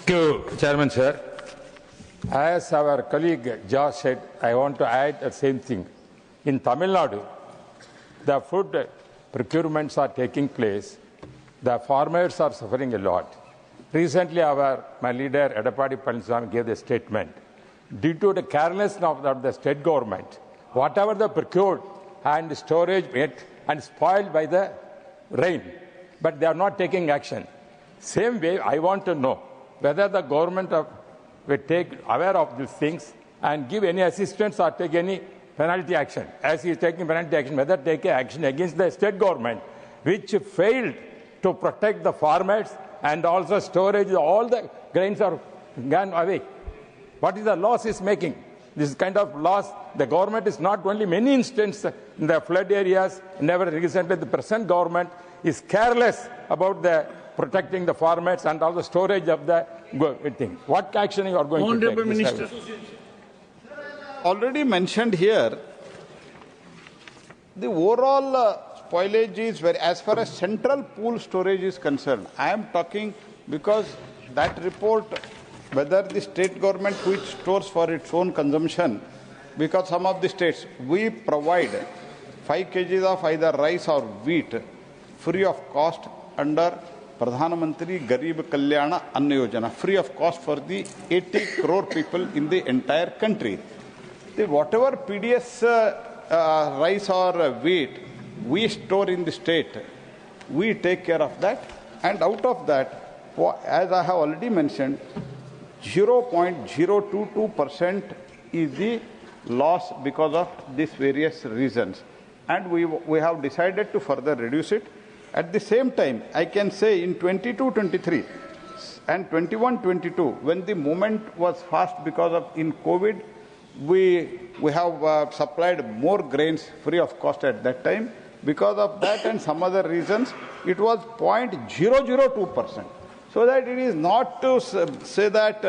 Thank you, Chairman, sir. As our colleague Josh said, I want to add the same thing. In Tamil Nadu, the food procurements are taking place. The farmers are suffering a lot. Recently, my leader, Edappadi Palaniswamy, gave a statement. Due to the carelessness of the state government, whatever they procured and storage made and spoiled by the rain, but they are not taking action. Same way, I want to know whether the government will take aware of these things and give any assistance or take any penalty action. As he is taking penalty action, whether take action against the state government, which failed to protect the farmers and also storage, all the grains are gone away. What is the loss is making? This kind of loss, the government is not only many instances in the flood areas, never recently the present government is careless about the protecting the farmers and all the storage of the thing. What action you are going to take? Honorable Minister. Already mentioned here the overall spoilage is very, as far as central pool storage is concerned, I am talking because that report, whether the state government which stores for its own consumption, because some of the states, we provide 5 kgs of either rice or wheat free of cost under Pradhan Mantri Garib Kalyana Anna Yojana, free of cost for the 80 crore people in the entire country. Whatever PDS rice or wheat we store in the state, we take care of that, and out of that, as I have already mentioned, 0.022% is the loss because of these various reasons, and we have decided to further reduce it. At the same time, I can say in 22-23 and 21-22, when the movement was fast because of in COVID, we have supplied more grains free of cost at that time. Because of that and some other reasons, it was 0.002%. So that it is not to say that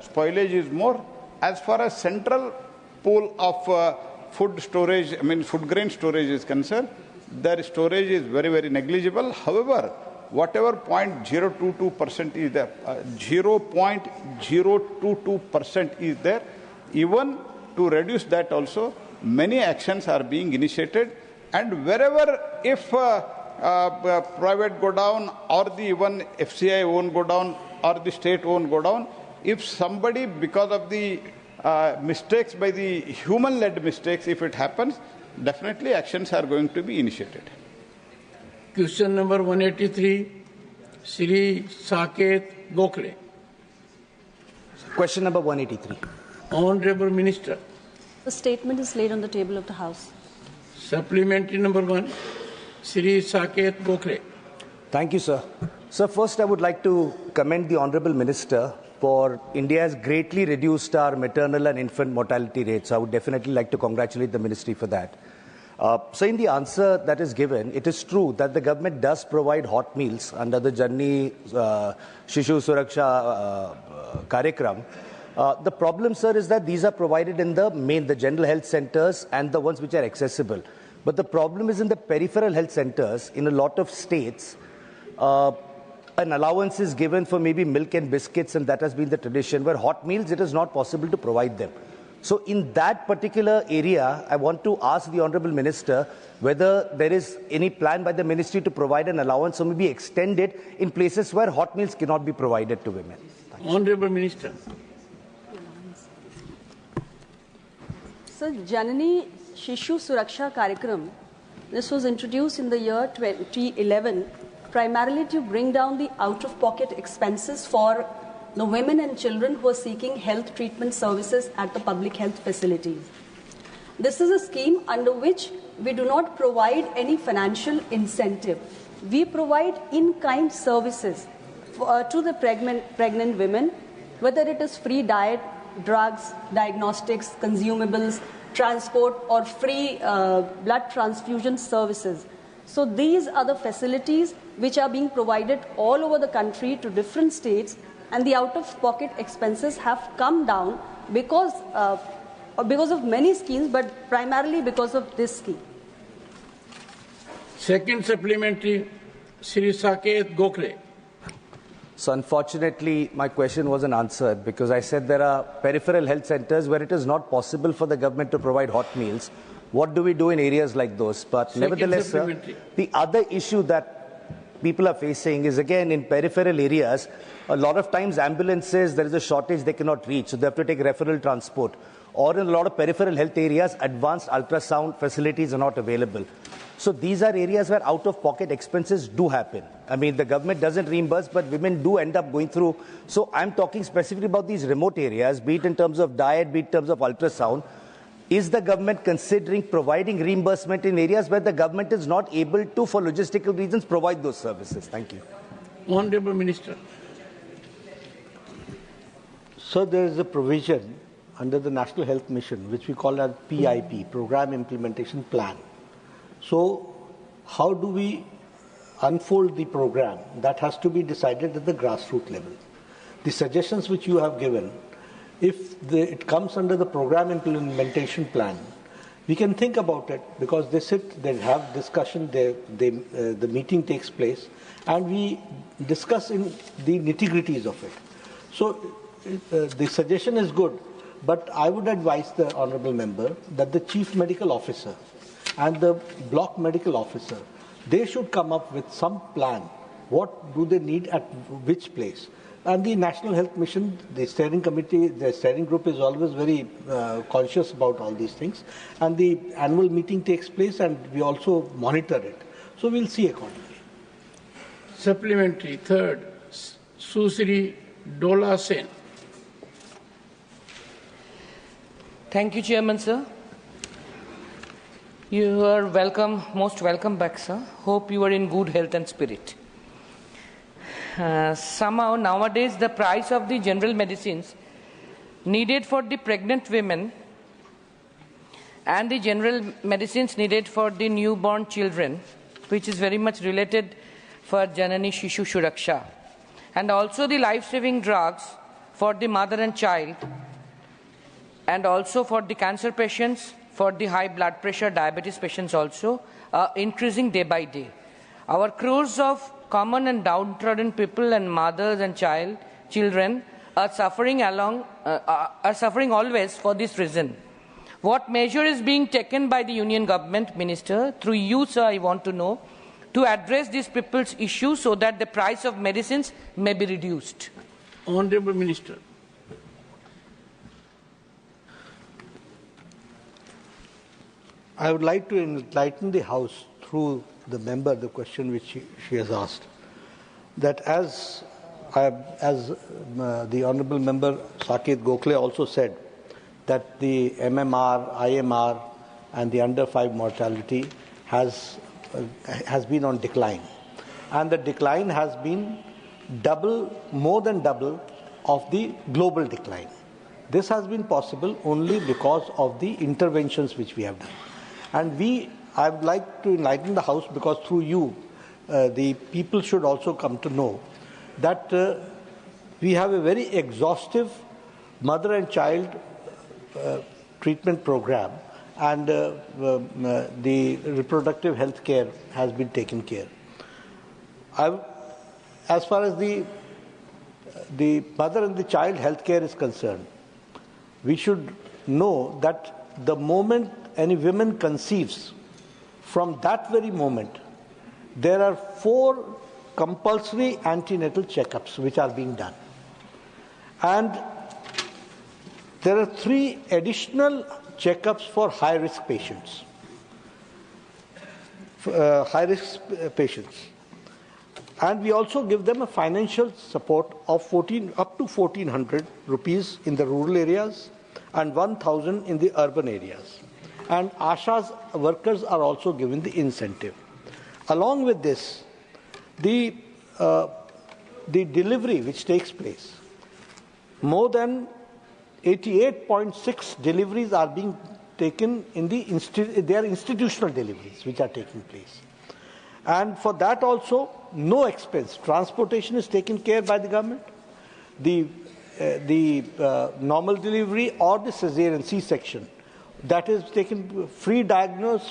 spoilage is more. As far as central pool of food storage, food grain storage is concerned, their storage is very, very negligible. However, whatever 0.022% is there, 0.022% is there, even to reduce that also, many actions are being initiated. And wherever, if private go down or the even FCI won't go down or the state won't go down, if somebody, because of the mistakes by the human-led mistakes, if it happens, definitely actions are going to be initiated. Question number 183, Shri Saket Gokhale. Question number 183. Honorable Minister. The statement is laid on the table of the House. Supplementary number 1, Shri Saket Gokhale. Thank you, sir. Sir, first I would like to commend the Honorable Minister for India has greatly reduced our maternal and infant mortality rates. I would definitely like to congratulate the ministry for that. So in the answer that is given, it is true that the government does provide hot meals under the Janni Shishu Suraksha Karyakram. The problem, sir, is that these are provided in the general health centers and the ones which are accessible. But the problem is in the peripheral health centers. In a lot of states, an allowance is given for maybe milk and biscuits, and that has been the tradition, where hot meals, it is not possible to provide them. So in that particular area, I want to ask the Honourable Minister whether there is any plan by the ministry to provide an allowance or maybe extend it in places where hot meals cannot be provided to women. Honourable Minister. So, Janani Shishu Suraksha Karyakram, this was introduced in the year 2011, primarily to bring down the out-of-pocket expenses for the women and children who are seeking health treatment services at the public health facilities. This is a scheme under which we do not provide any financial incentive. We provide in-kind services to the pregnant women, whether it is free diet, drugs, diagnostics, consumables, transport, or free blood transfusion services. So these are the facilities which are being provided all over the country to different states, and the out-of-pocket expenses have come down because of many schemes, but primarily because of this scheme. Second supplementary, Shri Saket Gokhale. So unfortunately, my question wasn't answered because I said there are peripheral health centers where it is not possible for the government to provide hot meals. What do we do in areas like those? But nevertheless, sir, the other issue that people are facing is, again, in peripheral areas, a lot of times ambulances, there is a shortage, they cannot reach, so they have to take referral transport. Or in a lot of peripheral health areas, advanced ultrasound facilities are not available. So these are areas where out-of-pocket expenses do happen. I mean, the government doesn't reimburse, but women do end up going through. So I'm talking specifically about these remote areas, be it in terms of diet, be it in terms of ultrasound. Is the government considering providing reimbursement in areas where the government is not able to, for logistical reasons, provide those services? Thank you. Honourable Minister. So there is a provision under the National Health Mission, which we call as PIP, Program Implementation Plan. So how do we unfold the program? That has to be decided at the grassroots level. The suggestions which you have given, if it comes under the Program Implementation Plan, We can think about it because they sit, they have discussion, the meeting takes place, and we discuss in the nitty-gritties of it. So the suggestion is good, but I would advise the honourable member that the chief medical officer and the block medical officer, they should come up with some plan. What do they need at which place? And the National Health Mission, the steering committee, the steering group is always very conscious about all these things. And the annual meeting takes place and we also monitor it. So we'll see accordingly. Supplementary. Third, Susri Dola Sen. Thank you, Chairman, sir. You are welcome, most welcome back, sir. Hope you are in good health and spirit. Somehow nowadays the price of the general medicines needed for the pregnant women and the general medicines needed for the newborn children, which is very much related for Janani Shishu Suraksha, and also the life-saving drugs for the mother and child, and also for the cancer patients, for the high blood pressure, diabetes patients also, increasing day by day. Our crores of common and downtrodden people and mothers and children are suffering always for this reason. What measure is being taken by the Union Government, Minister, through you, sir, I want to know, to address these people's issues so that the price of medicines may be reduced? Honourable Minister. I would like to enlighten the House through the member, the question which she has asked, that as the Honourable Member Saket Gokhale also said, that the MMR, IMR and the under 5 mortality has been on decline. And the decline has been more than double of the global decline. This has been possible only because of the interventions which we have done. And I would like to enlighten the House because through you, the people should also come to know that we have a very exhaustive mother and child treatment program, and the reproductive health care has been taken care. As far as the mother and the child health care is concerned, we should know that the moment any woman conceives, from that very moment, there are 4 compulsory antenatal checkups which are being done. And there are 3 additional checkups for high-risk patients. And we also give them a financial support of up to 1,400 rupees in the rural areas and 1,000 in the urban areas. And Asha's workers are also given the incentive. Along with this, the delivery which takes place, more than 88.6 deliveries are being taken in they are institutional deliveries which are taking place. And for that also, no expense. Transportation is taken care by the government. The normal delivery or the cesarean C-section, that is taken, free diagnosis,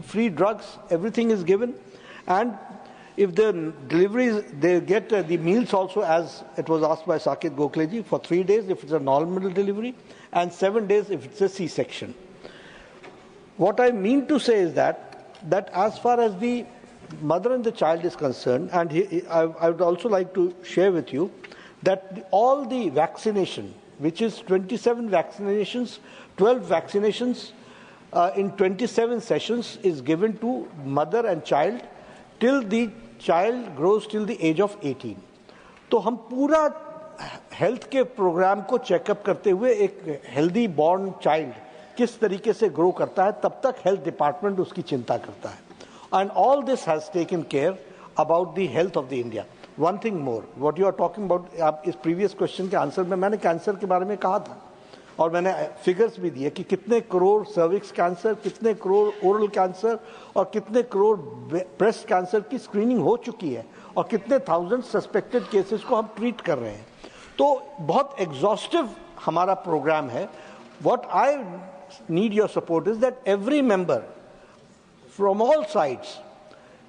free drugs, everything is given. And if the deliveries, they get the meals also, as it was asked by Saket Gokhale ji, for 3 days if it's a normal delivery and 7 days if it's a C-section. What I mean to say is that as far as the mother and the child is concerned, and I would also like to share with you that all the vaccination, which is 27 vaccinations, 12 vaccinations in 27 sessions is given to mother and child till the child grows till the age of 18. तो हम पूरा health के programme को checkup करते हुए एक healthy born child किस तरीके से ग्रो करता है, तब तक हेल्थ डिपार्टमेंट उसकी चिंता करता है. And all this has taken care about the health of the India. One thing more, what you are talking about, इस previous question के आंसर में मैंने कैंसर के बारे में कहा था और मैंने फिगर्स भी दिए कि कितने करोड़ सर्विक्स कैंसर, कितने करोड़ ओरल कैंसर और कितने करोड़ ब्रेस्ट कैंसर की स्क्रीनिंग हो चुकी है और कितने थाउजेंड सस्पेक्टेड केसेस को हम ट्रीट कर रहे हैं. तो बहुत एग्जॉस्टिव हमारा प्रोग्राम है. What I need your support is that every member from all sides,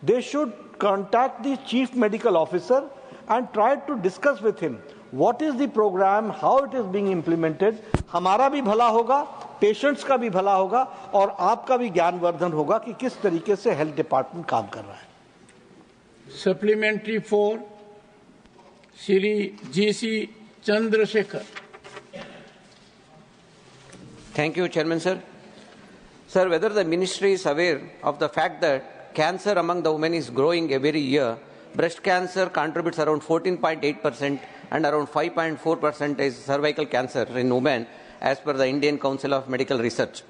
they should contact the chief medical officer and try to discuss with him what is the program, how it is being implemented. हमारा भी भला होगा, patients का भी भला होगा और आपका भी ज्ञानवर्धन होगा कि किस तरीके से हेल्थ डिपार्टमेंट काम कर रहा है. Supplementary 4, Shri G.C. Chandrasekhar. Thank you, Chairman, sir. Sir, whether the ministry is aware of the fact that cancer among the women is growing every year, breast cancer contributes around 14.8% and around 5.4% is cervical cancer in women as per the Indian Council of Medical Research.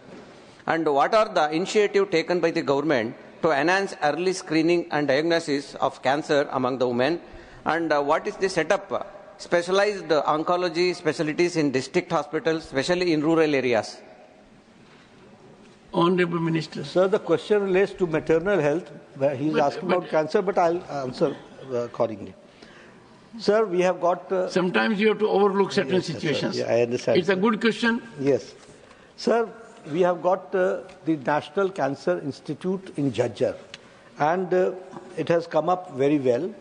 And what are the initiatives taken by the government to enhance early screening and diagnosis of cancer among the women? And what is the setup? Specialized oncology specialties in district hospitals, especially in rural areas. Honorable Minister. Sir, the question relates to maternal health. He is asking about cancer, but I'll answer accordingly. Sir, we have got... Sometimes you have to overlook certain situations. Sir. Yeah, I understand. It's a good question. Yes. Sir, we have got the National Cancer Institute in Jhajjar, and it has come up very well.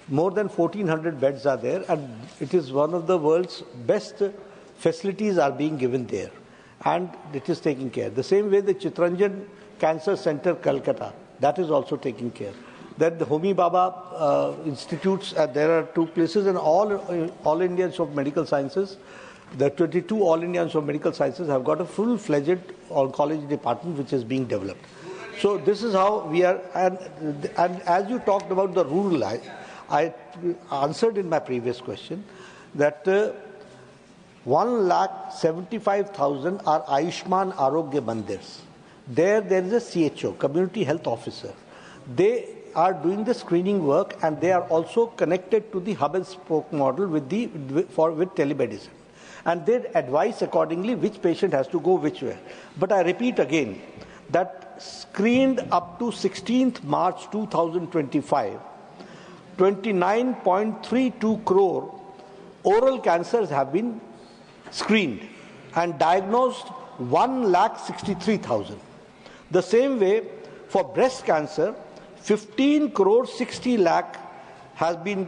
More than 1,400 beds are there, and it is one of the world's best facilities are being given there, and it is taking care. The same way the Chitranjan Cancer Center, Calcutta, that is also taking care. Then the Homi Baba institutes, there are 2 places, and all Indians of Medical Sciences, the 22 All Indians of Medical Sciences have got a full-fledged oncology department which is being developed. So this is how we are, and as you talked about the rural, I answered in my previous question that 1,75,000 are Ayushman Arogya Mandirs. There is a CHO, Community Health Officer. They are doing the screening work, and they are also connected to the hub and spoke model with telemedicine. And they advise accordingly which patient has to go which way. But I repeat again that screened up to 16th March 2025, 29.32 crore oral cancers have been screened and diagnosed 1,63,000. The same way for breast cancer, 15 crore 60 lakh has been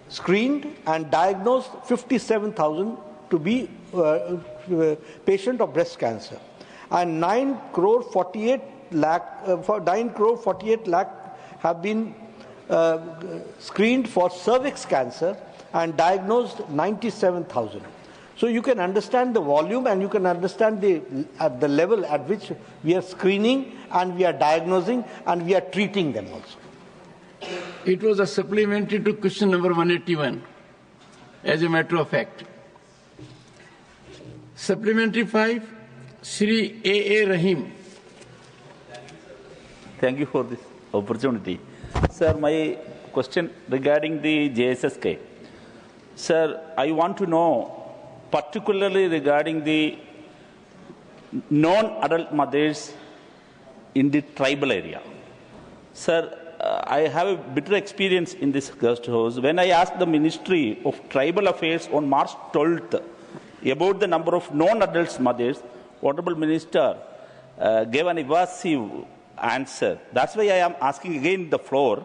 screened and diagnosed 57,000 to be patient of breast cancer, and 9 crore 48 lakh have been screened for cervix cancer and diagnosed 97,000. So you can understand the volume, and you can understand at the level at which we are screening and we are diagnosing and we are treating them also. It was a supplementary to question number 181, as a matter of fact. Supplementary 5, Shri A.A. Rahim. Thank you for this opportunity. Sir, my question regarding the JSSK. Sir, I want to know particularly regarding the non-adult mothers in the tribal area. Sir, I have a bitter experience in this guest house. When I asked the Ministry of Tribal Affairs on March 12th about the number of non-adult mothers, Honorable Minister gave an evasive answer. That's why I am asking again the floor.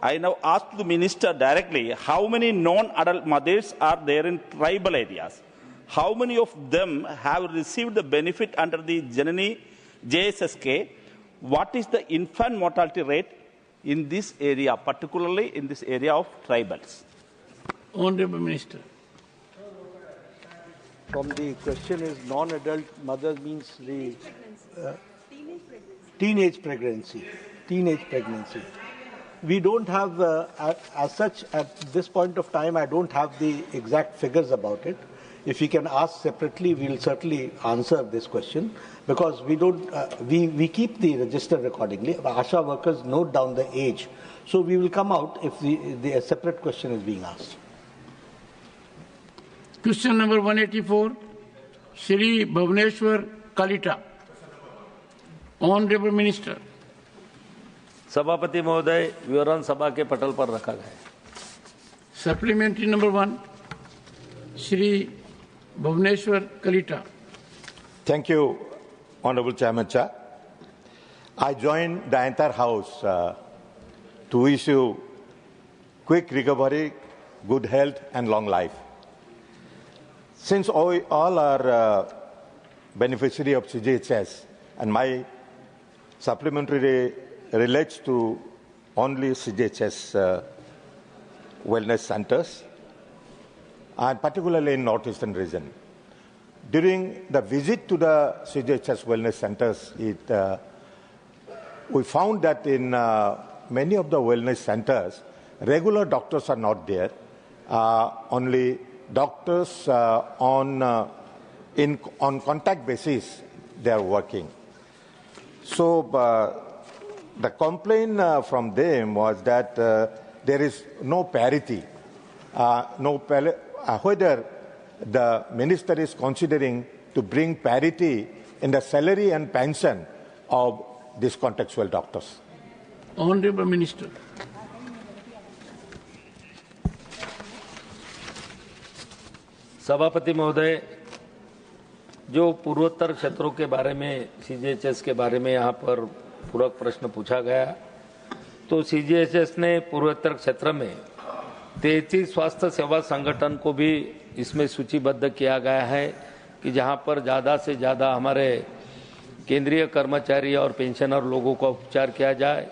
I now ask the Minister directly, how many non-adult mothers are there in tribal areas? How many of them have received the benefit under the Janani JSSK? What is the infant mortality rate in this area, particularly in this area of tribals? Honorable Minister. From the question is non-adult mother means the teenage pregnancy. We don't have, as such, at this point of time, I don't have the exact figures about it. If you can ask separately, we'll certainly answer this question, because we don't, we keep the register accordingly. Asha workers note down the age. So we will come out if the separate question is being asked. Question number 184, Shri Bhuvaneshwar Kalita. Honorable Minister. सभापति महोदय, विवरण सभा के पटल पर रखा गया है. Supplementary number 1, Shri Bhuvaneshwar Kalita. Thank you, Honorable Chairman, Sir, I joined the entire House to wish you quick recovery, good health, and long life. Since all are beneficiary of CGHS, and my supplementary relates to only CGHS wellness centers, and particularly in northeastern region. During the visit to the CGHS wellness centers, we found that in many of the wellness centers, regular doctors are not there. Only doctors on contact basis they are working. So the complaint from them was that there is no parity, whether the minister is considering to bring parity in the salary and pension of these contextual doctors. Honorable Minister. सभापति महोदय, जो पूर्वोत्तर क्षेत्रों के बारे में CGHS के बारे में यहाँ पर पूरक प्रश्न पूछा गया, तो सीजीएचएस ने पूर्वोत्तर क्षेत्र में 33 स्वास्थ्य सेवा संगठन को भी इसमें सूचीबद्ध किया गया है कि जहाँ पर ज़्यादा से ज़्यादा हमारे केंद्रीय कर्मचारी और पेंशनर लोगों का उपचार किया जाए।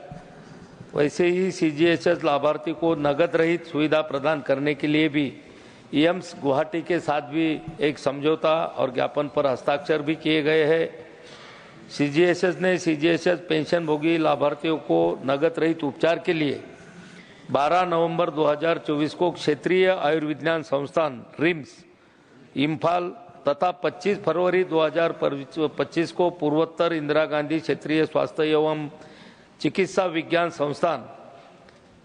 वैसे ही सीजीएचएस लाभार्थी को नगद रहित सुविधा प्रदान करने के लिए भी एम्स गुवाहाटी के साथ भी एक समझौता और ज्ञापन पर हस्ताक्षर भी किए गए हैं। सीजीएचएस ने सीजीएचएस पेंशन भोगी लाभार्थियों को नगद रहित उपचार के लिए 12 नवंबर 2024 को क्षेत्रीय आयुर्विज्ञान संस्थान रिम्स इम्फाल तथा 25 फरवरी 2025 को पूर्वोत्तर इंदिरा गांधी क्षेत्रीय स्वास्थ्य एवं चिकित्सा विज्ञान संस्थान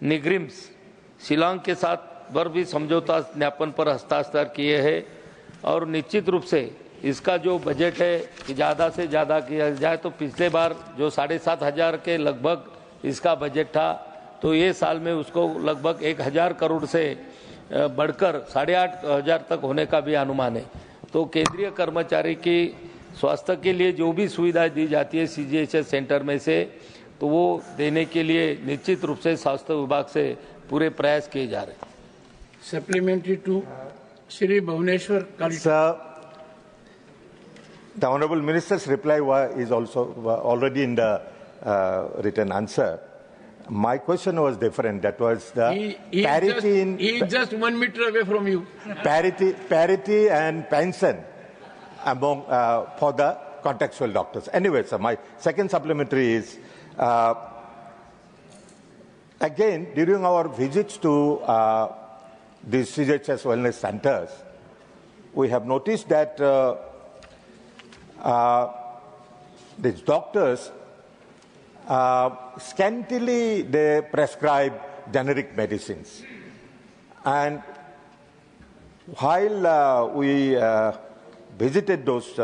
निग्रिम्स शिलांग के साथ पर भी समझौता ज्ञापन पर हस्ताक्षर किए हैं। और निश्चित रूप से इसका जो बजट है कि ज़्यादा से ज़्यादा किया जाए, तो पिछले बार जो 7,500 के लगभग इसका बजट था, तो ये साल में उसको लगभग 1,000 करोड़ से बढ़कर 8,500 तक होने का भी अनुमान है। तो केंद्रीय कर्मचारी की स्वास्थ्य के लिए जो भी सुविधाएं दी जाती है सीजीएचएस सेंटर में से, तो वो देने के लिए निश्चित रूप से स्वास्थ्य विभाग से पूरे प्रयास किए जा रहे हैं। Supplementary to Shri Bhuvaneshwar. Sir, the Honorable Minister's reply is also already in the written answer. My question was different. That was the parity he is just 1 meter away from you. Parity and pension among for the contextual doctors. Anyway, sir, my second supplementary is again during our visits to these CGHS wellness centers, we have noticed that these doctors scantily they prescribe generic medicines, and while we visited those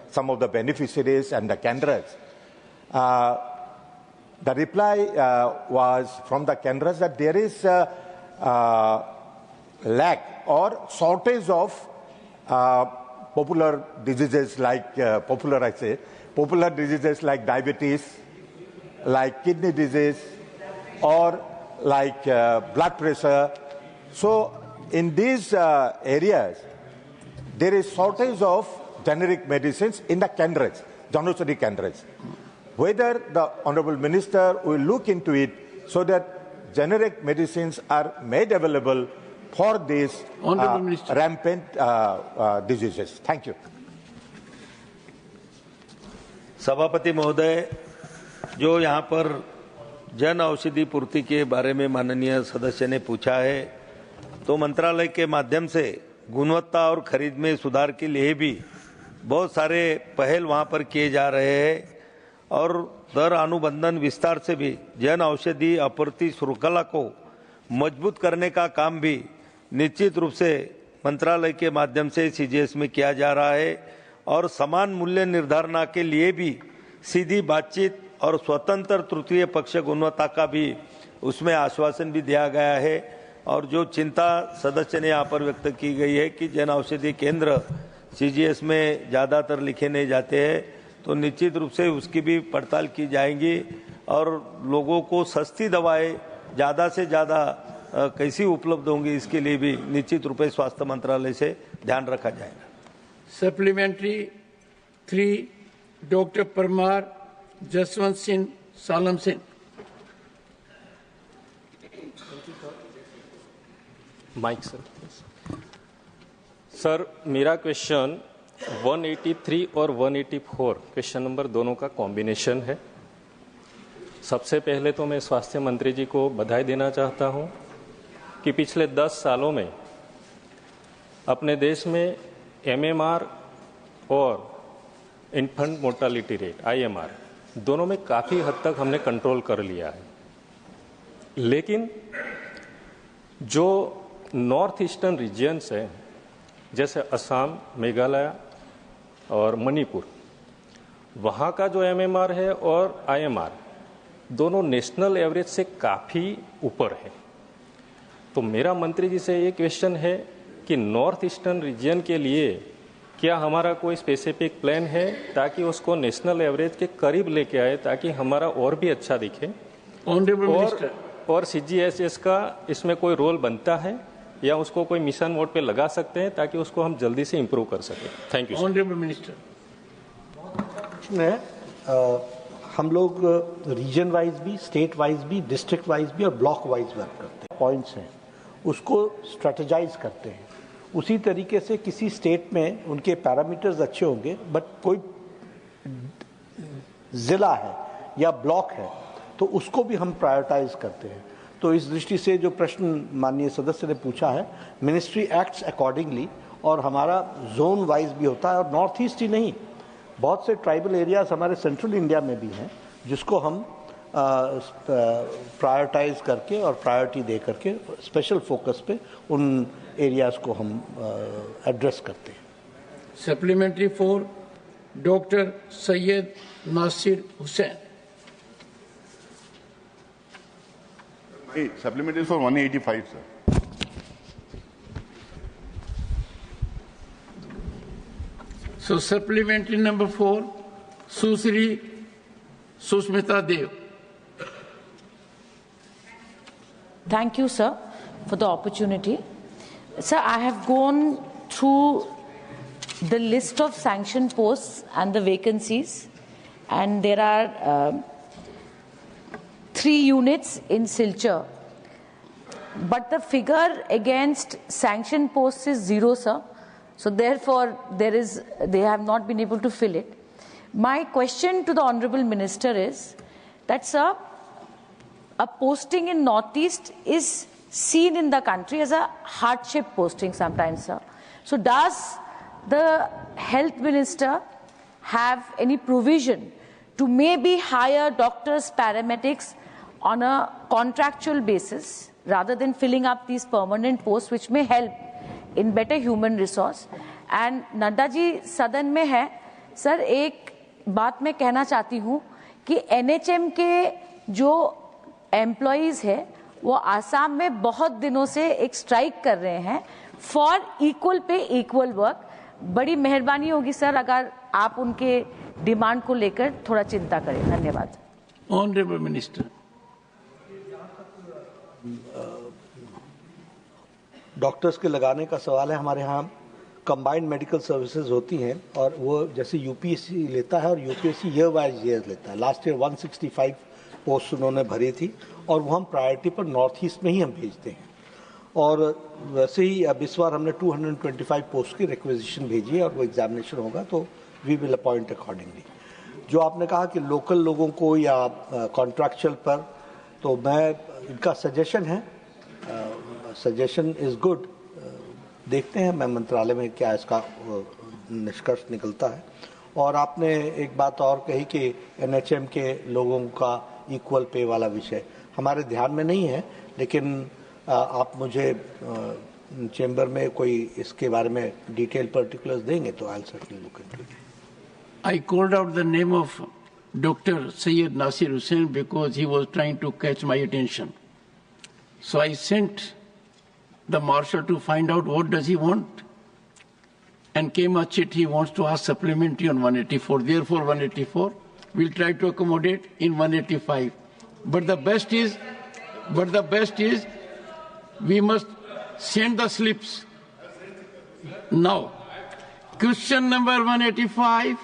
some of the beneficiaries and the Kendras, the reply was from the Kendras that there is lack or shortage of popular diseases like popular diseases like diabetes, like kidney disease, or like blood pressure. So in these areas, there is shortage of generic medicines in the Kendras, Janusari Kendras. Whether the Honorable Minister will look into it so that generic medicines are made available for these rampant diseases. Thank you. सभापति महोदय, जो यहाँ पर जन औषधि पूर्ति के बारे में माननीय सदस्य ने पूछा है, तो मंत्रालय के माध्यम से गुणवत्ता और खरीद में सुधार के लिए भी बहुत सारे पहल वहाँ पर किए जा रहे हैं और दर अनुबंधन विस्तार से भी जन औषधि आपूर्ति श्रृंखला को मजबूत करने का काम भी निश्चित रूप से मंत्रालय के माध्यम से सीजीएस में किया जा रहा है और समान मूल्य निर्धारण के लिए भी सीधी बातचीत और स्वतंत्र तृतीय पक्ष गुणवत्ता का भी उसमें आश्वासन भी दिया गया है। और जो चिंता सदस्य ने यहाँ पर व्यक्त की गई है कि जन औषधि केंद्र सीजीएस में ज़्यादातर लिखे नहीं जाते हैं, तो निश्चित रूप से उसकी भी पड़ताल की जाएगी और लोगों को सस्ती दवाएं ज़्यादा से ज़्यादा कैसी उपलब्ध होंगी इसके लिए भी निश्चित रूप से स्वास्थ्य मंत्रालय से ध्यान रखा जाएगा। Supplementary 3, doctor Parmar Jaswant Singh Salam Singh. Mike sir, मेरा क्वेश्चन 183 और 184 क्वेश्चन नंबर दोनों का कॉम्बिनेशन है। सबसे पहले तो मैं स्वास्थ्य मंत्री जी को बधाई देना चाहता हूं कि पिछले 10 सालों में अपने देश में MMR और इन्फेंट मोर्टालिटी रेट IMR दोनों में काफ़ी हद तक हमने कंट्रोल कर लिया है, लेकिन जो नॉर्थ ईस्टर्न रीजन्स हैं जैसे असम, मेघालय और मणिपुर, वहाँ का जो MMR है और IMR दोनों नेशनल एवरेज से काफ़ी ऊपर है। तो मेरा मंत्री जी से ये क्वेश्चन है कि नॉर्थ ईस्टर्न रीजन के लिए क्या हमारा कोई स्पेसिफिक प्लान है ताकि उसको नेशनल एवरेज के करीब लेके आए ताकि हमारा और भी अच्छा दिखे, और CGHS का इसमें कोई रोल बनता है या उसको कोई मिशन मोड पे लगा सकते हैं ताकि उसको हम जल्दी से इम्प्रूव कर सकें। Thank you. ऑनरेबल मिनिस्टर, हम लोग रीजन वाइज भी, स्टेट वाइज भी, डिस्ट्रिक्ट वाइज भी और ब्लॉक वाइज वर्क करते हैं। पॉइंट्स हैं उसको स्ट्रेटेजाइज करते हैं। उसी तरीके से किसी स्टेट में उनके पैरामीटर्स अच्छे होंगे बट कोई जिला है या ब्लॉक है तो उसको भी हम प्रायोरिटाइज करते हैं। तो इस दृष्टि से जो प्रश्न माननीय सदस्य ने पूछा है, मिनिस्ट्री एक्ट्स अकॉर्डिंगली और हमारा जोन वाइज भी होता है। और नॉर्थ ईस्ट ही नहीं, बहुत से ट्राइबल एरियाज हमारे सेंट्रल इंडिया में भी हैं जिसको हम प्रायोरिटाइज करके और प्रायोरिटी दे करके स्पेशल फोकस पे उन एरियाज को हम एड्रेस करते हैं। Supplementary 4, doctor Syed Nasir Hussain. Supplementary for 185, sir. So supplementary number 4, Susri Susmita Dev. Thank you, sir, for the opportunity. Sir, I have gone through the list of sanctioned posts and the vacancies, and there are 3 units in Silchar. But the figure against sanctioned posts is 0, sir. So therefore, they have not been able to fill it. My question to the Honourable Minister is that, sir, a posting in Northeast is seen in the country as a hardship posting sometimes, sir. So does the Health Minister have any provision to maybe hire doctors, paramedics on a contractual basis rather than filling up these permanent posts, which may help in better human resource? And Nadda ji सदन में है, sir एक बात मैं कहना चाहती हूँ कि NHM के जो एम्प्लॉइज है वो आसाम में बहुत दिनों से एक स्ट्राइक कर रहे हैं for equal pay equal work. बड़ी मेहरबानी होगी सर अगर आप उनके डिमांड को लेकर थोड़ा चिंता करें। धन्यवाद। Honourable minister. डॉक्टर्स के लगाने का सवाल है। हमारे यहाँ कंबाइंड मेडिकल सर्विसेज होती हैं और वो जैसे यूपीएससी लेता है और यूपीएससी ईयर वाइज ईयर लेता है। लास्ट ईयर 165 पोस्ट उन्होंने भरी थी और वो हम प्रायोरिटी पर नॉर्थ ईस्ट में ही हम भेजते हैं। और वैसे ही अब इस बार हमने 225 पोस्ट की रिक्वेजिशन भेजी है और वो एग्जामिनेशन होगा तो वी विल अपॉइंट अकॉर्डिंगली। जो आपने कहा कि लोकल लोगों को या कॉन्ट्रैक्चुअल पर, तो मैं इनका सजेशन है, सजेशन इज़ गुड। देखते हैं मैं मंत्रालय में क्या इसका निष्कर्ष निकलता है। और आपने एक बात और कही कि NHM के लोगों का इक्वल पे वाला विषय हमारे ध्यान में नहीं है, लेकिन आप मुझे चेंबर में कोई इसके बारे में डिटेल पर्टिकुलर्स देंगे तो I will certainly look into it. I called out the name of Dr. Syed Nasir Hussain because he was trying to catch my attention. So I sent the marshal to find out what does he want. and came a chit he wants to ask supplementary on 184. Therefore, 184. We'll try to accommodate in 185. But the best is we must send the slips now. Question number 185.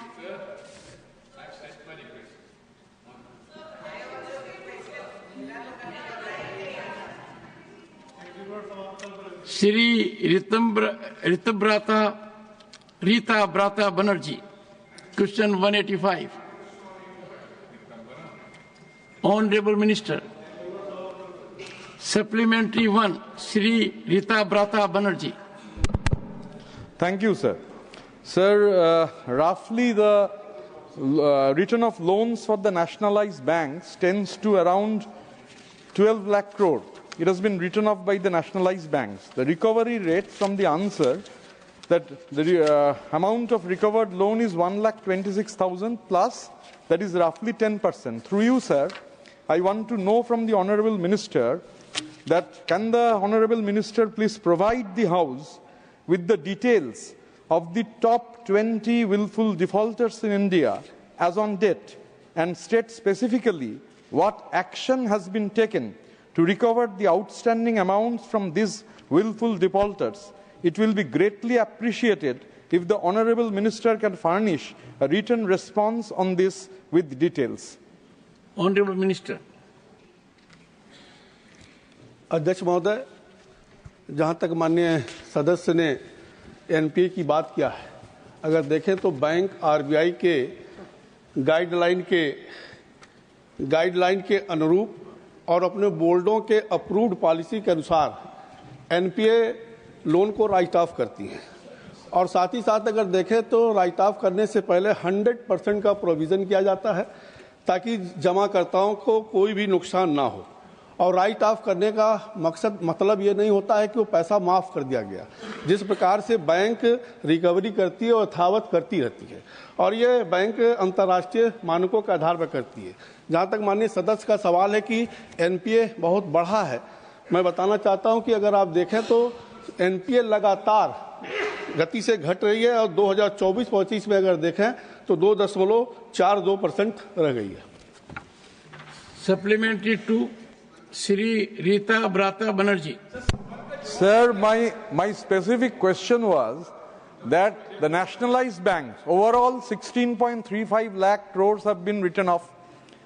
Shri Rita Brata Banerjee. Question 185. Honorable Minister. Supplementary 1, Shri Rita Brata Banerjee. Thank you, sir. Sir, roughly the return of loans for the nationalized banks tends to around 12 lakh crore. It has been written off by the nationalized banks. The recovery rate from the answer that the amount of recovered loan is 1,26,000 plus, that is roughly 10%. Through you, sir, I want to know from the Honorable Minister that can the Honorable Minister please provide the House with the details of the top 20 willful defaulters in India as on date and state specifically what action has been taken to recover the outstanding amounts from these willful defaulters. It will be greatly appreciated if the Honorable Minister can furnish a written response on this with details. Honorable Minister. अध्यक्ष महोदय, जहाँ तक माननीय सदस्य ने NPA की बात किया है, अगर देखें तो बैंक आरबीआई के गाइडलाइन के अनुरूप और अपने बोर्डों के अप्रूव्ड पॉलिसी के अनुसार एनपीए लोन को राइट ऑफ करती हैं और साथ ही साथ अगर देखें तो राइट ऑफ करने से पहले 100% का प्रोविज़न किया जाता है ताकि जमाकर्ताओं को कोई भी नुकसान ना हो। और राइट ऑफ करने का मतलब ये नहीं होता है कि वो पैसा माफ़ कर दिया गया। जिस प्रकार से बैंक रिकवरी करती है और यथावत करती रहती है और ये बैंक अंतर्राष्ट्रीय मानकों के आधार पर करती है। जहाँ तक माननीय सदस्य का सवाल है कि एनपीए बहुत बढ़ा है, मैं बताना चाहता हूँ कि अगर आप देखें तो एनपीए लगातार गति से घट रही है और 2024-25 में अगर देखें तो 2.42% रह गई है। Supplementary to Shri Rita Brata Banerjee. Sir, my specific question was that the nationalized banks, overall 16.35 lakh crores have been written off.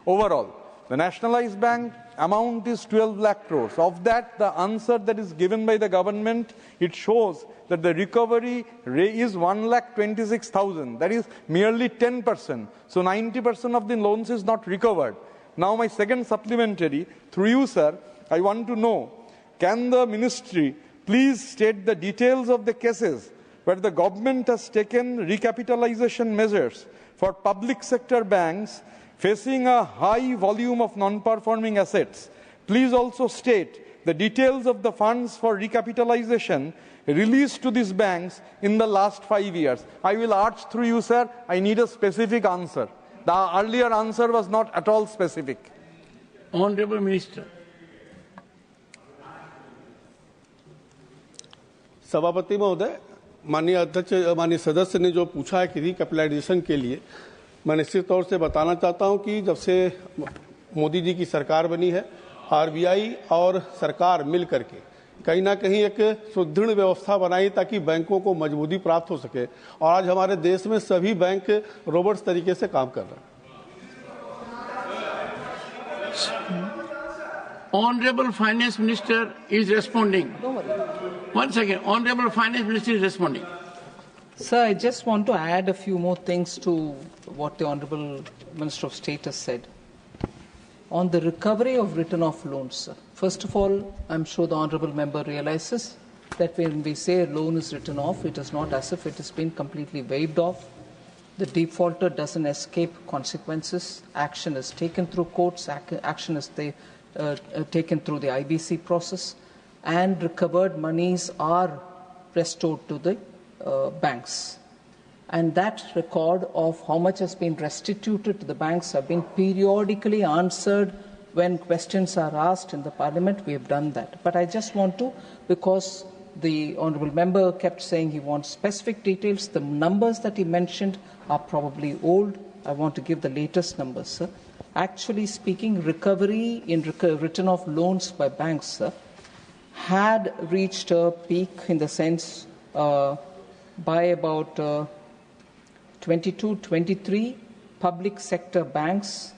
Overall, the nationalized bank amount is 12 lakh crores. Of that, the answer that is given by the government, it shows that the recovery is 1,26,000. That is merely 10%. So 90% of the loans is not recovered. Now my second supplementary, through you, sir, I want to know, can the ministry please state the details of the cases where the government has taken recapitalization measures for public sector banks facing a high volume of non-performing assets? Please also state the details of the funds for recapitalization released to these banks in the last 5 years. I will urge through you, sir, I need a specific answer. The earlier answer was not at all specific. Honorable Minister. सभापति महोदय, माननीय अध्यक्ष, माननीय सदस्य ने जो पूछा है कि रिकैपिटलाइजेशन के लिए, मैं निश्चित तौर से बताना चाहता हूं कि जब से मोदी जी की सरकार बनी है, आरबीआई और सरकार मिल करके कहीं ना कहीं एक सुदृढ़ व्यवस्था बनाई ताकि बैंकों को मजबूती प्राप्त हो सके और आज हमारे देश में सभी बैंक रोबोट्स तरीके से काम कर रहे हैं। Honorable Finance Minister is responding. One second. Honorable Finance Minister is responding. Sir, I just want to add a few more things to what the Honorable Minister of State has said. On the recovery of written-off loans, sir, first of all, I'm sure the Honorable Member realizes that when we say a loan is written off, it is not as if it has been completely waived off. The defaulter doesn't escape consequences. Action is taken through courts, action is taken through the IBC process, and recovered monies are restored to the banks. And that record of how much has been restituted to the banks have been periodically answered when questions are asked in the Parliament. We have done that. But I just want to, because the honourable member kept saying he wants specific details. The numbers that he mentioned are probably old. I want to give the latest numbers, sir. Actually speaking, recovery in written off loans by banks, sir, had reached a peak in the sense by about 22-23 public sector banks,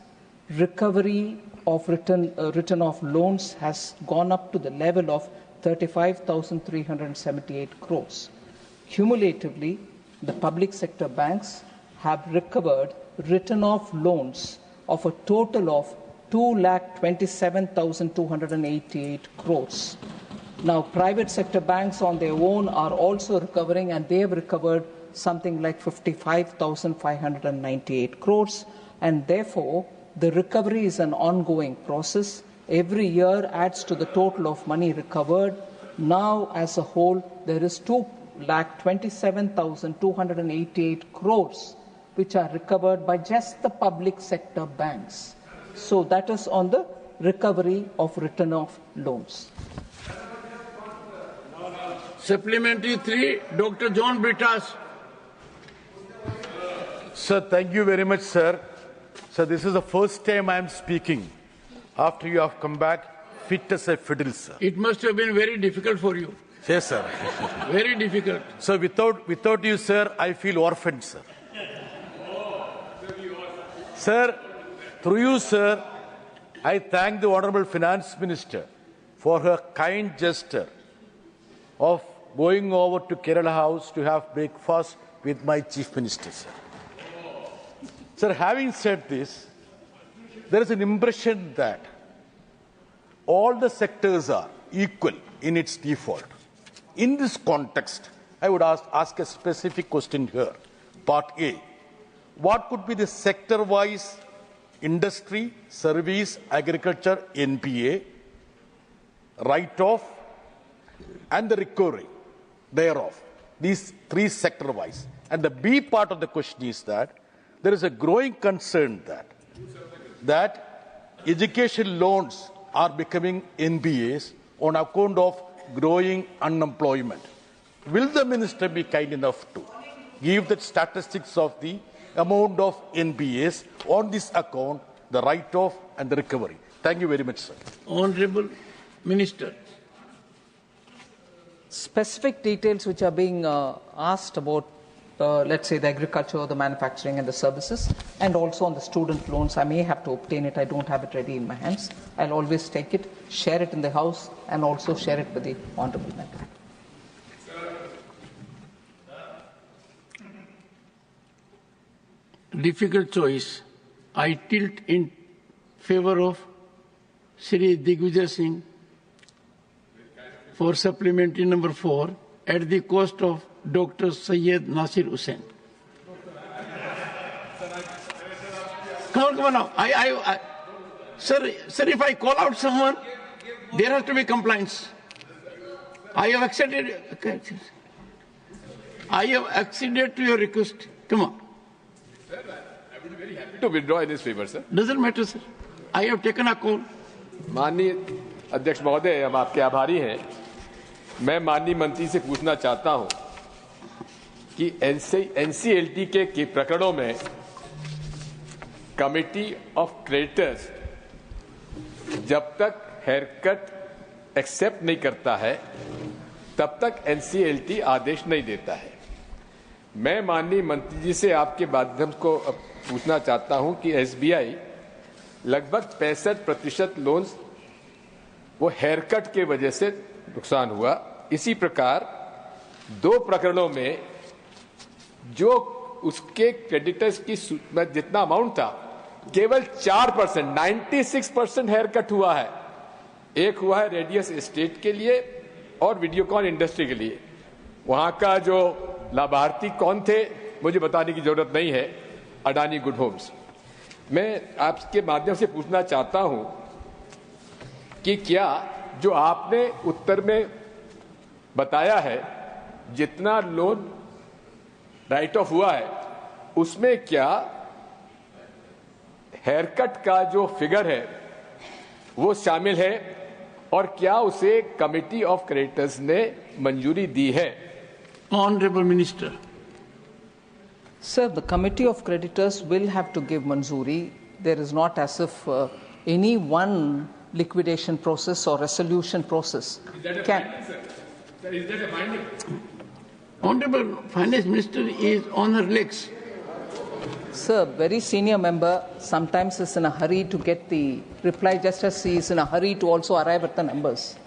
recovery of written off loans has gone up to the level of 35,378 crores. Cumulatively, the public sector banks have recovered written off loans of a total of 2,27,288 crores. Now, private sector banks on their own are also recovering, and they have recovered something like 55,598 crores, and therefore the recovery is an ongoing process. Every year adds to the total of money recovered. Now, as a whole, there is 2,27,288 crores which are recovered by just the public sector banks. So that is on the recovery of written off loans. Supplementary 3, Dr. John Britas. Sir, thank you very much, sir. Sir, this is the first time I am speaking after you have come back fit as a fiddle, sir. It must have been very difficult for you. Yes, sir. Very difficult. So without you, sir, I feel orphaned, sir. Sir, through you, sir, I thank the Honourable Finance Minister for her kind gesture of going over to Kerala House to have breakfast with my Chief Minister, sir. Sir, having said this, there is an impression that all the sectors are equal in its default. In this context, I would ask a specific question here. Part A. What could be the sector-wise industry, service, agriculture, NPA, write-off, and the recovery thereof? These three sector-wise. And the B part of the question is that there is a growing concern that education loans are becoming NPAs on account of growing unemployment. Will the minister be kind enough to give the statistics of the amount of NPAs on this account, the write-off and the recovery? Thank you very much, sir. Honourable Minister. Specific details which are being asked about, let's say, the agriculture, the manufacturing and the services, and also on the student loans. I may have to obtain it. I don't have it ready in my hands. I'll always take it, share it in the House, and also share it with the Honourable Member. Difficult choice. I tilt in favor of Shri Digvijay Singh for supplementary number 4 at the cost of Dr. Syed Nasir Hussain. Come on now. Sir, if I call out someone, there has to be compliance. I have acceded. Okay. I have acceded to your request. Come on. Sir, I would be very happy to withdraw in this favor, sir. Doesn't matter, sir. I have taken a call. माननीय अध्यक्ष महोदय, हम आपके आभारी हैं। मैं माननीय मंत्री से पूछना चाहता हूं कि एनसीएलटी के प्रकरणों में कमिटी ऑफ क्रेडिटर्स जब तक हेयरकट एक्सेप्ट नहीं करता है तब तक एनसीएलटी आदेश नहीं देता है। मैं माननीय मंत्री जी से आपके माध्यम को पूछना चाहता हूं कि एसबीआई लगभग 65% लोन्स वो हेयरकट के वजह से नुकसान हुआ। इसी प्रकार 2 प्रकरणों में जो उसके क्रेडिटर्स की जितना अमाउंट था केवल 4%, 96% हेयरकट हुआ है। एक हुआ है रेडियस एस्टेट के लिए और वीडियोकॉन इंडस्ट्री के लिए। वहां का जो लाभार्थी कौन थे मुझे बताने की जरूरत नहीं है, अडानी गुड होम्स। मैं आपके माध्यम से पूछना चाहता हूं कि क्या जो आपने उत्तर में बताया है जितना लोन राइट ऑफ हुआ है उसमें क्या हेयरकट का जो फिगर है वो शामिल है और क्या उसे कमिटी ऑफ क्रेडिटर्स ने मंजूरी दी है? Honorable Minister. Sir, the committee of creditors will have to give manzoori. There is not as if any one liquidation process or resolution process can. Sir, is that a binding? Honorable Finance Minister is on her legs. Sir, very senior member sometimes is in a hurry to get the reply, just as he is in a hurry to also arrive at the numbers.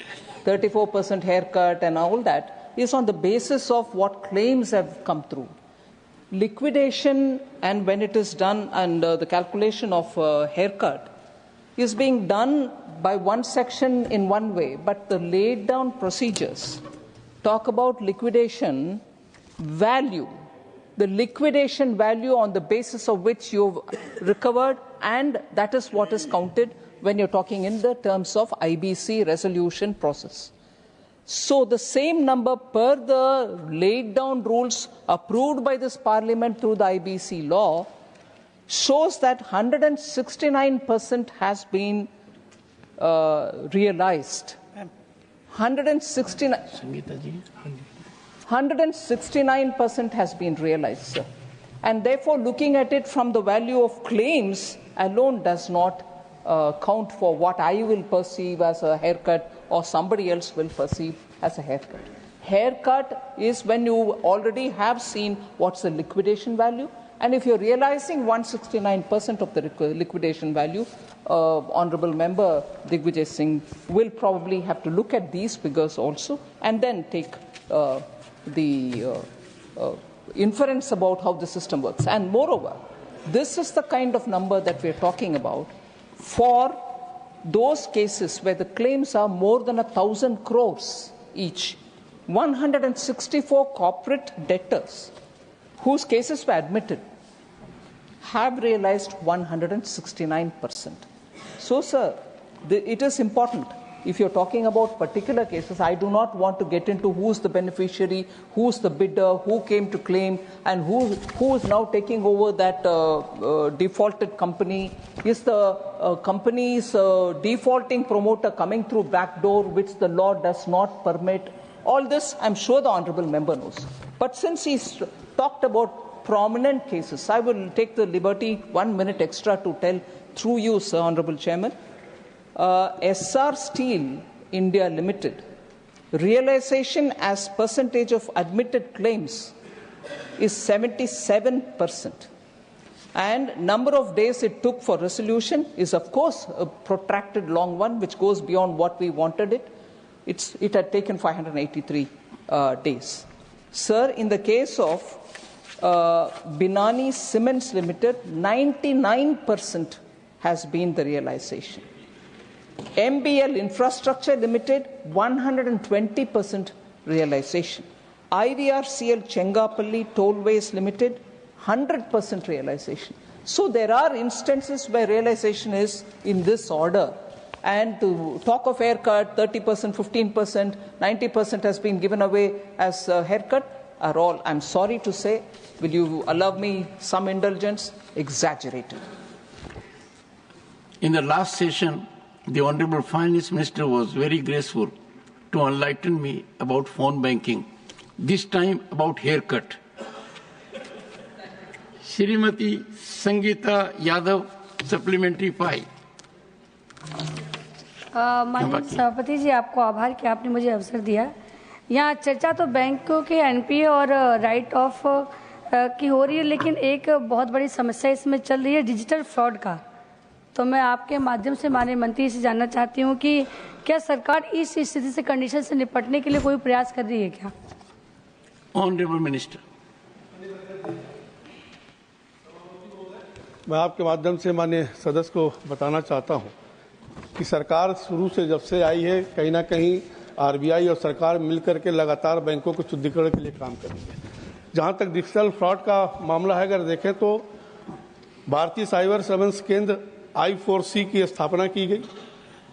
34% haircut and all that is on the basis of what claims have come through. Liquidation, and when it is done, and the calculation of haircut is being done by one section in one way, but the laid down procedures talk about liquidation value, the liquidation value on the basis of which you've recovered, and that is what is counted when you're talking in the terms of IBC resolution process. So the same number per the laid down rules approved by this parliament through the IBC law shows that 169% has been realized. 169% has been realized, sir. And therefore, looking at it from the value of claims alone does not count for what I will perceive as a haircut or somebody else will perceive as a haircut. Haircut is when you already have seen what's the liquidation value, and if you're realizing 169% of the liquidation value, Honourable Member Digvijay Singh will probably have to look at these figures also and then take the inference about how the system works. And moreover, this is the kind of number that we're talking about for those cases where the claims are more than 1,000 crores each. 164 corporate debtors whose cases were admitted have realized 169%. So, sir, it is important. If you're talking about particular cases, I do not want to get into who's the beneficiary, who's the bidder, who came to claim, and who is now taking over that defaulted company. Is the company's defaulting promoter coming through back door, which the law does not permit? All this, I'm sure the Honourable Member knows. But since he's talked about prominent cases, I will take the liberty 1 minute extra to tell through you, Sir Honourable Chairman. SR Steel India Limited, realization as percentage of admitted claims is 77%. And number of days it took for resolution is, of course, a protracted long one, which goes beyond what we wanted it. It had taken 583 days. Sir, in the case of Binani Cements Limited, 99% has been the realization. MBL Infrastructure Limited, 120% realization. IVRCL Chengapalli Tollways Limited, 100% realization. So there are instances where realization is in this order. And to talk of haircut, 30%, 15%, 90% has been given away as a haircut are all, I'm sorry to say, will you allow me some indulgence, exaggerated. In the last session, the Honourable Finance Minister was very graceful to enlighten me about phone banking, this time about haircut. Srimati Sangeeta Yadav, supplementary 5. माननीय सभापति जी, आपको आभार कि आपने मुझे अवसर दिया। यहाँ चर्चा तो बैंकों के एनपीए और राइट ऑफ की हो रही है, लेकिन एक बहुत बड़ी समस्या इसमें चल रही है डिजिटल फ्रॉड का। तो मैं आपके माध्यम से माननीय मंत्री से जानना चाहती हूँ कि क्या सरकार इस स्थिति से, कंडीशन से निपटने के लिए कोई प्रयास कर रही है क्या? Honourable minister. मैं आपके माध्यम से माननीय सदस्य को बताना चाहता हूँ कि सरकार शुरू से जब से आई है, कहीं ना कहीं आरबीआई और सरकार मिलकर के लगातार बैंकों को शुद्धिकरण के लिए काम कर रही है। जहाँ तक डिजिटल फ्रॉड का मामला है, अगर देखें तो भारतीय साइबर सर्वेलेंस केंद्र I4C की स्थापना की गई।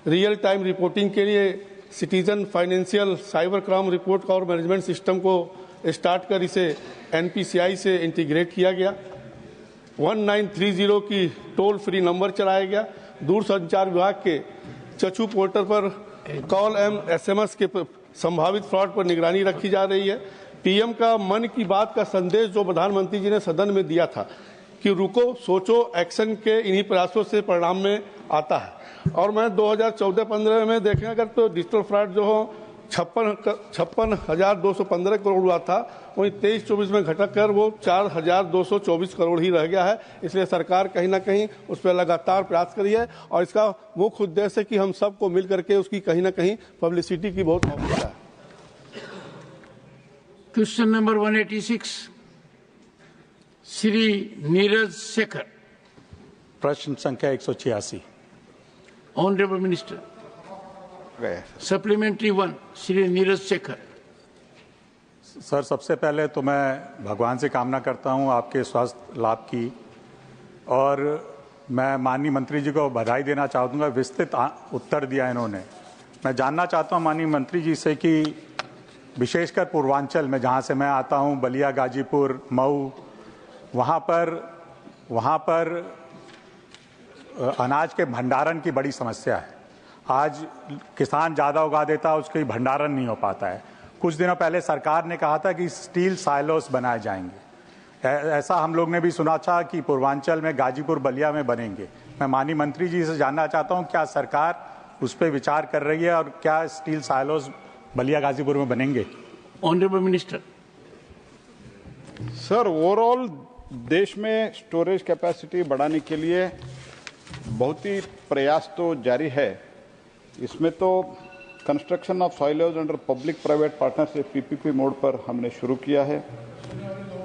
रियल टाइम रिपोर्टिंग के लिए citizen financial cyber crime report और मैनेजमेंट सिस्टम को स्टार्ट कर इसे NPCI से इंटीग्रेट किया गया। 1930 की टोल फ्री नंबर चलाया गया। दूरसंचार विभाग के चचू पोर्टल पर कॉल एवं SMS के संभावित फ्रॉड पर निगरानी रखी जा रही है। PM का मन की बात का संदेश जो प्रधानमंत्री जी ने सदन में दिया था कि रुको सोचो एक्शन के इन्हीं प्रयासों से परिणाम में आता है। और मैं 2014-15 में देखें अगर तो डिजिटल फ्रॉड जो हो 56,215 करोड़ हुआ था, वहीं 23-24 में घटक कर वो 4,224 करोड़ ही रह गया है। इसलिए सरकार कहीं ना कहीं उस पर लगातार प्रयास करी है और इसका मुख्य उद्देश्य है कि हम सबको मिल करके उसकी कहीं ना कहीं पब्लिसिटी की बहुत आवश्यकता है। Question number 186 Shri Neeraj Shekhar. प्रश्न संख्या 186। Honourable minister. Supplementary 1 Shri Neeraj Shekhar. Sir, सबसे पहले तो मैं भगवान से कामना करता हूं आपके स्वास्थ्य लाभ की, और मैं माननीय मंत्री जी को बधाई देना चाहूँगा। विस्तृत उत्तर दिया इन्होंने। मैं जानना चाहता हूं माननीय मंत्री जी से कि विशेषकर पूर्वांचल में जहां से मैं आता हूं, बलिया, गाजीपुर, मऊ, वहां पर अनाज के भंडारण की बड़ी समस्या है। आज किसान ज़्यादा उगा देता है, उसके भंडारण नहीं हो पाता है। कुछ दिनों पहले सरकार ने कहा था कि स्टील साइलोस बनाए जाएंगे। ऐसा हम लोग ने भी सुना था कि पूर्वांचल में गाजीपुर, बलिया में बनेंगे। मैं माननीय मंत्री जी से जानना चाहता हूं क्या सरकार उस पर विचार कर रही है और क्या स्टील साइलोस बलिया, गाजीपुर में बनेंगे? Honourable minister. सर, ओवरऑल देश में स्टोरेज कैपेसिटी बढ़ाने के लिए बहुत ही प्रयास तो जारी है। इसमें तो construction of silos under public private partnership PPP mode पर हमने शुरू किया है।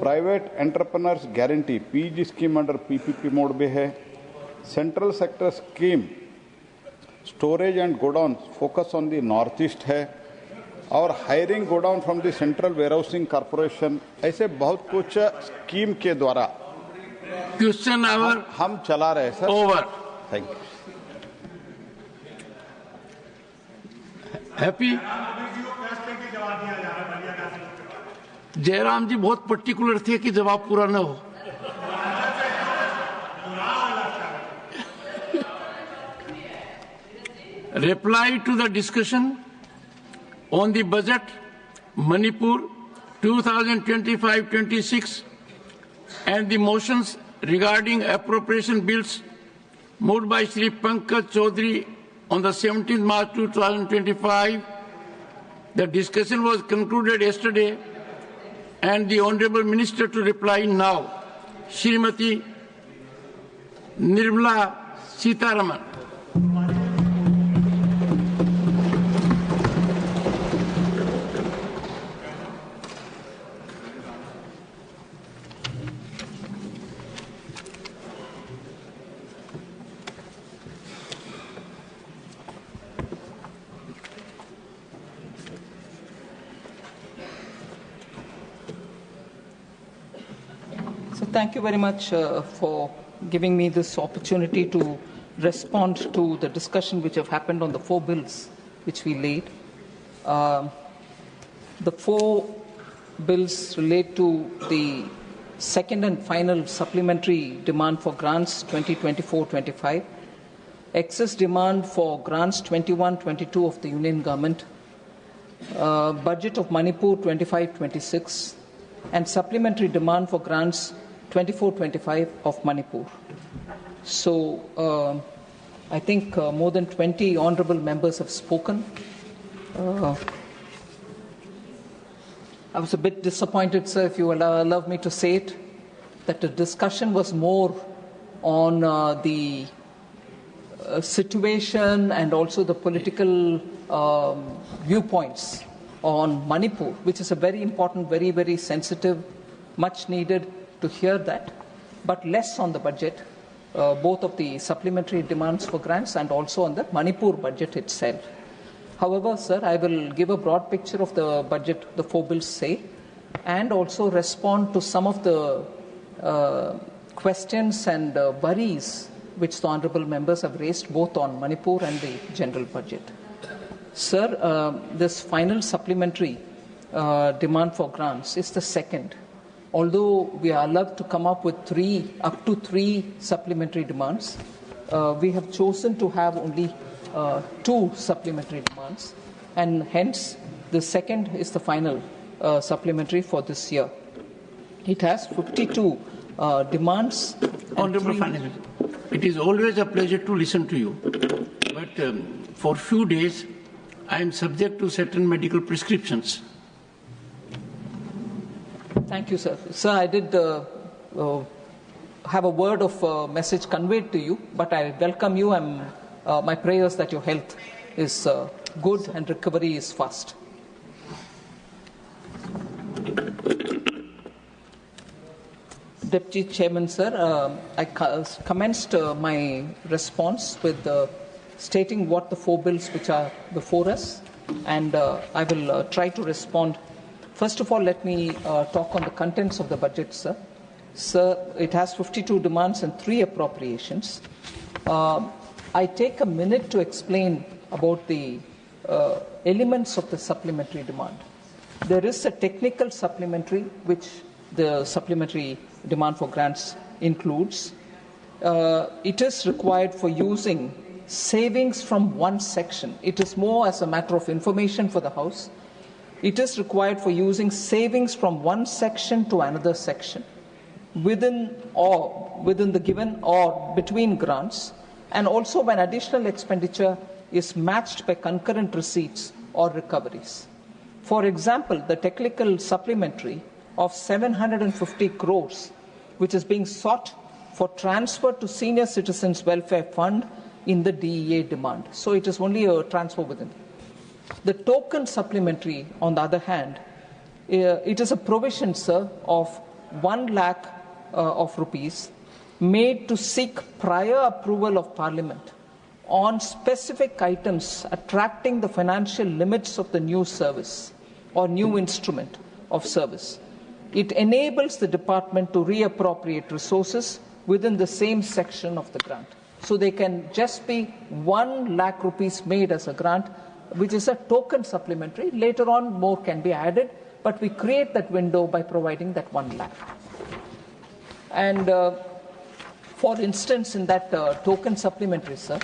Private entrepreneurs guarantee PG scheme under PPP mode में है। Central sector scheme storage and godown focus on the north east है, और hiring godown from the central warehousing corporation, ऐसे बहुत कुछ स्कीम के द्वारा क्वेश्चन आवर हम चला रहे हैं sir. Over. Thank you. Happy. Jairam ji बहुत पर्टिकुलर थे कि जवाब पूरा न हो। Reply to the discussion on the budget Manipur 2025-26 and the motions regarding appropriation bills moved by Shri Pankaj Chaudhary on the 17th March 2025. The discussion was concluded yesterday and the Honorable Minister to reply now. Srimati Nirmala Sitharaman. Thank you very much for giving me this opportunity to respond to the discussion which have happened on the 4 bills which we laid. The 4 bills relate to the second and final supplementary demand for grants 2024-25, excess demand for grants 21-22 of the Union Government, budget of Manipur 25-26, and supplementary demand for grants 24-25 of Manipur. So I think more than 20 honourable members have spoken. I was a bit disappointed, sir, if you allow me to say it, that the discussion was more on the situation and also the political viewpoints on Manipur, which is a very important, very, very sensitive, much needed to hear that, but less on the budget, both of the supplementary demands for grants and also on the Manipur budget itself. However, sir, I will give a broad picture of the budget the 4 bills say, and also respond to some of the questions and worries which the honourable members have raised both on Manipur and the general budget. Sir, this final supplementary demand for grants is the second. Although we are allowed to come up with up to three supplementary demands, we have chosen to have only 2 supplementary demands, and hence the second is the final supplementary for this year. It has 52 demands. Honorable Finance, it is always a pleasure to listen to you, but for few days I am subject to certain medical prescriptions. Thank you, sir. Sir, I did have a word of message conveyed to you, but I welcome you and my prayers that your health is good and recovery is fast. Deputy Chairman, sir, I commenced my response with stating what the 4 bills which are before us, and I will try to respond. First of all, let me talk on the contents of the budget, sir. Sir, it has 52 demands and 3 appropriations. I take a minute to explain about the elements of the supplementary demand. There is a technical supplementary, which the supplementary demand for grants includes. It is required for using savings from one section. It is more as a matter of information for the House. It is required for using savings from one section to another section within the given or between grants, and also when additional expenditure is matched by concurrent receipts or recoveries. For example, the technical supplementary of 750 crores, which is being sought for transfer to Senior Citizens Welfare Fund in the DEA demand. So it is only a transfer within. The token supplementary, on the other hand, it is a provision, sir, of 1 lakh of rupees made to seek prior approval of Parliament on specific items attracting the financial limits of the new service or new instrument of service. It enables the department to reappropriate resources within the same section of the grant. So they can just be 1 lakh rupees made as a grant, which is a token supplementary. Later on, more can be added, but we create that window by providing that 1 lakh. And for instance, in that token supplementary, sir,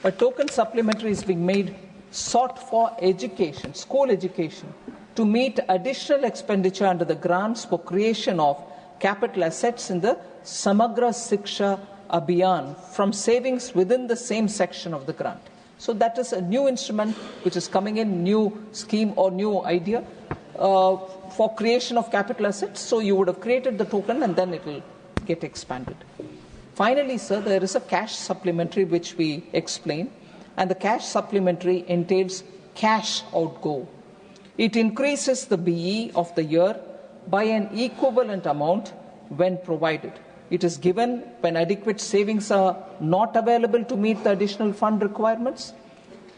a token supplementary is being made sought for education, school education, to meet additional expenditure under the grants for creation of capital assets in the Samagra Shiksha Abhiyan from savings within the same section of the grant. So that is a new instrument which is coming in, new scheme or new idea for creation of capital assets. So you would have created the token and then it will get expanded. Finally, sir, there is a cash supplementary which we explain, and the cash supplementary entails cash outgo. It increases the BE of the year by an equivalent amount when provided. It is given when adequate savings are not available to meet the additional fund requirements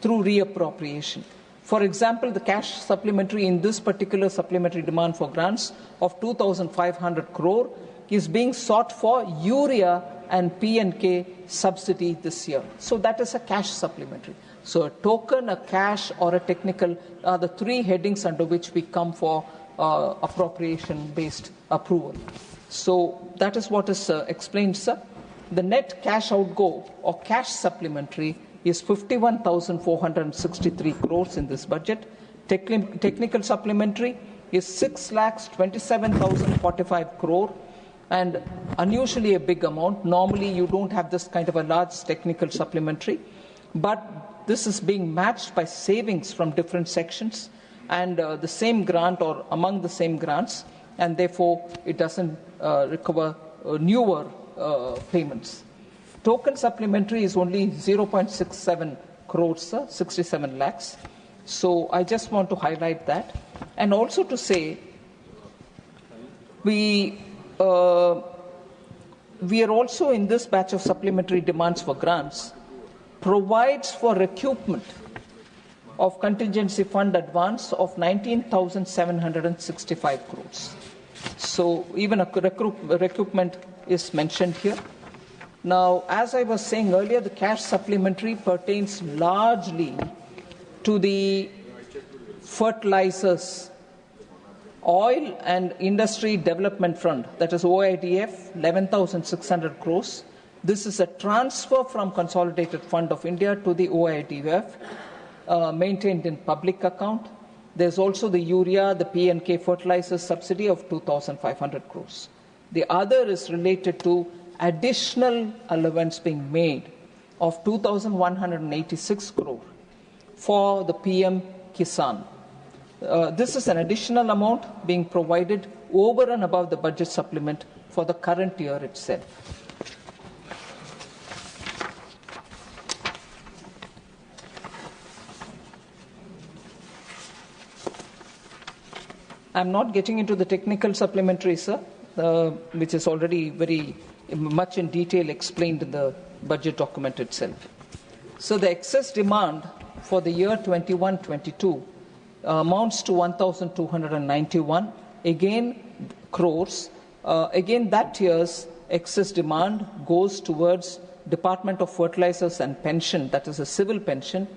through reappropriation. For example, the cash supplementary in this particular supplementary demand for grants of 2,500 crore is being sought for urea and P&K subsidy this year. So that is a cash supplementary. So a token, a cash, or a technical are the 3 headings under which we come for appropriation-based approval. So that is what is explained, sir. The net cash outgo or cash supplementary is 51,463 crores in this budget. Technical supplementary is 6,27,045 crore, and unusually a big amount. Normally you don't have this kind of a large technical supplementary, but this is being matched by savings from different sections and the same grant or among the same grants, and therefore it doesn't recover newer payments. Token supplementary is only 0.67 crores, sir, 67 lakhs. So I just want to highlight that, and also to say we are also in this batch of supplementary demands for grants provides for recoupment of contingency fund advance of 19,765 crores. So even a recoupment is mentioned here. Now, as I was saying earlier, the cash supplementary pertains largely to the fertilizers, oil and industry development fund, that is OIDF, 11,600 crores, This is a transfer from Consolidated Fund of India to the OIDF, maintained in public account. There's also the urea, the P&K fertilizer subsidy of 2,500 crores. The other is related to additional allowance being made of 2,186 crore for the PM Kisan. This is an additional amount being provided over and above the budget supplement for the current year itself. I'm not getting into the technical supplementary, sir, which is already very much in detail explained in the budget document itself. So the excess demand for the year 21-22 amounts to 1,291 crores. Again, that year's excess demand goes towards Department of Fertilizers and Pension, that is a civil pension,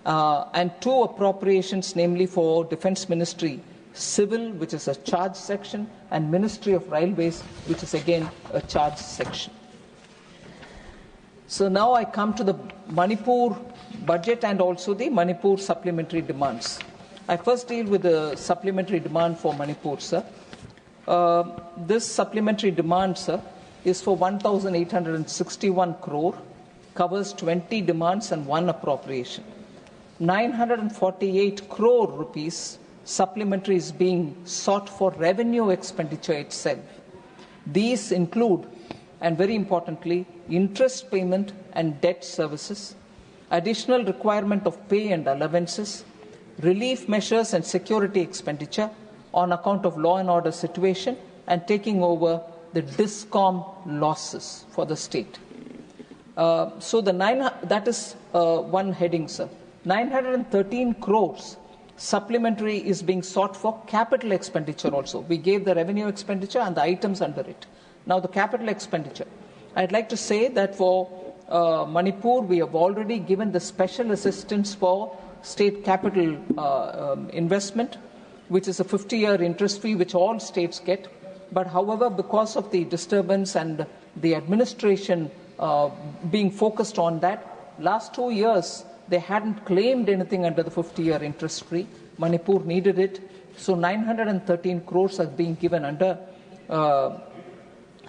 and two appropriations, namely for Defence Ministry Civil, which is a charge section, and Ministry of Railways, which is again a charge section. So now I come to the Manipur budget and also the Manipur supplementary demands. I first deal with the supplementary demand for Manipur, sir. This supplementary demand, sir, is for 1,861 crore, covers 20 demands and one appropriation. 948 crore rupees supplementary is being sought for revenue expenditure itself. These include, and very importantly, interest payment and debt services, additional requirement of pay and allowances, relief measures and security expenditure on account of law and order situation, and taking over the DISCOM losses for the state. That is one heading, sir. 913 crores supplementary is being sought for capital expenditure also. We gave the revenue expenditure and the items under it. Now the capital expenditure. I'd like to say that for Manipur, we have already given the special assistance for state capital investment, which is a 50-year interest fee, which all states get. But however, because of the disturbance and the administration being focused on that, last 2 years, they hadn't claimed anything under the 50-year interest free. Manipur needed it. So 913 crores are being given under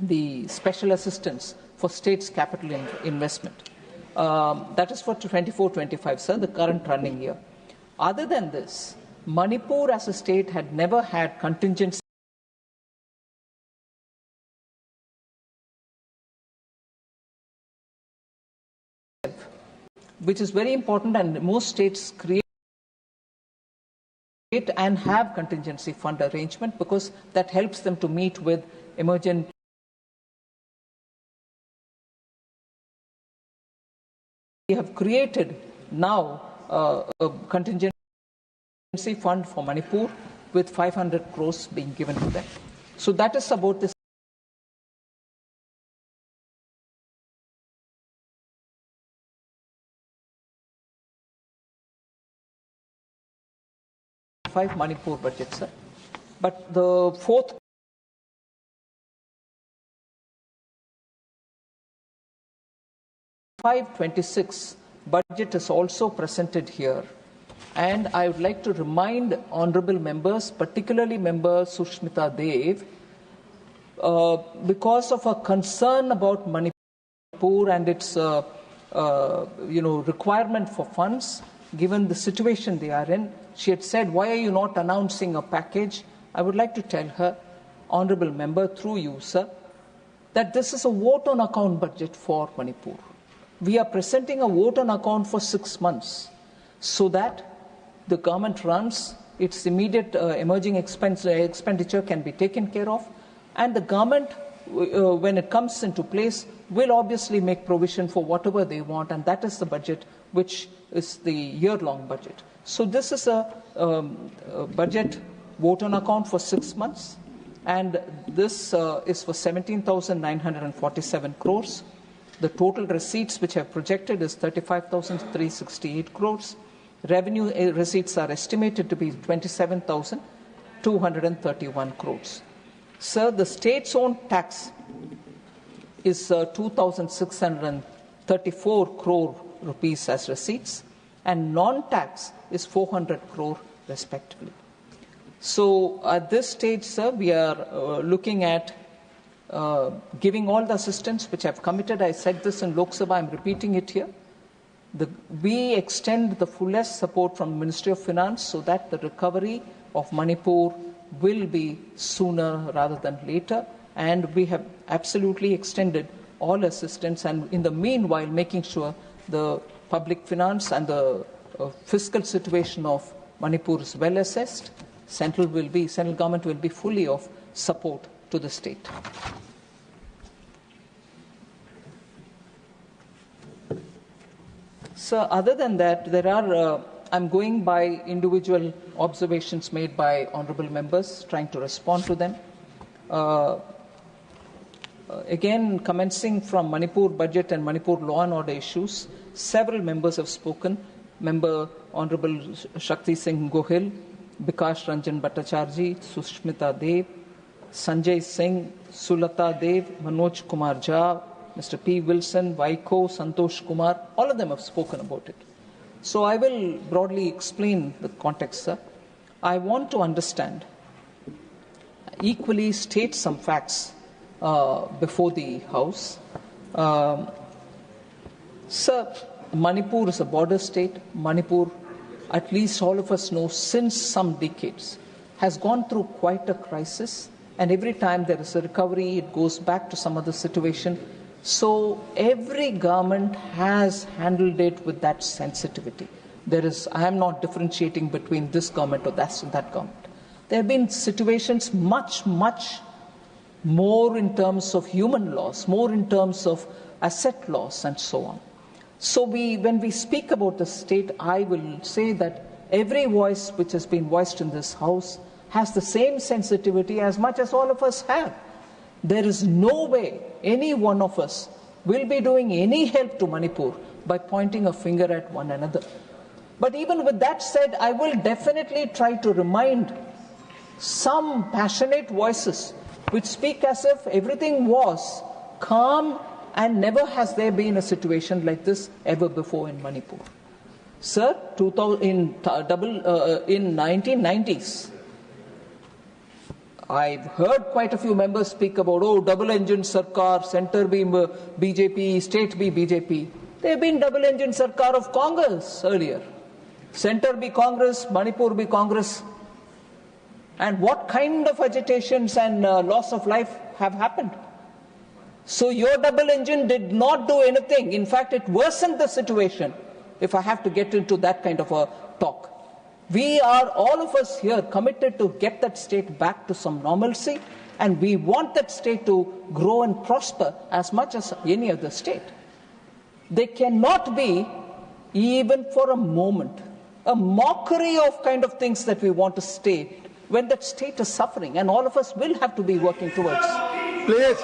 the special assistance for states' capital investment. That is for 24-25, sir, the current running year. Other than this, Manipur as a state had never had contingency which is very important, and most states create and have contingency fund arrangement because that helps them to meet with emergent we have created now a contingency fund for Manipur with 500 crores being given to them. So that is about this. Five Manipur budgets, sir. But the fourth (526) budget is also presented here, and I would like to remind honourable members, particularly Member Sushmita Dev, because of a concern about Manipur and its requirement for funds, given the situation they are in. She had said, why are you not announcing a package? I would like to tell her, honourable member, through you, sir, that this is a vote on account budget for Manipur. We are presenting a vote on account for 6 months so that the government runs, its immediate emerging expenditure can be taken care of, and the government, when it comes into place, will obviously make provision for whatever they want, and that is the budget, which is the year-long budget. So this is a budget vote on account for 6 months, and this is for 17,947 crores. The total receipts which have projected is 35,368 crores. Revenue receipts are estimated to be 27,231 crores. Sir, the state's own tax is 2,634 crore rupees as receipts, and non-tax is 400 crore respectively. So at this stage, sir, we are looking at giving all the assistance which I've committed. I said this in Lok Sabha, I'm repeating it here. We extend the fullest support from the Ministry of Finance so that the recovery of Manipur will be sooner rather than later. And we have absolutely extended all assistance, and in the meanwhile making sure the public finance and the fiscal situation of Manipur is well assessed. Central government will be fully of support to the state. So other than that, there are, I'm going by individual observations made by honorable members, trying to respond to them. Again, commencing from Manipur budget and Manipur law and order issues, several members have spoken. Member Honorable Shakti Singh Gohil, Bikash Ranjan Bhattacharjee, Sushmita Dev, Sanjay Singh, Sulata Dev, Manoj Kumar Jha, Mr. P. Wilson, Vaiko, Santosh Kumar, all of them have spoken about it. So I will broadly explain the context, sir. I want to understand, equally state some facts before the House. Sir, Manipur is a border state. Manipur, at least all of us know, since some decades, has gone through quite a crisis. And every time there is a recovery, it goes back to some other situation. So every government has handled it with that sensitivity. I am not differentiating between this government or that government. There have been situations much, much more in terms of human loss, more in terms of asset loss and so on. So when we speak about the state, I will say that every voice which has been voiced in this House has the same sensitivity as much as all of us have. There is no way any one of us will be doing any help to Manipur by pointing a finger at one another. But even with that said, I will definitely try to remind some passionate voices which speak as if everything was calm and never has there been a situation like this ever before in Manipur. Sir, in 1990s, I've heard quite a few members speak about, double-engine Sarkar, center be BJP, state be BJP. There have been double-engine Sarkar of Congress earlier. Center be Congress, Manipur be Congress. And what kind of agitations and loss of life have happened? So your double engine did not do anything. In fact, it worsened the situation, if I have to get into that kind of a talk. We are, all of us here, committed to get that state back to some normalcy, and we want that state to grow and prosper as much as any other state. There cannot be, even for a moment, a mockery of kind of things that we want to state when that state is suffering, and all of us will have to be working towards. Please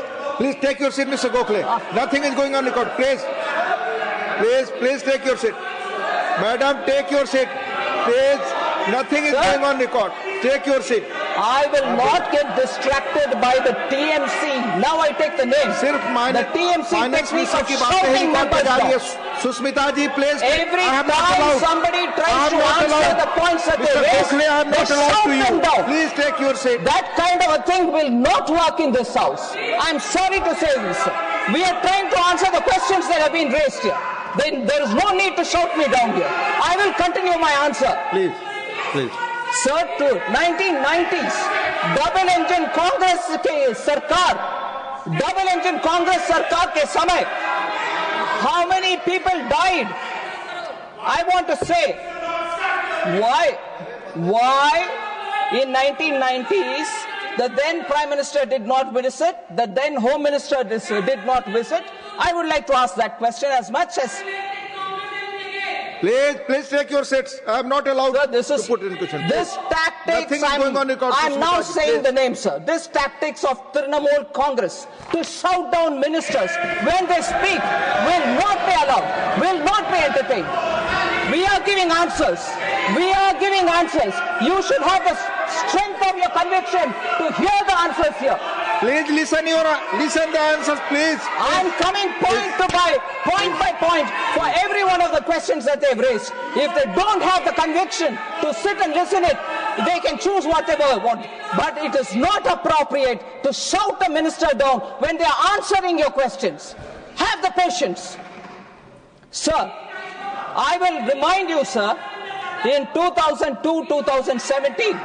take your seat, Mr. Gokhale. Nothing is going on record. Please take your seat. Madam, take your seat. Please, nothing is going on record. Take your seat. I will not get distracted by the TMC. Now I take the name. The TMC technique of shouting members down. Susmita ji, please. Every time somebody tries to answer the points that they raise, they shout them down. Please take your seat. That kind of a thing will not work in this House. I'm sorry to say this. We are trying to answer the questions that have been raised here. There is no need to shout me down here. I will continue my answer. Please. Sir, to 1990s, double-engine Congress के सरकार, double-engine Congress सरकार के समय, how many people died? I want to say, why in 1990s, the then Prime Minister did not visit, the then Home Minister did not visit? I would like to ask that question as much as... Please take your seats. I am not allowed to put in question. This tactics, I'm now saying the name, sir. This tactics of Trinamool Congress to shout down ministers when they speak will not be allowed, will not be entertained. We are giving answers. You should have the strength of your conviction to hear the answers here. Please listen the answers, please. I'm coming point by point for every one of the questions that they've raised. If they don't have the conviction to sit and listen it, they can choose whatever they want. But it is not appropriate to shout a minister down when they are answering your questions. Have the patience. Sir, I will remind you, sir, in 2002-2017,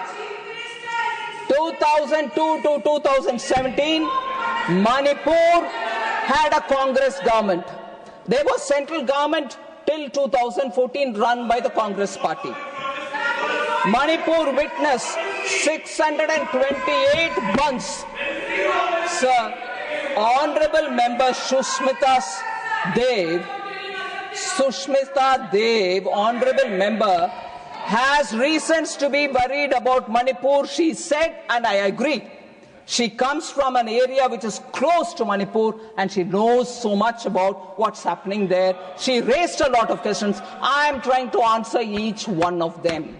2002 to 2017, Manipur had a Congress government. There was central government till 2014 run by the Congress party. Manipur witnessed 628 months. Sir, Honorable Member Sushmita Dev, Honorable Member, has reasons to be worried about Manipur, she said, and I agree. She comes from an area which is close to Manipur and she knows so much about what's happening there. She raised a lot of questions. I am trying to answer each one of them.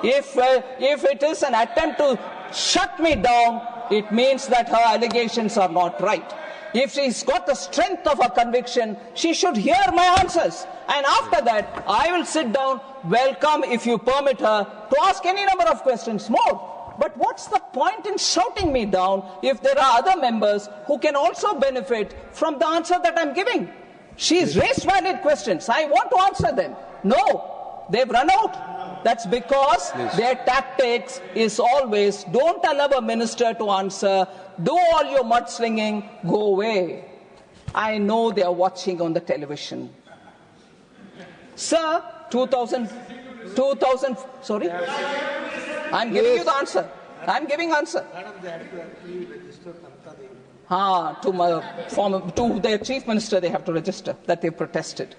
If it is an attempt to shut me down, it means that her allegations are not right. If she's got the strength of her conviction, she should hear my answers. And after that, I will sit down, welcome, if you permit her, to ask any number of questions more. But what's the point in shouting me down if there are other members who can also benefit from the answer that I'm giving? She's raised valid questions. I want to answer them. No, they've run out. That's because their tactics is always, don't allow a minister to answer, do all your mudslinging, go away. I know they are watching on the television. Sir, 2000, sorry? I'm giving you the answer. I'm giving answer. To their chief minister they have to register that they protested.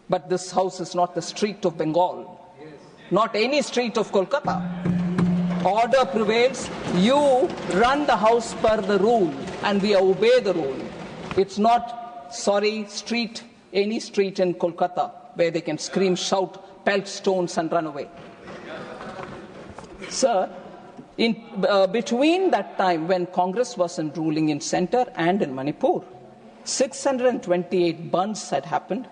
But this house is not the street of Bengal. Not any street of Kolkata. Order prevails. You run the house per the rule and we obey the rule. It's not, any street in Kolkata where they can scream, shout, pelt stones and run away. Sir, between that time when Congress was ruling in centre and in Manipur, 628 burns had happened.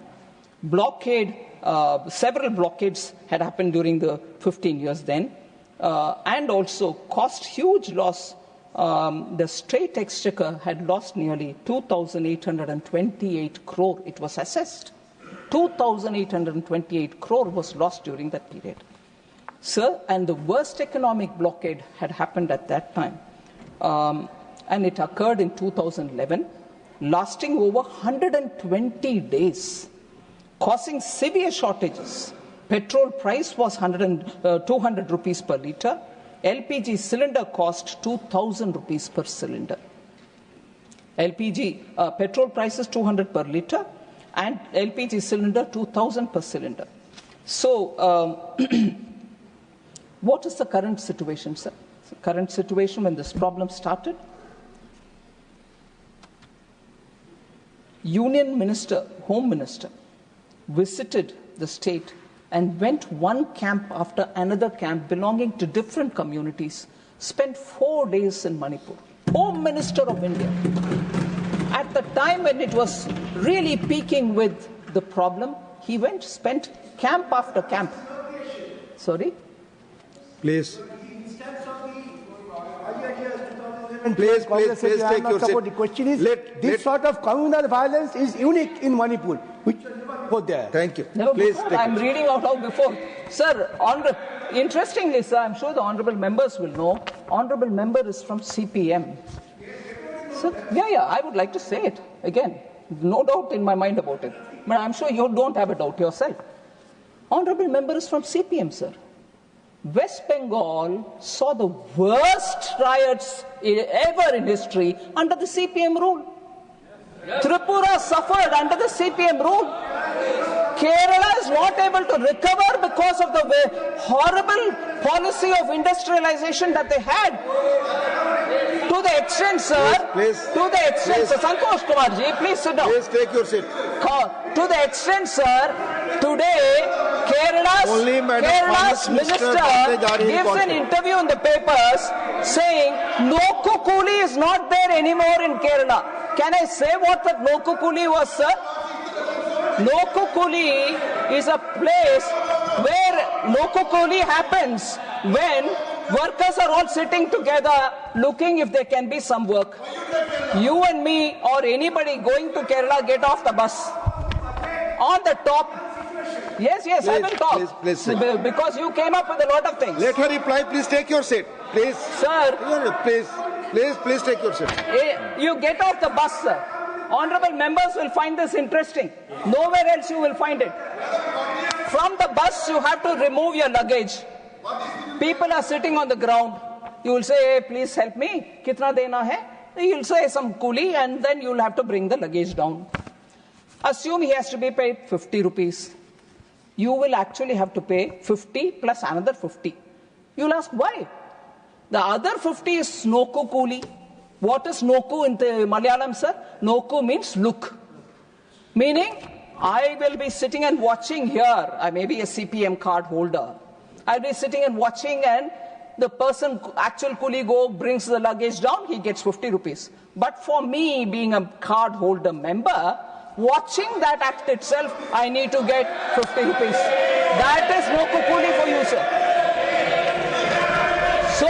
Several blockades had happened during the 15 years then, and also cost huge loss. The state exchequer had lost nearly 2,828 crore. It was assessed. 2,828 crore was lost during that period. Sir, and the worst economic blockade had happened at that time. And it occurred in 2011, lasting over 120 days. Causing severe shortages. Petrol price was 200 rupees per litre. LPG cylinder cost 2,000 rupees per cylinder. Petrol price is 200 per litre and LPG cylinder 2,000 per cylinder. So, what is the current situation, sir? The current situation when this problem started? Union Minister, Home Minister, visited the state and went one camp after another camp belonging to different communities, spent 4 days in Manipur. Home Minister of India. At the time when it was really peaking with the problem, he spent camp after camp. Sorry? Please. Please take your seat. The question is, this sort of communal violence is unique in Manipur, which was there. Thank you. Please. I'm reading out loud before. Sir, interestingly, sir, I'm sure the honourable members will know, honourable member is from CPM. So, I would like to say it again. No doubt in my mind about it. But I'm sure you don't have a doubt yourself. Honourable member is from CPM, sir. West Bengal saw the worst riots ever in history under the CPM rule. Tripura suffered under the CPM rule. Kerala is not able to recover because of the horrible policy of industrialization that they had. To the extent, sir, Santosh Kumarji, please sit down. Please take your seat. To the extent, sir, today Kerala's minister gives an interview in the papers saying no coolie is not there anymore in Kerala. Can I say what the no-co coolie was, sir? No-co coolie is a place where no-co coolie happens when workers are all sitting together looking if there can be some work. You and me or anybody going to Kerala get off the bus. On the top. Yes, please, I will talk. Please, because you came up with a lot of things. Let her reply. Please take your seat. Please. Sir. Please take your seat. You get off the bus, sir. Honorable members will find this interesting. Nowhere else you will find it. From the bus, you have to remove your luggage. People are sitting on the ground. You will say, hey, please help me. Kitna dena hai? You will say some coolie and then you will have to bring the luggage down. Assume he has to be paid 50 rupees. You will actually have to pay 50 plus another 50. You will ask why? The other 50 is no-co coolie. What is no-co in the Malayalam, sir? No-co means look. Meaning, I will be sitting and watching here. I may be a CPM card holder. I'll be sitting and watching and the person, actual coolie brings the luggage down, he gets 50 rupees. But for me, being a card holder member, watching that act itself, I need to get 50 rupees. That is no-co coolie for you, sir. So,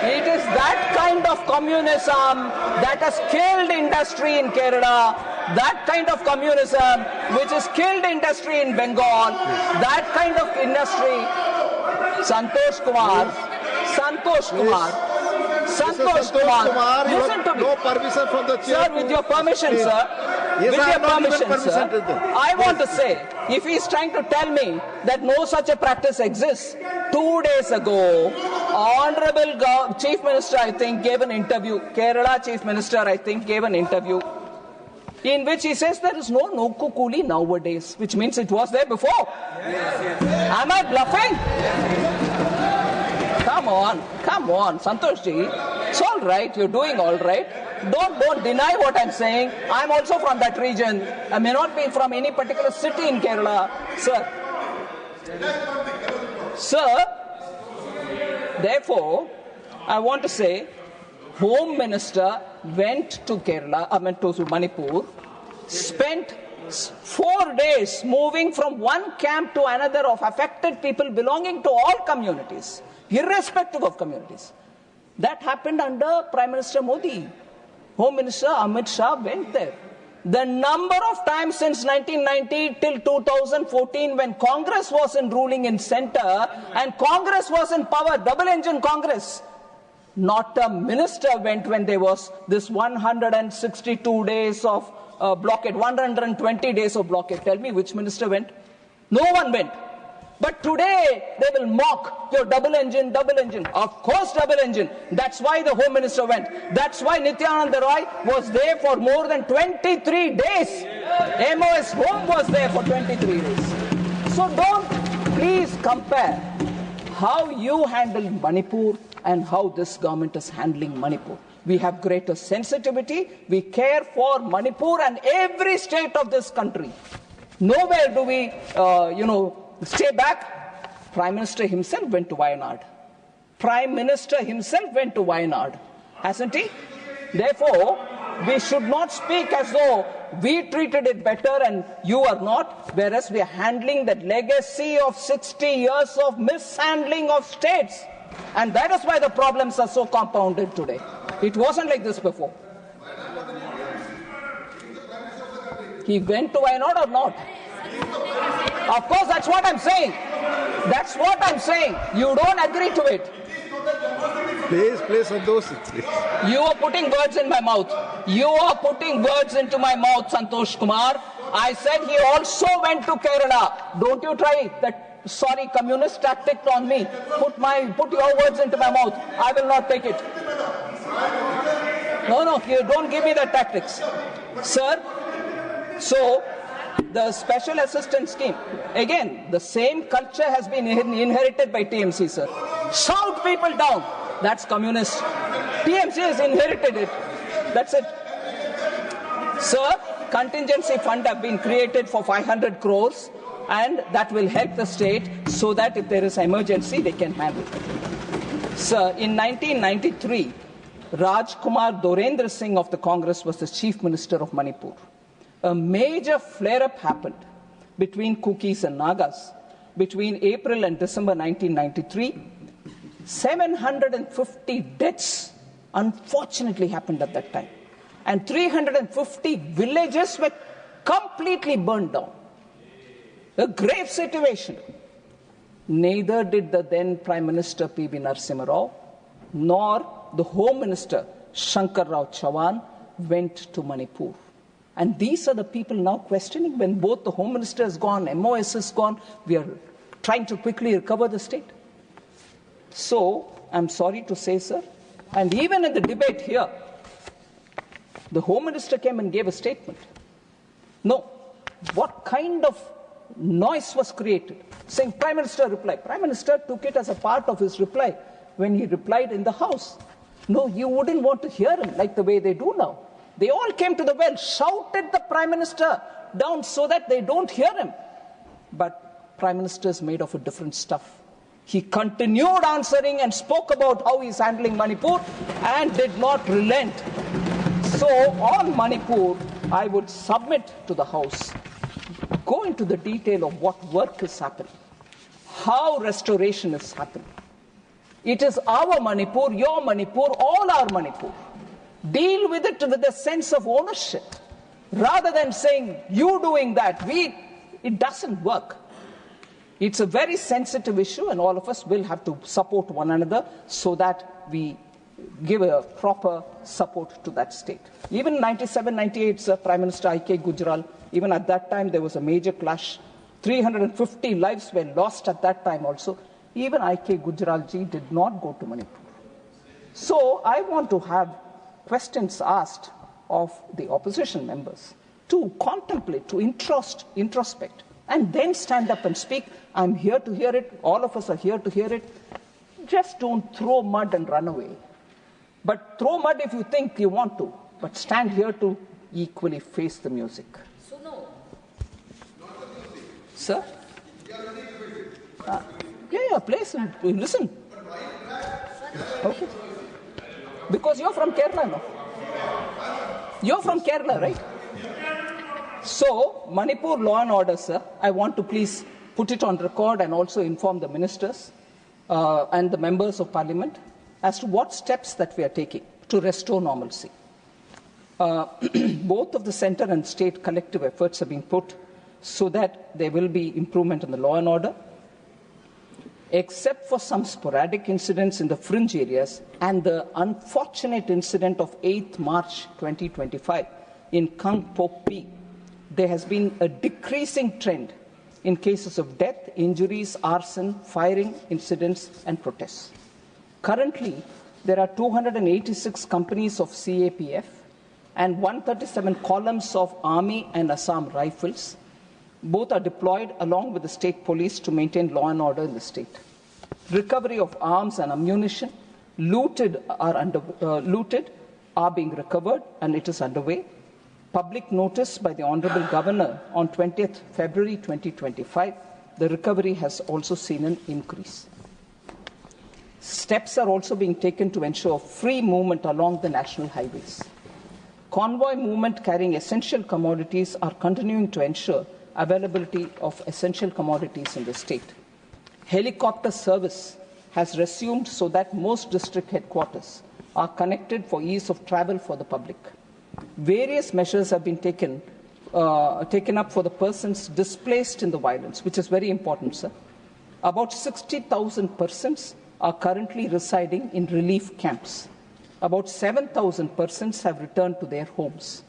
it is that kind of communism that has killed industry in Kerala, that kind of communism which has killed industry in Bengal, that kind of industry. Santosh Kumar, listen to me. No permission from the chair. Sir, with your permission, Please. sir. Yes, with your permission, sir. I want to say, if he is trying to tell me that no such a practice exists, 2 days ago, Honorable Chief Minister, I think, gave an interview. Kerala Chief Minister, I think, gave an interview in which he says there is no-co coolie nowadays, which means it was there before. Yes. Am I bluffing? Come on, Santosh ji. It's all right. You're doing all right. Don't deny what I'm saying. I'm also from that region. I may not be from any particular city in Kerala, sir. Therefore, I want to say, Home Minister went to to Manipur, spent 4 days moving from one camp to another of affected people belonging to all communities, irrespective of communities. That happened under Prime Minister Modi. Home Minister Amit Shah went there. The number of times since 1990 till 2014 when Congress was ruling in center and Congress was in power, double-engine Congress, not a minister went when there was this 162 days of blockade, 120 days of blockade. Tell me which minister went? No one went. But today they will mock your double engine. Of course double engine. That's why the Home Minister went. That's why Nityananda Roy was there for more than 23 days. MOS Home was there for 23 days. So don't please compare how you handle Manipur and how this government is handling Manipur. We have greater sensitivity. We care for Manipur and every state of this country. Nowhere do we, stay back. Prime Minister himself went to Wayanad. Hasn't he? Therefore, we should not speak as though we treated it better and you are not, whereas we are handling that legacy of 60 years of mishandling of states. And that is why the problems are so compounded today. It wasn't like this before. He went to Wayanad or not? Of course, that's what I'm saying. You don't agree to it. Please, Santosh. You are putting words in my mouth. You are putting words into my mouth, Santosh Kumar. I said he also went to Kerala. Don't you try that communist tactic on me. Put your words into my mouth. I will not take it. No, you don't give me the tactics. Sir, so the special assistance scheme, again, the same culture has been inherited by TMC, sir. Shout people down. That's communist. TMC has inherited it. That's it. Sir, contingency fund have been created for 500 crores and that will help the state so that if there is emergency, they can handle it. Sir, in 1993, Rajkumar Dorendra Singh of the Congress was the Chief Minister of Manipur. A major flare-up happened between Kukis and Nagas between April and December 1993. 750 deaths unfortunately happened at that time. And 350 villages were completely burned down. A grave situation. Neither did the then Prime Minister P.V. Narasimha Rao nor the Home Minister Shankar Rao Chauhan went to Manipur. And these are the people now questioning when both the Home Minister is gone, MOS is gone, we are trying to quickly recover the state. So, I'm sorry to say, sir, and even in the debate here, the Home Minister came and gave a statement. No. What kind of noise was created? Saying Prime Minister replied. Prime Minister took it as a part of his reply when he replied in the House. No, you wouldn't want to hear him like the way they do now. They all came to the well, shouted the Prime Minister down so that they don't hear him. But Prime Minister is made of a different stuff. He continued answering and spoke about how he's handling Manipur and did not relent. So on Manipur, I would submit to the House, go into the detail of what work is happening, how restoration is happening. It is our Manipur, your Manipur, all our Manipur. Deal with it with a sense of ownership. Rather than saying, you doing that, it doesn't work. It's a very sensitive issue and all of us will have to support one another so that we give a proper support to that state. Even in 97, 98, Prime Minister I.K. Gujral, even at that time there was a major clash. 350 lives were lost at that time also. Even I.K. Gujral ji did not go to Manipur. So I want to have questions asked of the opposition members to contemplate, to introspect, and then stand up and speak. I'm here to hear it. All of us are here to hear it. Just don't throw mud and run away. But throw mud if you think you want to. But stand here to equally face the music. So no. Sir? Yeah, please listen. Okay. Because you're from Kerala, no? You're from Kerala, right? So, Manipur law and order, sir, I want to please put it on record and also inform the ministers and the members of parliament as to what steps that we are taking to restore normalcy. Both of the centre and state collective efforts have been put so that there will be improvement in the law and order. Except for some sporadic incidents in the fringe areas and the unfortunate incident of 8th March 2025 in Kangpokpi, there has been a decreasing trend in cases of death, injuries, arson, firing incidents, and protests. Currently, there are 286 companies of CAPF and 137 columns of Army and Assam Rifles. Both are deployed along with the state police to maintain law and order in the state. Recovery of arms and ammunition looted are being recovered and it is underway. Public notice by the Honorable Governor on 20th February 2025, the recovery has also seen an increase. Steps are also being taken to ensure free movement along the national highways. Convoy movement carrying essential commodities are continuing to ensure availability of essential commodities in the state. Helicopter service has resumed so that most district headquarters are connected for ease of travel for the public. Various measures have been taken up for the persons displaced in the violence, which is very important, sir. About 60,000 persons are currently residing in relief camps. About 7,000 persons have returned to their homes.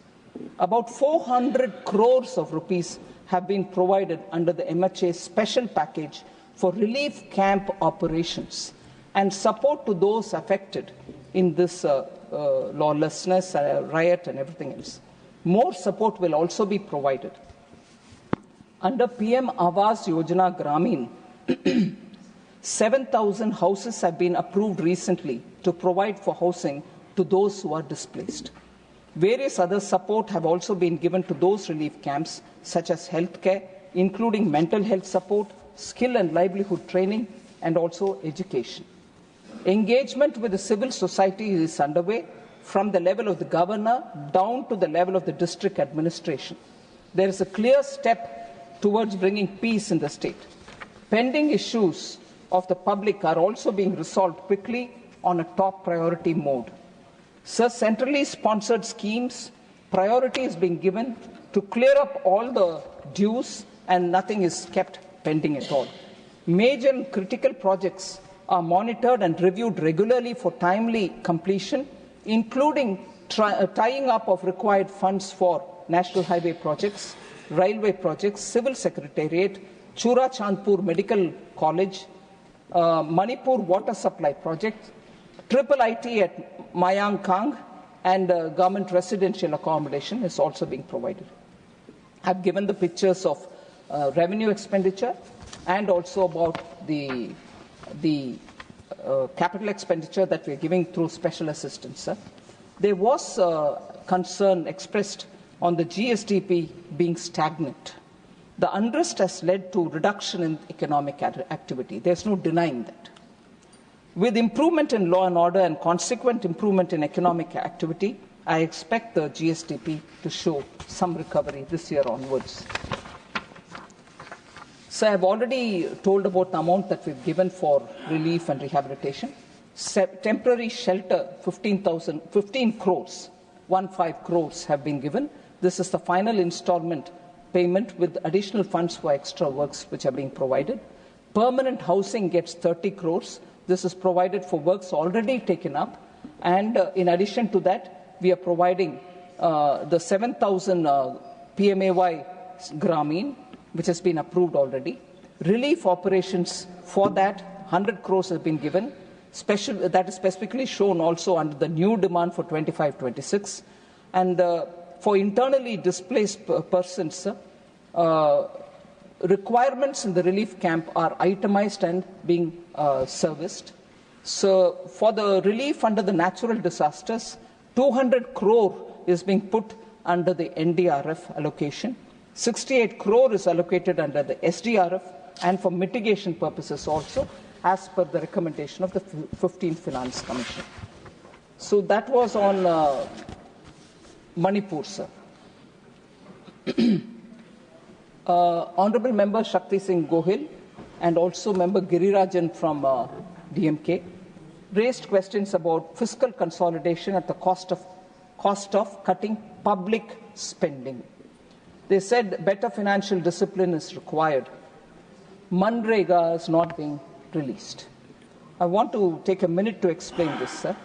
About 400 crores of rupees have been provided under the MHA special package for relief camp operations and support to those affected in this lawlessness, riot and everything else. More support will also be provided. Under PM Awas Yojana Gramin, 7,000 houses have been approved recently to provide for housing to those who are displaced. Various other support have also been given to those relief camps, such as healthcare, including mental health support, skill and livelihood training, and also education. Engagement with the civil society is underway from the level of the governor down to the level of the district administration. There is a clear step towards bringing peace in the state. Pending issues of the public are also being resolved quickly on a top priority mode. Sir, centrally sponsored schemes, priority is being given to clear up all the dues and nothing is kept pending at all. Major and critical projects are monitored and reviewed regularly for timely completion, including tying up of required funds for national highway projects, railway projects, civil secretariat, Chura Chandpur Medical College, Manipur water supply project, triple IT at Mayang Kang, and government residential accommodation is also being provided. I've given the pictures of revenue expenditure and also about the capital expenditure that we're giving through special assistance. Sir. There was concern expressed on the GSDP being stagnant. The unrest has led to reduction in economic activity. There's no denying that. With improvement in law and order and consequent improvement in economic activity, I expect the GSDP to show some recovery this year onwards. So I've already told about the amount that we've given for relief and rehabilitation. Temporary shelter, 15 crores, 15 crores have been given. This is the final installment payment with additional funds for extra works which are being provided. Permanent housing gets 30 crores. This is provided for works already taken up. And in addition to that, we are providing the 7,000 PMAY Grameen, which has been approved already. Relief operations for that, 100 crores has been given. That is specifically shown also under the new demand for 25-26. And for internally displaced persons, requirements in the relief camp are itemized and being serviced. So for the relief under the natural disasters, 200 crore is being put under the NDRF allocation. 68 crore is allocated under the SDRF and for mitigation purposes also, as per the recommendation of the 15th Finance Commission. So that was on Manipur, sir. Honorable Member Shakti Singh Gohil and also Member Girirajan from DMK raised questions about fiscal consolidation at the cost of cutting public spending. They said better financial discipline is required. MNREGA is not being released. I want to take a minute to explain this, sir.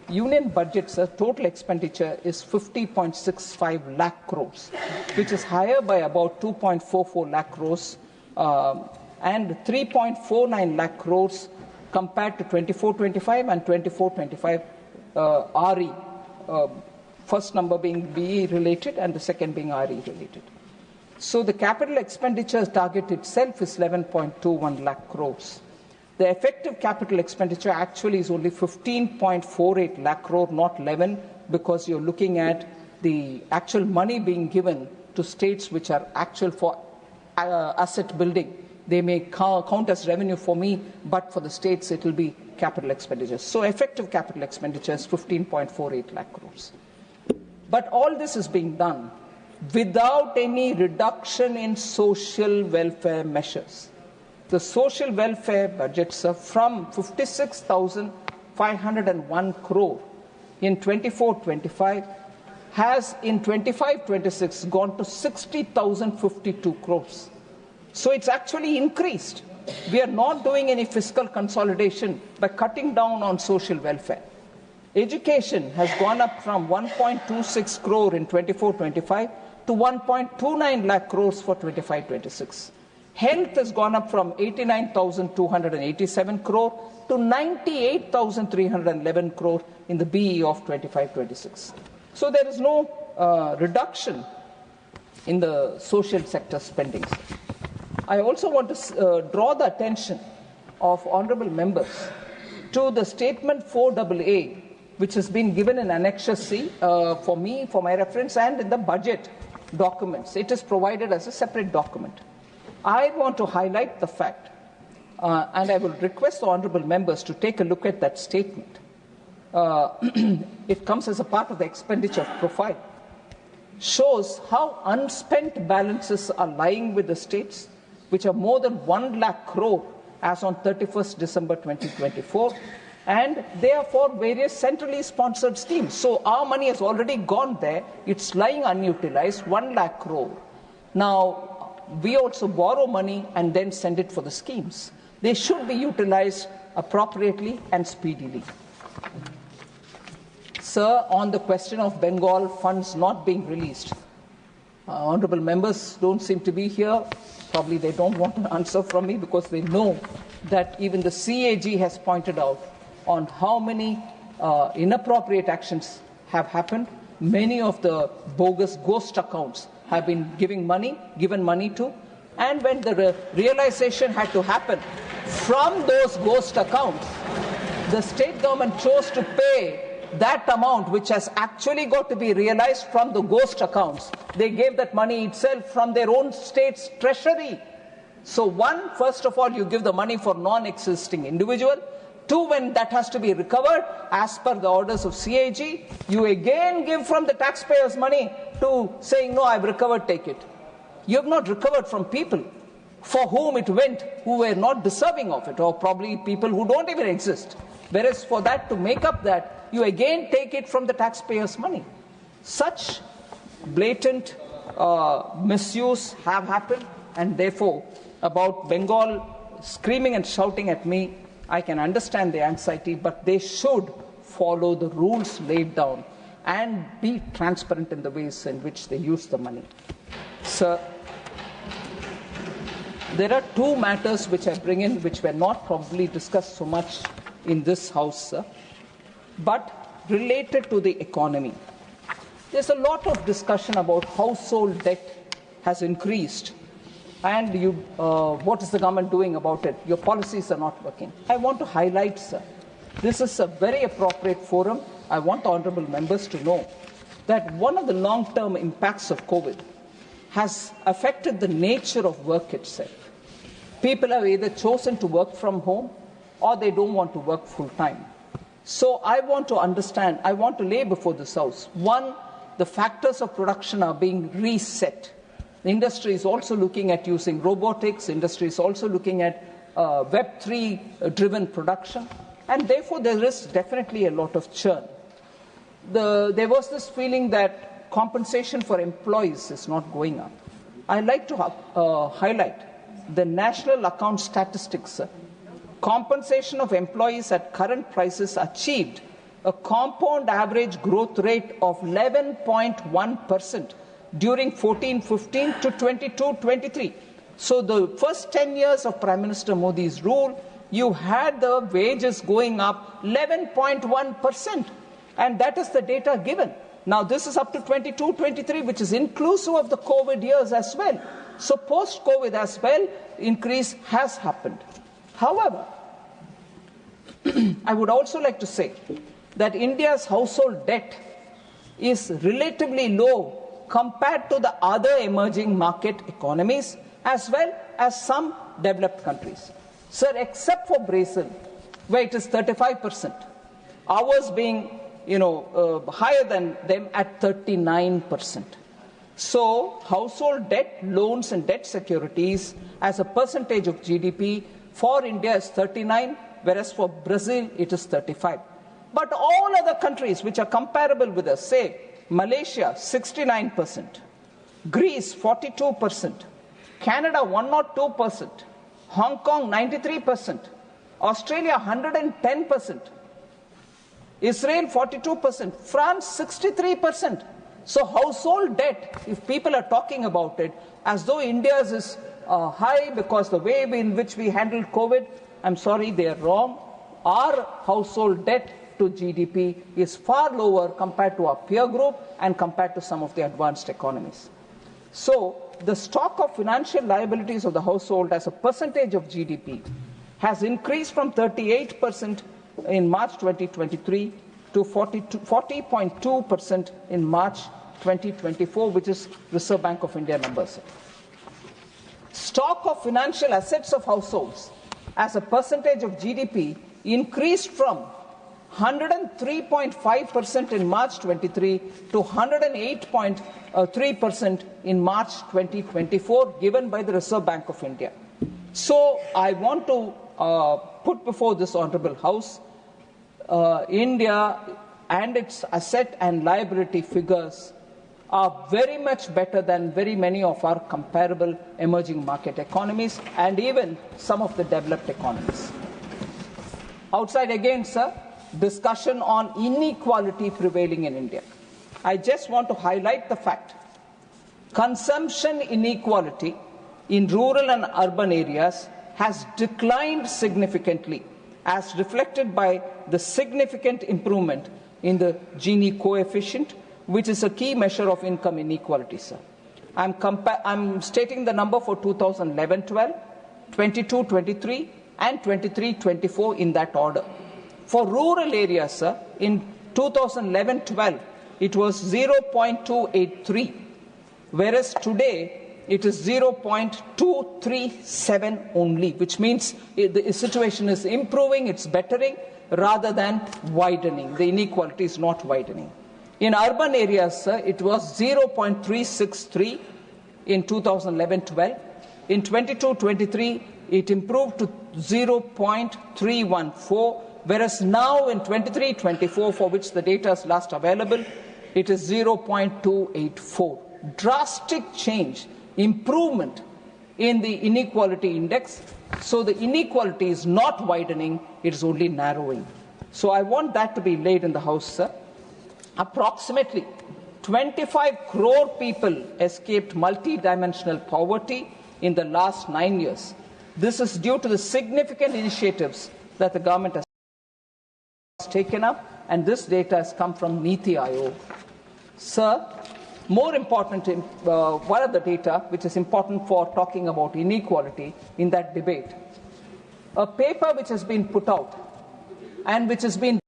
Union budget, sir, total expenditure is 50.65 lakh crores, which is higher by about 2.44 lakh crores and 3.49 lakh crores compared to 24-25 and 24-25 RE. First number being BE related and the second being RE related. So the capital expenditure target itself is 11.21 lakh crores. The effective capital expenditure actually is only 15.48 lakh crore, not 11, because you're looking at the actual money being given to states which are actual for asset building. They may count as revenue for me, but for the states it will be capital expenditure. So effective capital expenditure is 15.48 lakh crores. But all this is being done without any reduction in social welfare measures. The social welfare budgets are from 56,501 crore in 24-25 has in 25-26 gone to 60,052 crores. So it's actually increased. We are not doing any fiscal consolidation by cutting down on social welfare. Education has gone up from 1.26 crore in 24-25 to 1.29 lakh crores for 25-26. Health has gone up from 89,287 crore to 98,311 crore in the BE of 25-26. So there is no reduction in the social sector spending. I also want to draw the attention of honorable members to the statement 4AA, which has been given in Annexure C for me, for my reference, and in the budget documents. It is provided as a separate document. I want to highlight the fact and I will request the honourable members to take a look at that statement. It comes as a part of the expenditure profile. Shows how unspent balances are lying with the states, which are more than 1 lakh crore as on 31st December 2024, and they are for various centrally sponsored schemes. So our money has already gone there. It's lying unutilized, 1 lakh crore. Now, we also borrow money and then send it for the schemes. They should be utilized appropriately and speedily. Sir, on the question of Bengal funds not being released, honourable members don't seem to be here. Probably they don't want an answer from me because they know that even the CAG has pointed out on how many inappropriate actions have happened. Many of the bogus ghost accounts have been given money to, and when the realization had to happen from those ghost accounts, the state government chose to pay that amount which has actually got to be realized from the ghost accounts. They gave that money itself from their own state's treasury. So one, first of all, you give the money for non-existing individual. Two, when that has to be recovered as per the orders of CAG, you again give from the taxpayers' money to saying, no, I've recovered, take it. You have not recovered from people for whom it went, who were not deserving of it, or probably people who don't even exist. Whereas for that, to make up that, you again take it from the taxpayers' money. Such blatant misuse have happened, and therefore, about Bengal screaming and shouting at me, I can understand the anxiety, but they should follow the rules laid down and be transparent in the ways in which they use the money. Sir, there are two matters which I bring in which were not probably discussed so much in this House, sir, but related to the economy. There's a lot of discussion about household debt has increased, and what is the government doing about it? Your policies are not working. I want to highlight, sir, this is a very appropriate forum. I want the honourable members to know that one of the long-term impacts of COVID has affected the nature of work itself. People have either chosen to work from home or they don't want to work full-time. So I want to understand, I want to lay before this House, one, the factors of production are being reset. The industry is also looking at using robotics, industry is also looking at Web3-driven production, and therefore there is definitely a lot of churn. There was this feeling that compensation for employees is not going up. I'd like to highlight the national account statistics. Compensation of employees at current prices achieved a compound average growth rate of 11.1% during 14-15 to 22-23. So the first 10 years of Prime Minister Modi's rule, you had the wages going up 11.1%, and that is the data given. Now this is up to 22-23, which is inclusive of the COVID years as well. So post-COVID as well, increase has happened. However, I would also like to say that India's household debt is relatively low compared to the other emerging market economies as well as some developed countries. Sir, except for Brazil, where it is 35%, ours being higher than them at 39%. So household debt, loans and debt securities as a percentage of GDP for India is 39%, whereas for Brazil it is 35%. But all other countries which are comparable with us, say Malaysia 69%, Greece 42%, Canada 102%, Hong Kong 93%, Australia 110%, Israel 42%, France 63%. So household debt, if people are talking about it as though India's is high because the way in which we handled COVID, I'm sorry, they are wrong. Our household debt to GDP is far lower compared to our peer group and compared to some of the advanced economies. So the stock of financial liabilities of the household as a percentage of GDP has increased from 38% in March 2023 to 40.2% in March 2024, which is Reserve Bank of India numbers. Stock of financial assets of households as a percentage of GDP increased from 103.5% in March 23 to 108.3% in March 2024, given by the Reserve Bank of India. So I want to put before this Honourable House India and its asset and liability figures are very much better than very many of our comparable emerging market economies and even some of the developed economies. Outside again, sir, discussion on inequality prevailing in India. I just want to highlight the fact consumption inequality in rural and urban areas has declined significantly, as reflected by the significant improvement in the Gini coefficient, which is a key measure of income inequality, sir. I'm stating the number for 2011-12, 22-23, and 23-24 in that order. For rural areas, sir, in 2011-12, it was 0.283, whereas today it is 0.237 only, which means the situation is improving, it's bettering, rather than widening. The inequality is not widening. In urban areas, sir, it was 0.363 in 2011-12. In 22-23, it improved to 0.314, whereas now in 23-24, for which the data is last available, it is 0.284. Drastic change, improvement in the inequality index. So the inequality is not widening, it is only narrowing. So I want that to be laid in the House, sir. Approximately 25 crore people escaped multi-dimensional poverty in the last 9 years. This is due to the significant initiatives that the government has taken up, and this data has come from Niti Aayog. Sir, more important, one of the data which is important for talking about inequality in that debate, a paper which has been put out and which has been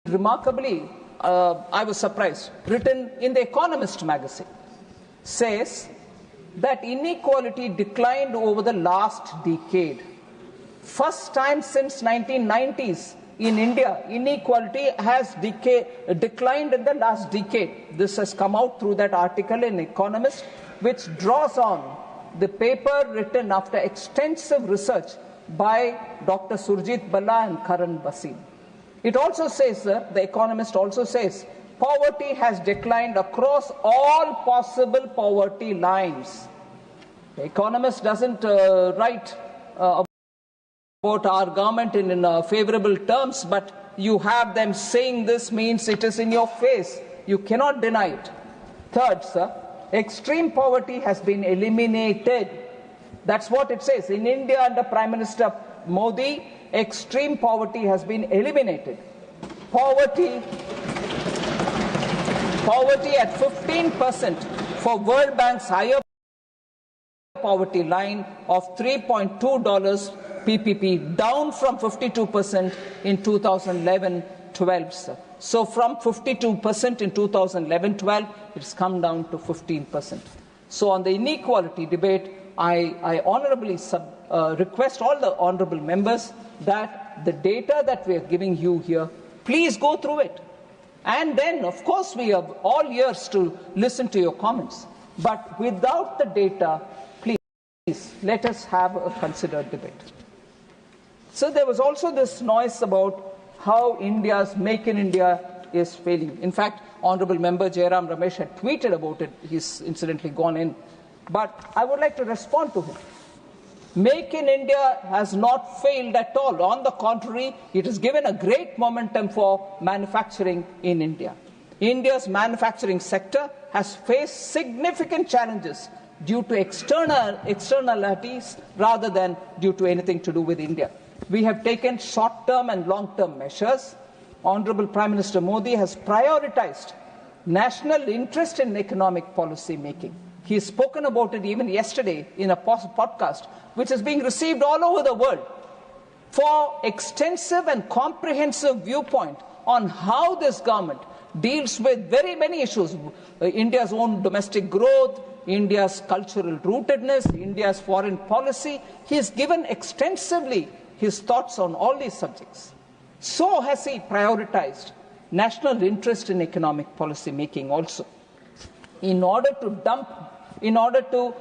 remarkably, I was surprised, written in the Economist magazine, says that inequality declined over the last decade. First time since 1990s in India, inequality has declined in the last decade. This has come out through that article in Economist, which draws on the paper written after extensive research by Dr. Surjit Balla and Karan Basim. It also says, the Economist also says, poverty has declined across all possible poverty lines. The Economist doesn't write about our government in favorable terms, but you have them saying this means it is in your face. You cannot deny it. Third, sir, extreme poverty has been eliminated. That's what it says. In India, under Prime Minister Modi, extreme poverty has been eliminated. Poverty at 15% for World Bank's higher poverty line of $3.2 PPP, down from 52% in 2011-12, sir. So from 52% in 2011-12, it's come down to 15%. So on the inequality debate, I honorably request all the honorable members that the data that we are giving you here, please go through it. And then, of course, we have all ears to listen to your comments. But without the data, please, let us have a considered debate. So there was also this noise about how India's Make in India is failing. In fact, Honorable Member Jairam Ramesh had tweeted about it. He's incidentally gone in. But I would like to respond to him. Make in India has not failed at all. On the contrary, it has given a great momentum for manufacturing in India. India's manufacturing sector has faced significant challenges due to externalities rather than due to anything to do with India. We have taken short-term and long-term measures. Honorable Prime Minister Modi has prioritized national interest in economic policy making. He has spoken about it even yesterday in a podcast, which is being received all over the world, for extensive and comprehensive viewpoint on how this government deals with very many issues. India's own domestic growth, India's cultural rootedness, India's foreign policy. He has given extensively his thoughts on all these subjects. So has he prioritized national interest in economic policy making also. In order to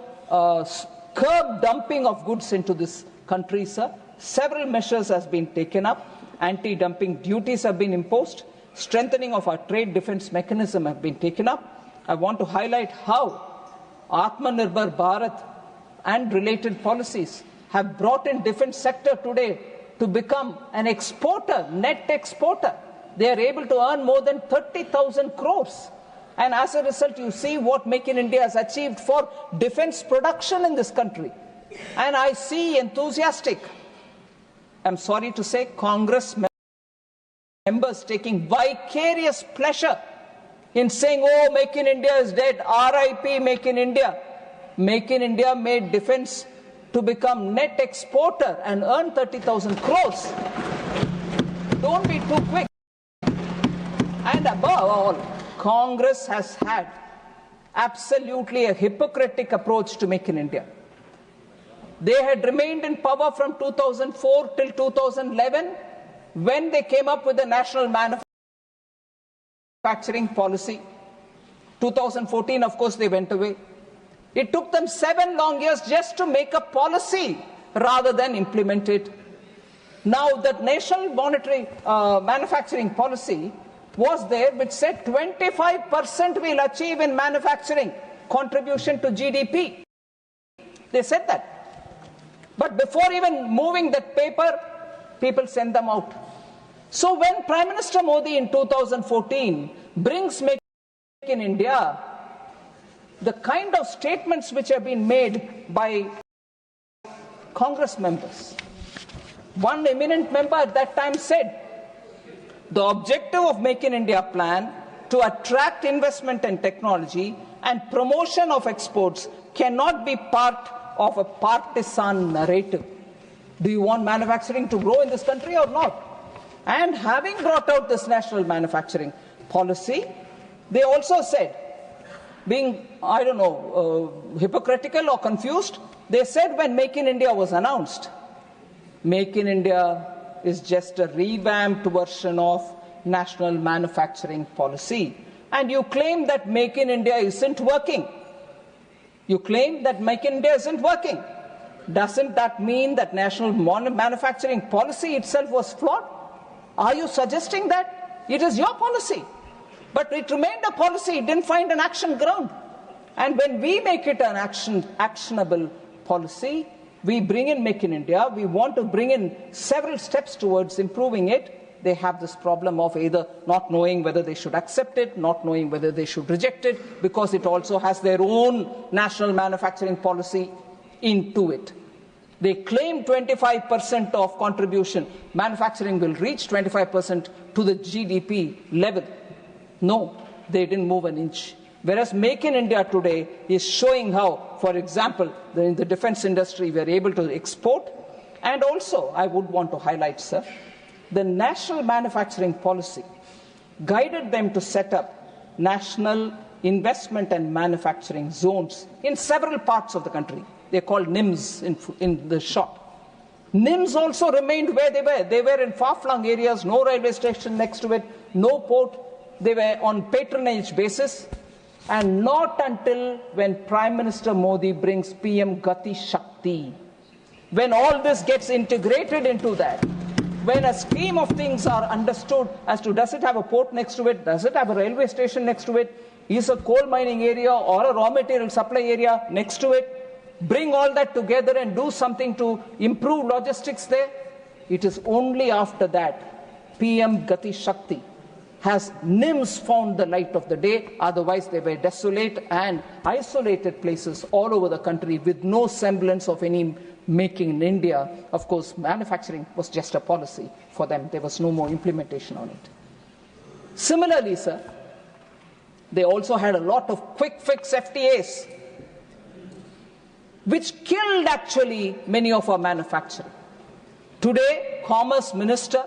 curb dumping of goods into this country, sir, several measures have been taken up. Anti-dumping duties have been imposed. Strengthening of our trade defense mechanism have been taken up. I want to highlight how Atmanirbhar Bharat and related policies have brought in defense sector today to become an exporter, net exporter. They are able to earn more than 30,000 crores. And as a result, you see what Make in India has achieved for defense production in this country. And I see enthusiastic, I'm sorry to say, Congress members taking vicarious pleasure in saying, oh, Make in India is dead, RIP Make in India. Make in India made defense to become net exporter and earn 30,000 crores. Don't be too quick. And above all, Congress has had absolutely a hypocritical approach to Make in India. They had remained in power from 2004 till 2011 when they came up with the national manufacturing policy. 2014, of course, they went away. It took them 7 long years just to make a policy rather than implement it. Now, that national manufacturing policy was there, which said 25% we'll achieve in manufacturing contribution to GDP. They said that. But before even moving that paper, people send them out. So when Prime Minister Modi in 2014 brings Make in India, the kind of statements which have been made by Congress members, one eminent member at that time said, the objective of Make in India plan to attract investment and technology and promotion of exports cannot be part of a partisan narrative. Do you want manufacturing to grow in this country or not? And having brought out this national manufacturing policy, they also said, being, I don't know, hypocritical or confused, they said when Make in India was announced, Make in India is just a revamped version of national manufacturing policy. And you claim that Make in India isn't working. You claim that Make in India isn't working. Doesn't that mean that national manufacturing policy itself was flawed? Are you suggesting that? It is your policy. But it remained a policy. It didn't find an action ground. And when we make it an actionable policy, we bring in Make in India. We want to bring in several steps towards improving it. They have this problem of either not knowing whether they should accept it, not knowing whether they should reject it, because it also has their own national manufacturing policy into it. They claim 25% of contribution. Manufacturing will reach 25% to the GDP level. No, they didn't move an inch. Whereas Make in India today is showing how, for example, in the defense industry, we are able to export. And also, I would want to highlight, sir, the national manufacturing policy guided them to set up national investment and manufacturing zones in several parts of the country. They're called NIMS in the short. NIMS also remained where they were. They were in far-flung areas, no railway station next to it, no port. They were on patronage basis. And not until when Prime Minister Modi brings PM Gati Shakti, when all this gets integrated into that, when a scheme of things are understood as to does it have a port next to it, does it have a railway station next to it, is a coal mining area or a raw material supply area next to it, bring all that together and do something to improve logistics there, it is only after that PM Gati Shakti has NIMS found the light of the day. Otherwise, they were desolate and isolated places all over the country with no semblance of any making in India. Of course, manufacturing was just a policy for them. There was no more implementation on it. Similarly, sir, they also had a lot of quick fix FTAs, which killed actually many of our manufacturing. Today, Commerce Minister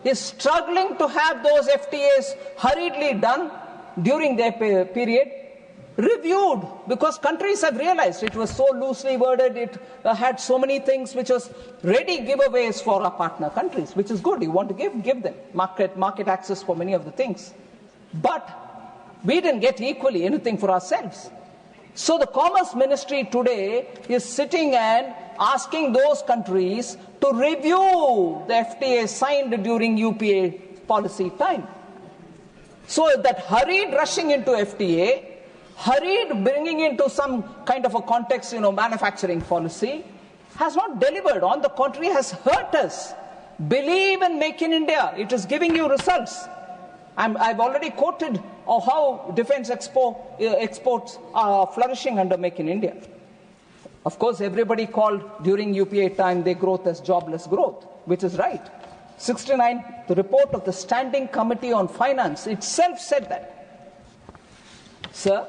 is struggling to have those FTAs hurriedly done during their period. reviewed, because countries have realized it was so loosely worded, it had so many things which was ready giveaways for our partner countries, which is good. You want to give them market access for many of the things. But we didn't get equally anything for ourselves. So the Commerce Ministry today is sitting and asking those countries to review the FTA signed during UPA policy time. So that hurried rushing into FTA, hurried bringing into some kind of a context, manufacturing policy, has not delivered. On the contrary, has hurt us. Believe in Make in India. It is giving you results. I've already quoted how defense exports are flourishing under Make in India. Of course, everybody called during UPA time their growth as jobless growth, which is right. 69, the report of the Standing Committee on Finance itself said that. Sir,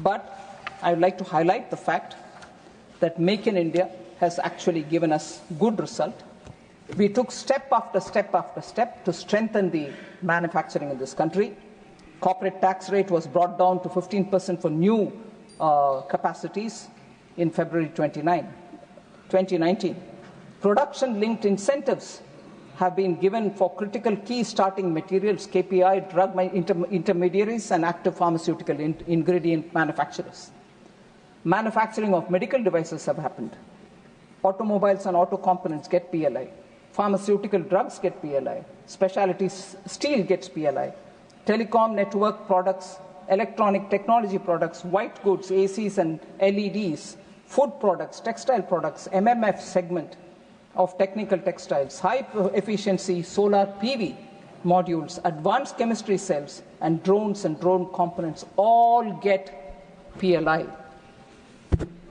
but I would like to highlight the fact that Make in India has actually given us good result. We took step after step after step to strengthen the manufacturing in this country. Corporate tax rate was brought down to 15% for new capacities in February 2019. Production-linked incentives have been given for critical key starting materials, KPI, drug intermediaries, and active pharmaceutical ingredient manufacturers. Manufacturing of medical devices have happened. Automobiles and auto components get PLI. Pharmaceutical drugs get PLI. Specialty steel gets PLI. Telecom network products, electronic technology products, white goods, ACs and LEDs, food products, textile products, MMF segment of technical textiles, high efficiency solar PV modules, advanced chemistry cells, and drones and drone components all get PLI.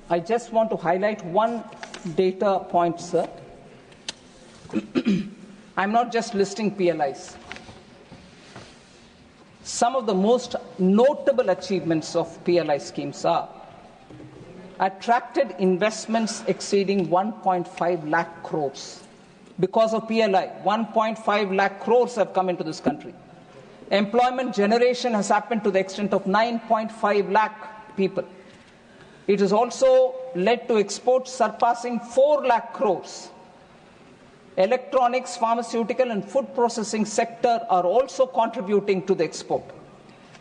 I just want to highlight one data point, sir. I'm not just listing PLIs. Some of the most notable achievements of PLI schemes are attracted investments exceeding 1.5 lakh crores. Because of PLI, 1.5 lakh crores have come into this country. Employment generation has happened to the extent of 9.5 lakh people. It has also led to exports surpassing 4 lakh crores. Electronics, pharmaceutical and food processing sector are also contributing to the export.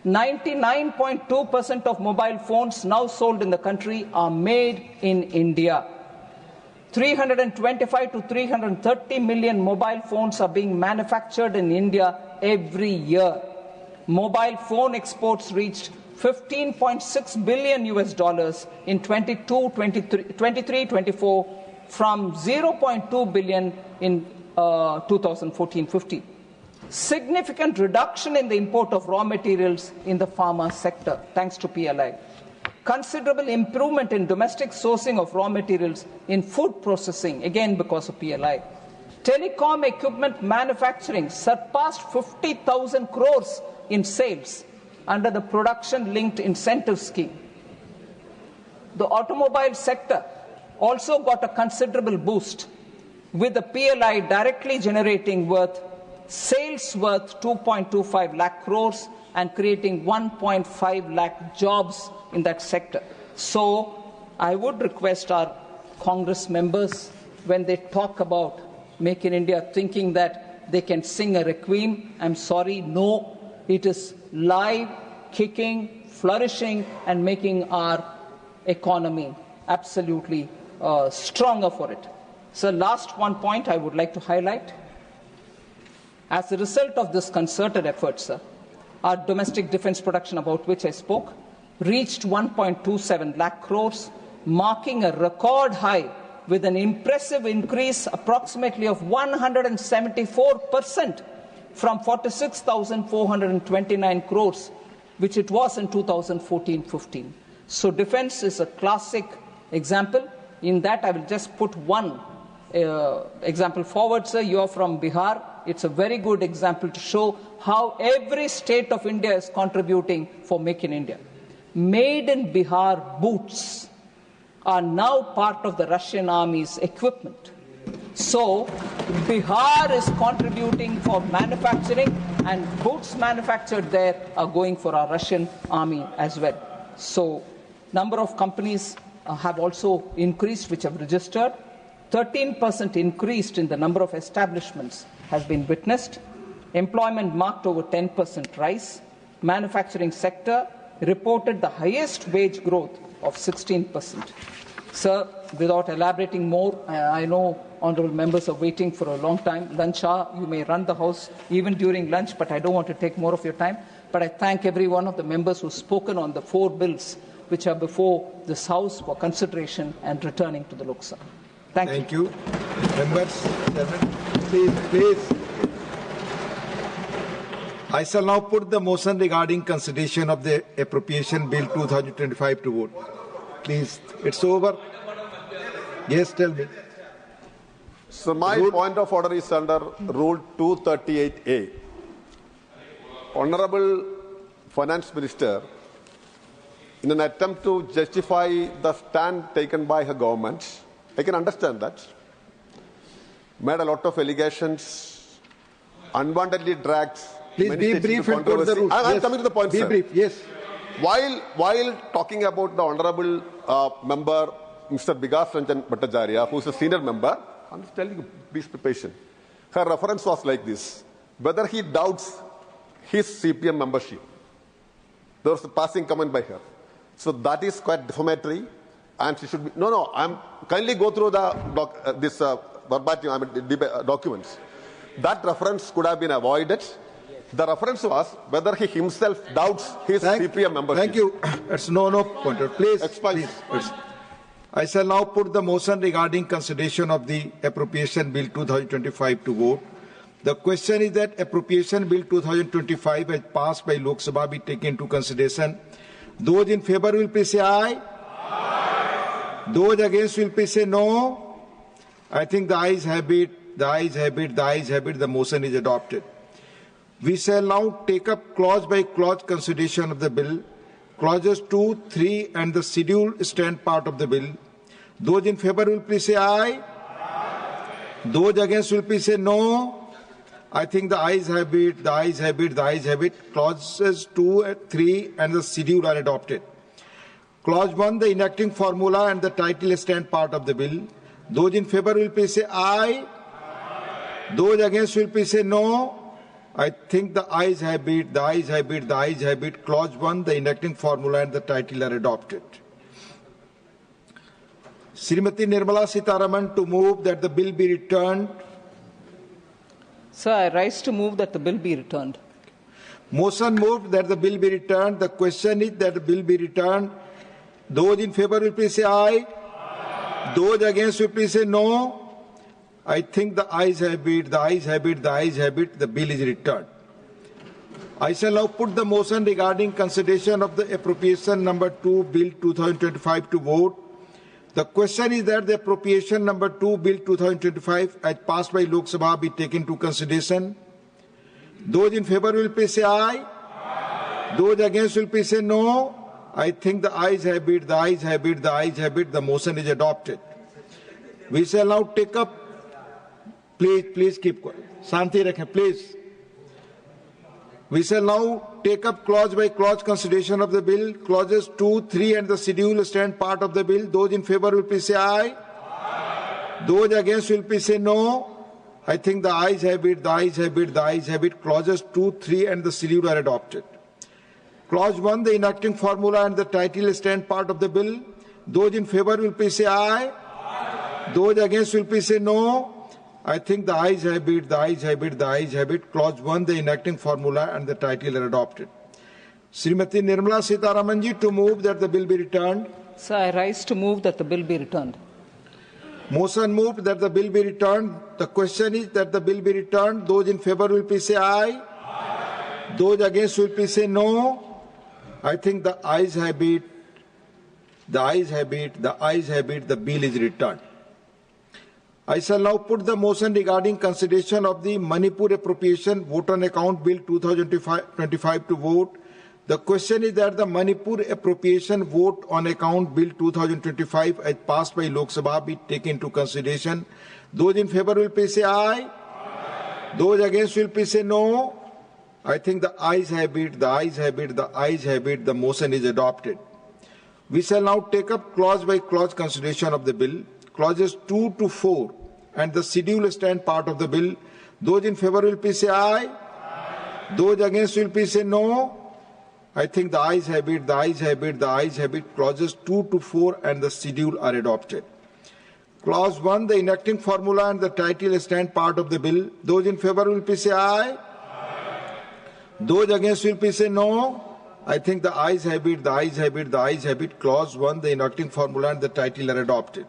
99.2% of mobile phones now sold in the country are made in India. 325 to 330 million mobile phones are being manufactured in India every year. Mobile phone exports reached $15.6 billion in 23-24 from 0.2 billion in 2014-15. Significant reduction in the import of raw materials in the pharma sector, thanks to PLI. Considerable improvement in domestic sourcing of raw materials in food processing, again because of PLI. Telecom equipment manufacturing surpassed 50,000 crores in sales under the production-linked incentive scheme. The automobile sector also got a considerable boost, with the PLI directly generating sales worth 2.25 lakh crores and creating 1.5 lakh jobs in that sector. So I would request our Congress members, when they talk about Make in India, thinking that they can sing a requiem, I'm sorry, no, it is live, kicking, flourishing, and making our economy absolutely stronger for it. So last one point I would like to highlight. As a result of this concerted effort, sir, our domestic defense production, about which I spoke, reached 1.27 lakh crores, marking a record high with an impressive increase approximately of 174% from 46,429 crores, which it was in 2014-15. So defense is a classic example. In that, I will just put one example forward, sir. You are from Bihar. It's a very good example to show how every state of India is contributing for Make in India. Made in Bihar boots are now part of the Russian army's equipment. So Bihar is contributing for manufacturing, and boots manufactured there are going for our Russian army as well. So, number of companies have also increased which have registered. 13% increased in the number of establishments has been witnessed. Employment marked over 10% rise. Manufacturing sector reported the highest wage growth of 16%. Sir, without elaborating more, I know honourable members are waiting for a long time. Lunch hour, you may run the House even during lunch, but I don't want to take more of your time. But I thank every one of the members who have spoken on the 4 bills which are before this House for consideration and returning to the Lok Sabha. Thank you. Members, please. I shall now put the motion regarding consideration of the Appropriation Bill 2025 to vote. Please, it's over. Yes, tell me. So my point of order is under Rule 238A. Honorable Finance Minister, in an attempt to justify the stand taken by her government, I can understand that, made a lot of allegations, unwantedly dragged. Please be brief and quote the rules. I'm coming to the point, sir. Be brief, yes. While talking about the honourable member, Mr. Vikas Ranjan Bhattacharya, who is a senior member, I'm just telling you, be patient. Her reference was like this: whether he doubts his CPM membership. There was a passing comment by her. So that is quite defamatory, and she should be. No. I'm kindly go through the verbatim documents. That reference could have been avoided. The reference was whether he himself doubts his CPM membership. Thank you. It's no pointer. Please. I shall now put the motion regarding consideration of the Appropriation Bill 2025 to vote. The question is that Appropriation Bill 2025 as passed by Lok Sabha be taken into consideration. Those in favour will please say aye. Aye. Those against will please say no. I think the ayes have it. The motion is adopted. We shall now take up clause by clause consideration of the bill. Clauses 2, 3 and the scheduled stand part of the bill. Those in favour will please say aye. Aye. Those against will please say no. I think the ayes have it. Clauses 2, 3 and the schedule are adopted. Clause 1, the enacting formula and the title stand part of the bill. Those in favour will please say aye. Aye. Those against will please say no. I think the ayes have it. Clause 1, the enacting formula and the title are adopted. Srimati Nirmala Sitharaman to move that the bill be returned. Sir, I rise to move that the bill be returned. Motion moved that the bill be returned. The question is that the bill be returned. Those in favour will please say aye. Aye. Those against will please say no. I think the ayes have it. The bill is returned. I shall now put the motion regarding consideration of the Appropriation number 2, Bill 2025 to vote. The question is that the Appropriation number 2, Bill 2025 as passed by Lok Sabha be taken to consideration. Those in favour will please say aye. Aye. Those against will please say no. I think the ayes have it. The motion is adopted. We shall now take up. Please keep quiet. Shanti rakhe, please. We shall now take up clause by clause consideration of the bill. Clauses 2, 3 and the schedule stand part of the bill. Those in favour will please say aye. Aye. Those against will please say no. I think the ayes have it. Clauses 2, 3 and the schedule are adopted. Clause 1, the enacting formula and the title stand part of the bill. Those in favour will please say aye. Aye. Those against will please say no. I think the ayes have it. Clause 1, the enacting formula and the title are adopted. Srimati Nirmala Sitharaman ji to move that the bill be returned. Sir, I rise to move that the bill be returned. Motion moved that the bill be returned. The question is that the bill be returned. Those in favour will please say aye. Aye. Those against will please say no. I think the ayes have it. The bill is returned. I shall now put the motion regarding consideration of the Manipur Appropriation Vote on Account Bill 2025 to vote. The question is that the Manipur Appropriation Vote on Account Bill 2025 as passed by Lok Sabha be taken into consideration. Those in favour will please say aye. Aye. Those against will please say no. I think the ayes have it. The motion is adopted. We shall now take up clause by clause consideration of the bill. Clauses 2 to 4 and the schedule stand part of the bill. Those in favor will please say aye. Those against will please say no. I think the ayes have it, the ayes have it, the ayes have it. Clauses 2 to 4 and the schedule are adopted. Clause 1, the enacting formula and the title stand part of the bill. Those in favor will please say aye. Those against will please say no. I think the ayes have it, the ayes have it, the ayes have it. Clause 1, the enacting formula and the title are adopted.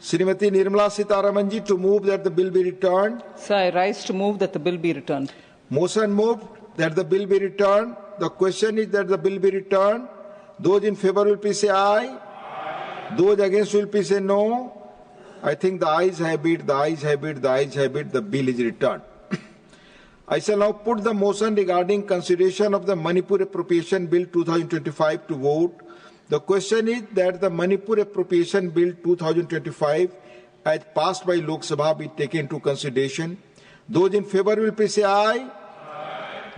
Srimati Nirmala Sitharaman ji to move that the bill be returned. Sir, I rise to move that the bill be returned. Motion moved that the bill be returned. The question is that the bill be returned. Those in favor will please say aye. Those against will please say no. I think the ayes have it, the ayes have it, the ayes have it. The bill is returned. I shall now put the motion regarding consideration of the Manipur Appropriation Bill 2025 to vote. The question is that the Manipur Appropriation Bill 2025 as passed by Lok Sabha be taken into consideration. Those in favor will please say aye.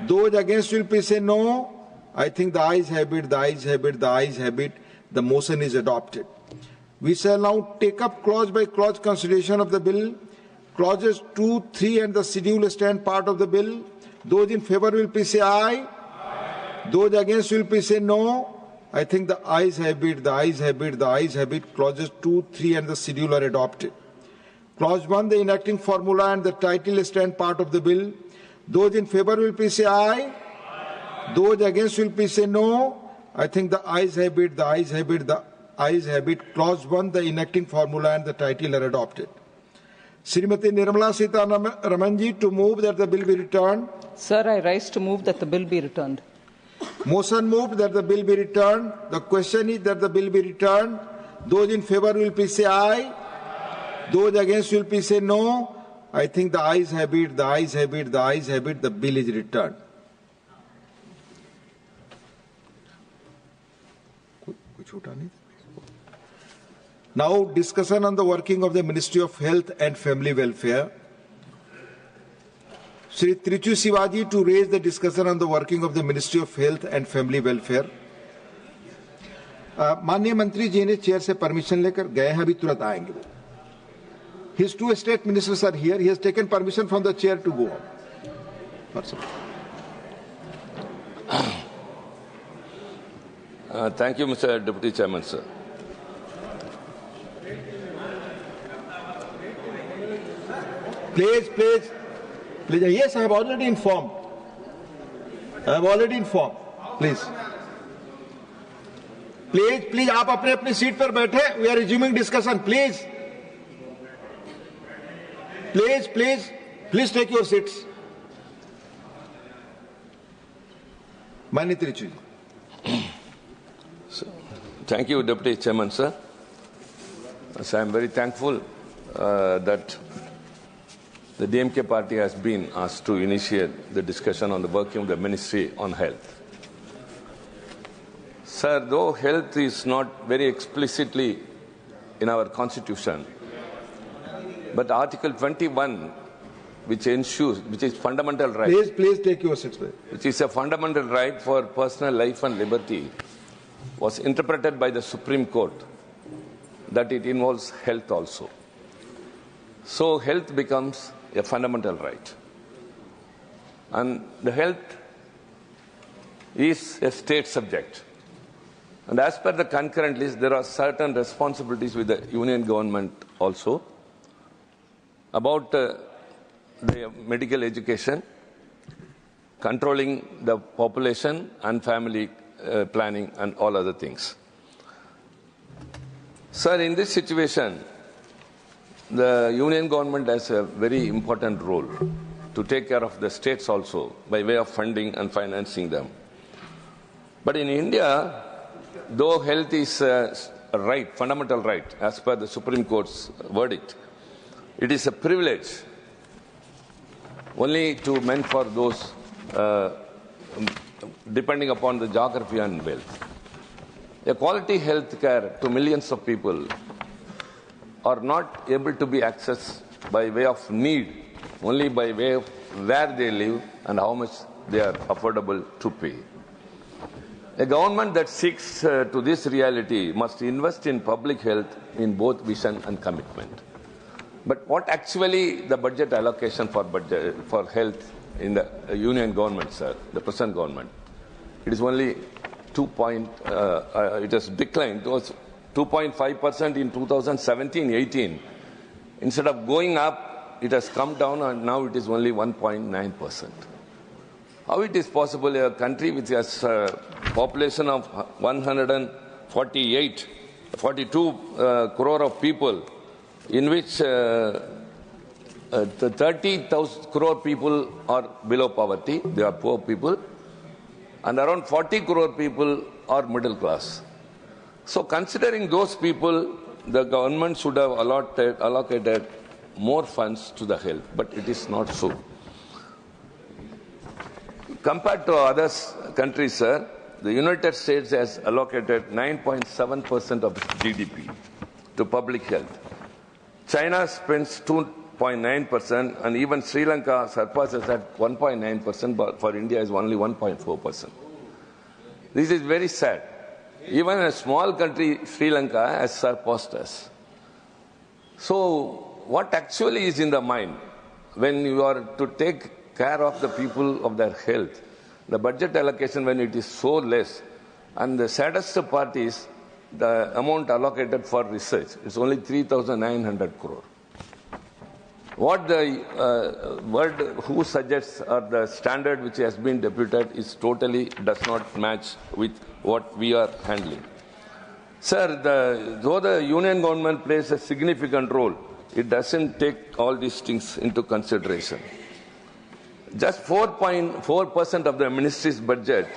Those against will please say no. I think the ayes have it, the ayes have it, the ayes have it. The motion is adopted. We shall now take up clause by clause consideration of the bill. Clauses 2, 3 and the schedule stand part of the bill. Those in favor will please say aye. Those against will please say no. I think the ayes have it, the ayes have it, the ayes have it. Clauses 2, 3 and the schedule are adopted. Clause 1, the enacting formula and the title stand part of the bill. Those in favor will please say aye. Those against will please say no. I think the ayes have it, the ayes have it, the ayes have it. Clause 1, the enacting formula and the title are adopted. Srimati Nirmala Sitharaman ji to move that the bill be returned. Sir, I rise to move that the bill be returned. Motion moved that the bill be returned. The question is that the bill be returned. Those in favor will please say aye. Those against will please say no. I think the ayes have it, the ayes have it, the ayes have it. The bill is returned. Now discussion on the working of the Ministry of Health and Family Welfare. Shri Trichu Shivaji to raise the discussion on the working of the Ministry of Health and Family Welfare. माननीय मंत्री जी ने chair से permission लेकर गए हैं, अभी तुरंत आएंगे. His two state ministers are here. He has taken permission from the chair to go on. Thank you, Mr. Deputy Chairman, sir. Please. Yes, I have already informed. Please. Please, आप अपने seat पर बैठे. We are resuming discussion. Please. Please take your seats. Mani Trichu. Thank you, Deputy Chairman, sir. So I am very thankful that the DMK party has been asked to initiate the discussion on the working of the Ministry on Health. Sir, though health is not very explicitly in our constitution, but Article 21, which is fundamental right. Please take your seats. Which is a fundamental right for personal life and liberty, was interpreted by the Supreme Court that it involves health also. So health becomes a fundamental right. And the health is a state subject. And as per the concurrent list, there are certain responsibilities with the union government also about the medical education, controlling the population and family planning and all other things. Sir, in this situation, the union government has a very important role to take care of the states also by way of funding and financing them. But in India, though health is a right, fundamental right, as per the Supreme Court's verdict, it is a privilege only to meant for those depending upon the geography and wealth. A quality health care to millions of people are not able to be accessed by way of need, only by way of where they live and how much they are affordable to pay. A government that seeks to this reality must invest in public health in both vision and commitment. But what actually the budget allocation for health in the union government, sir, the present government, it is only it has declined. It was 2.5% in 2017-18. Instead of going up, it has come down and now it is only 1.9%. How it is possible a country which has a population of 42 crore of people, in which 30,000 crore people are below poverty, they are poor people, and around 40 crore people are middle class. So considering those people, the government should have allocated more funds to the health, but it is not so. Compared to other countries, sir, the United States has allocated 9.7% of its GDP to public health. China spends 2.9%, and even Sri Lanka surpasses at 1.9%, but for India is only 1.4%. This is very sad. Even a small country, Sri Lanka, has surpassed us. So, what actually is in the mind when you are to take care of the people of their health? The budget allocation, when it is so less, and the saddest part is the amount allocated for research is only 3,900 crore. What the word who suggests or the standard which has been deputed is totally does not match with what we are handling. Sir, though the union government plays a significant role, it doesn't take all these things into consideration. Just 4.4% of the ministry's budget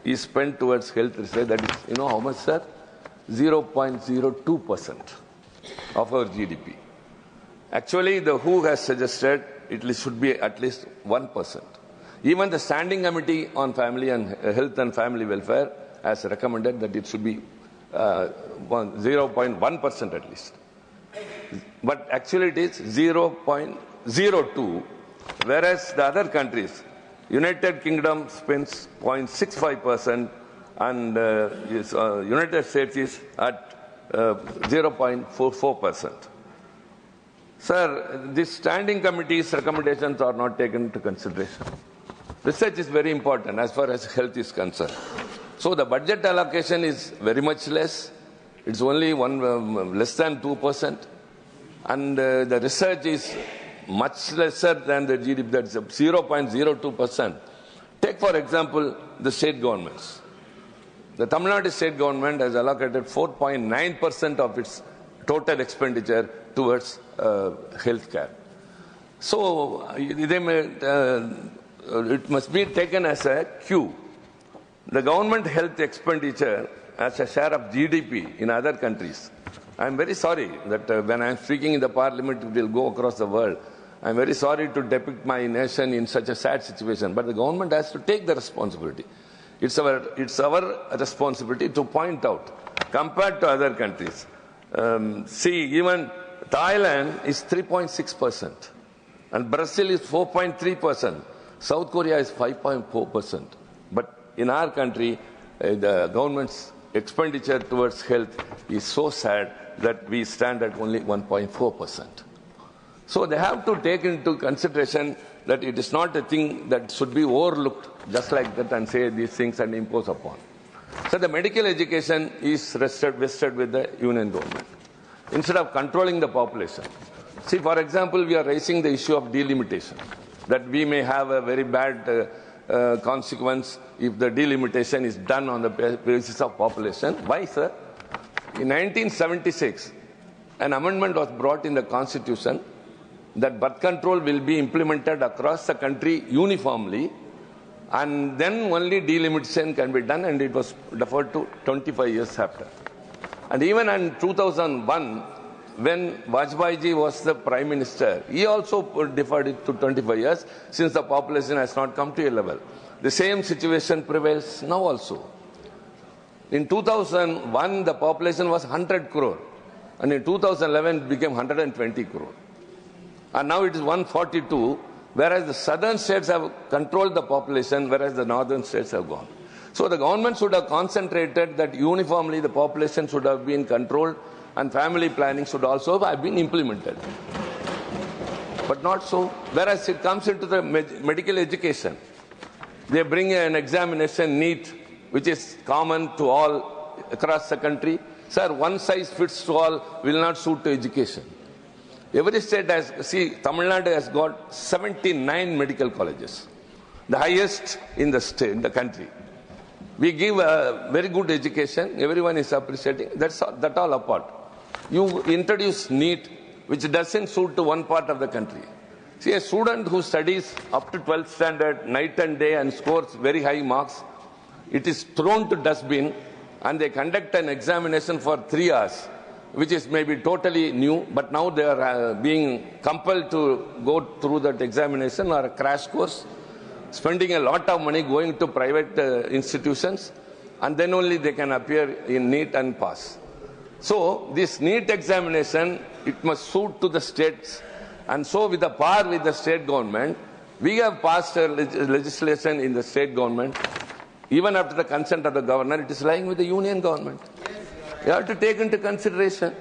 is spent towards health research. That is, you know how much, sir? 0.02% of our GDP. Actually, the WHO has suggested it should be at least 1%. Even the Standing Committee on Family and Health and Family Welfare has recommended that it should be 0.1% at least. But actually it is 0.02%. Whereas the other countries, United Kingdom spends 0.65% and United States is at 0.44%. Sir, this standing committee's recommendations are not taken into consideration. Research is very important as far as health is concerned. So the budget allocation is very much less. It's only less than 2%. And the research is much lesser than the GDP, that's 0.02%. Take, for example, the state governments. The Tamil Nadu state government has allocated 4.9% of its total expenditure towards health care. So it must be taken as a cue. The government health expenditure as a share of GDP in other countries. I am very sorry that when I am speaking in the parliament, it will go across the world. I am very sorry to depict my nation in such a sad situation, but the government has to take the responsibility. It's our responsibility to point out, compared to other countries. See, even Thailand is 3.6%, and Brazil is 4.3%. South Korea is 5.4%. But in our country, the government's expenditure towards health is so sad that we stand at only 1.4%. So they have to take into consideration that it is not a thing that should be overlooked just like that and say these things and impose upon. So the medical education is vested with the union government. Instead of controlling the population. See, for example, we are raising the issue of delimitation, that we may have a very bad consequence if the delimitation is done on the basis of population. Why, sir? In 1976, an amendment was brought in the Constitution that birth control will be implemented across the country uniformly, and then only delimitation can be done, and it was deferred to 25 years after. And even in 2001, when Vajpayee ji was the Prime Minister, he also deferred it to 25 years since the population has not come to a level. The same situation prevails now also. In 2001, the population was 100 crore, and in 2011 it became 120 crore. And now it is 142, whereas the southern states have controlled the population, whereas the northern states have gone. So the government should have concentrated that uniformly the population should have been controlled and family planning should also have been implemented. But not so. Whereas it comes into the medical education, they bring an examination NEET, which is common to all across the country. Sir, one size fits all will not suit to education. Every state has, see, Tamil Nadu has got 79 medical colleges, the highest in the state, in the country. We give a very good education, everyone is appreciating, that all apart. You introduce NEET, which doesn't suit to one part of the country. See, a student who studies up to 12th standard, night and day, and scores very high marks, it is thrown to dustbin, and they conduct an examination for 3 hours, which is maybe totally new, but now they are being compelled to go through that examination or a crash course, spending a lot of money going to private institutions, and then only they can appear in NEET and pass. So this NEET examination, it must suit to the states, and so with the par with the state government, we have passed a legislation in the state government. Even after the consent of the governor, it is lying with the union government. You have to take into consideration.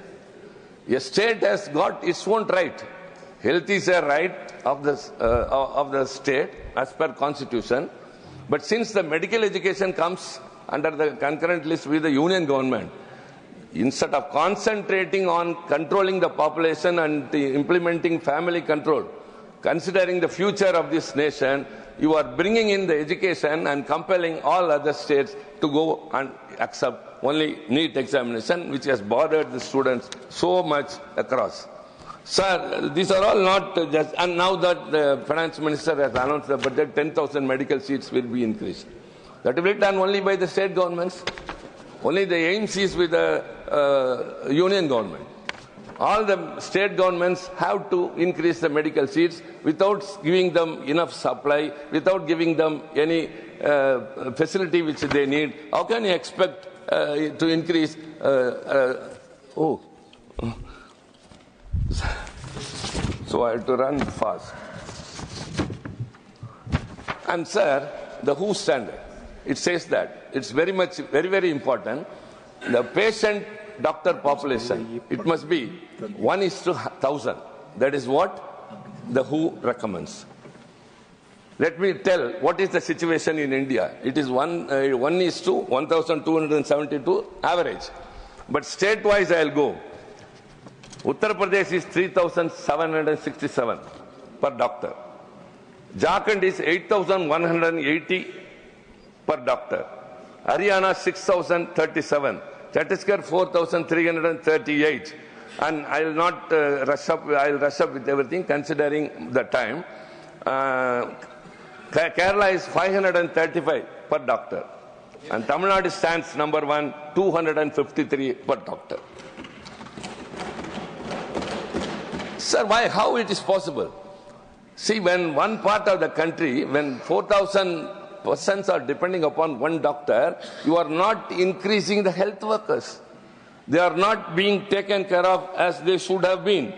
A state has got its own right. Health is a right of the state as per constitution. But since the medical education comes under the concurrent list with the union government, instead of concentrating on controlling the population and implementing family control, considering the future of this nation, you are bringing in the education and compelling all other states to go and accept only NEET examination, which has bothered the students so much across. Sir, these are all not just, and now that the finance minister has announced the budget, 10,000 medical seats will be increased. That will be done only by the state governments. Only the aims is with the union government. All the state governments have to increase the medical seats without giving them enough supply, without giving them any facility which they need. How can you expect to increase? So I have to run fast. And sir, the WHO standard, it says that it's very very important. The patient doctor population, it must be 1:1,000. That is what the WHO recommends. Let me tell what is the situation in India. It is 1:1,272 average. But state-wise I'll go. Uttar Pradesh is 3,767 per doctor. Jharkhand is 8,180 per doctor. Haryana 6,037. Chhattisgarh 4,338. And I will not rush up. I will rush up with everything considering the time. Kerala is 535 per doctor. And Tamil Nadu stands number 1, 253 per doctor. Sir, why? How it is possible? See, when one part of the country, when 4,000 persons are depending upon one doctor, you are not increasing the health workers. They are not being taken care of as they should have been.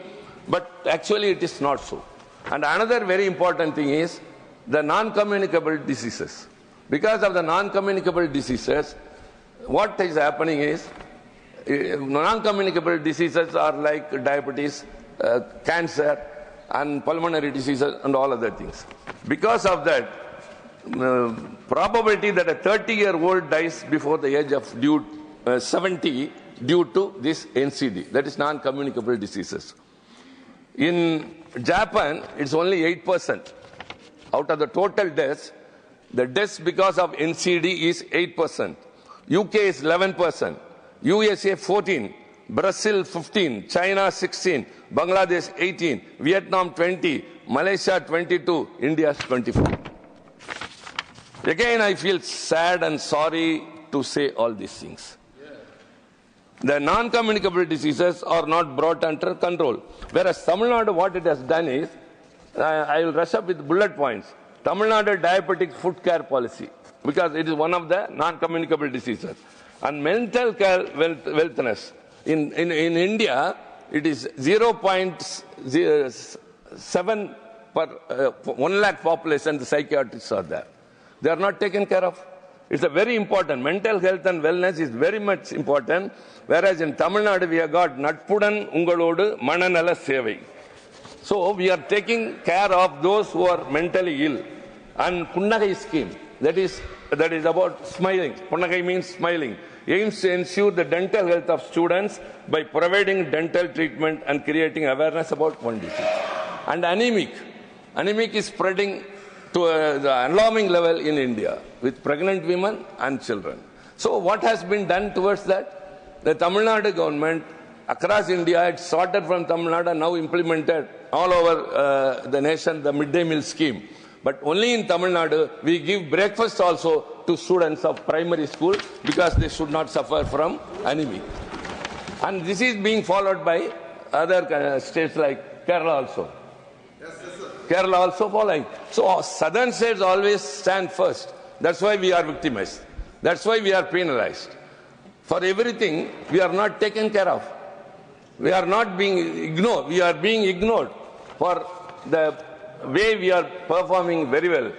But actually it is not so. And another very important thing is the non-communicable diseases. Because of the non-communicable diseases, what is happening is, non-communicable diseases are like diabetes, cancer, and pulmonary diseases and all other things. Because of that, probability that a 30-year-old dies before the age of 70 due to this NCD, that is non-communicable diseases. In Japan, it's only 8%. Out of the total deaths, the deaths because of NCD is 8%. UK is 11%. USA 14%. Brazil 15%. China 16%. Bangladesh 18%. Vietnam 20%. Malaysia 22%. India 24%. Again, I feel sad and sorry to say all these things. The non-communicable diseases are not brought under control. Whereas Tamil Nadu, what it has done is, I will rush up with bullet points. Tamil Nadu diabetic foot care policy, because it is one of the non-communicable diseases. And mental care wellness. In India, it is 0.07 per 1 lakh population, the psychiatrists are there. They are not taken care of. It's a very important. Mental health and wellness is very much important. Whereas in Tamil Nadu, we have got Natpudan Ungalodu Mananala Sevai. So we are taking care of those who are mentally ill. And Punnagai scheme, that is about smiling. Punnagai means smiling. Aims to ensure the dental health of students by providing dental treatment and creating awareness about one disease. And anemic. Anemic is spreading to the alarming level in India with pregnant women and children. So what has been done towards that? The Tamil Nadu government across India, it started from Tamil Nadu and now implemented all over the nation the midday meal scheme. But only in Tamil Nadu, we give breakfast also to students of primary school because they should not suffer from anemia. And this is being followed by other states like Kerala also. Kerala also following. So southern states always stand first. That's why we are victimized. That's why we are penalized. For everything, we are not taken care of. We are not being ignored. We are being ignored for the way we are performing very well.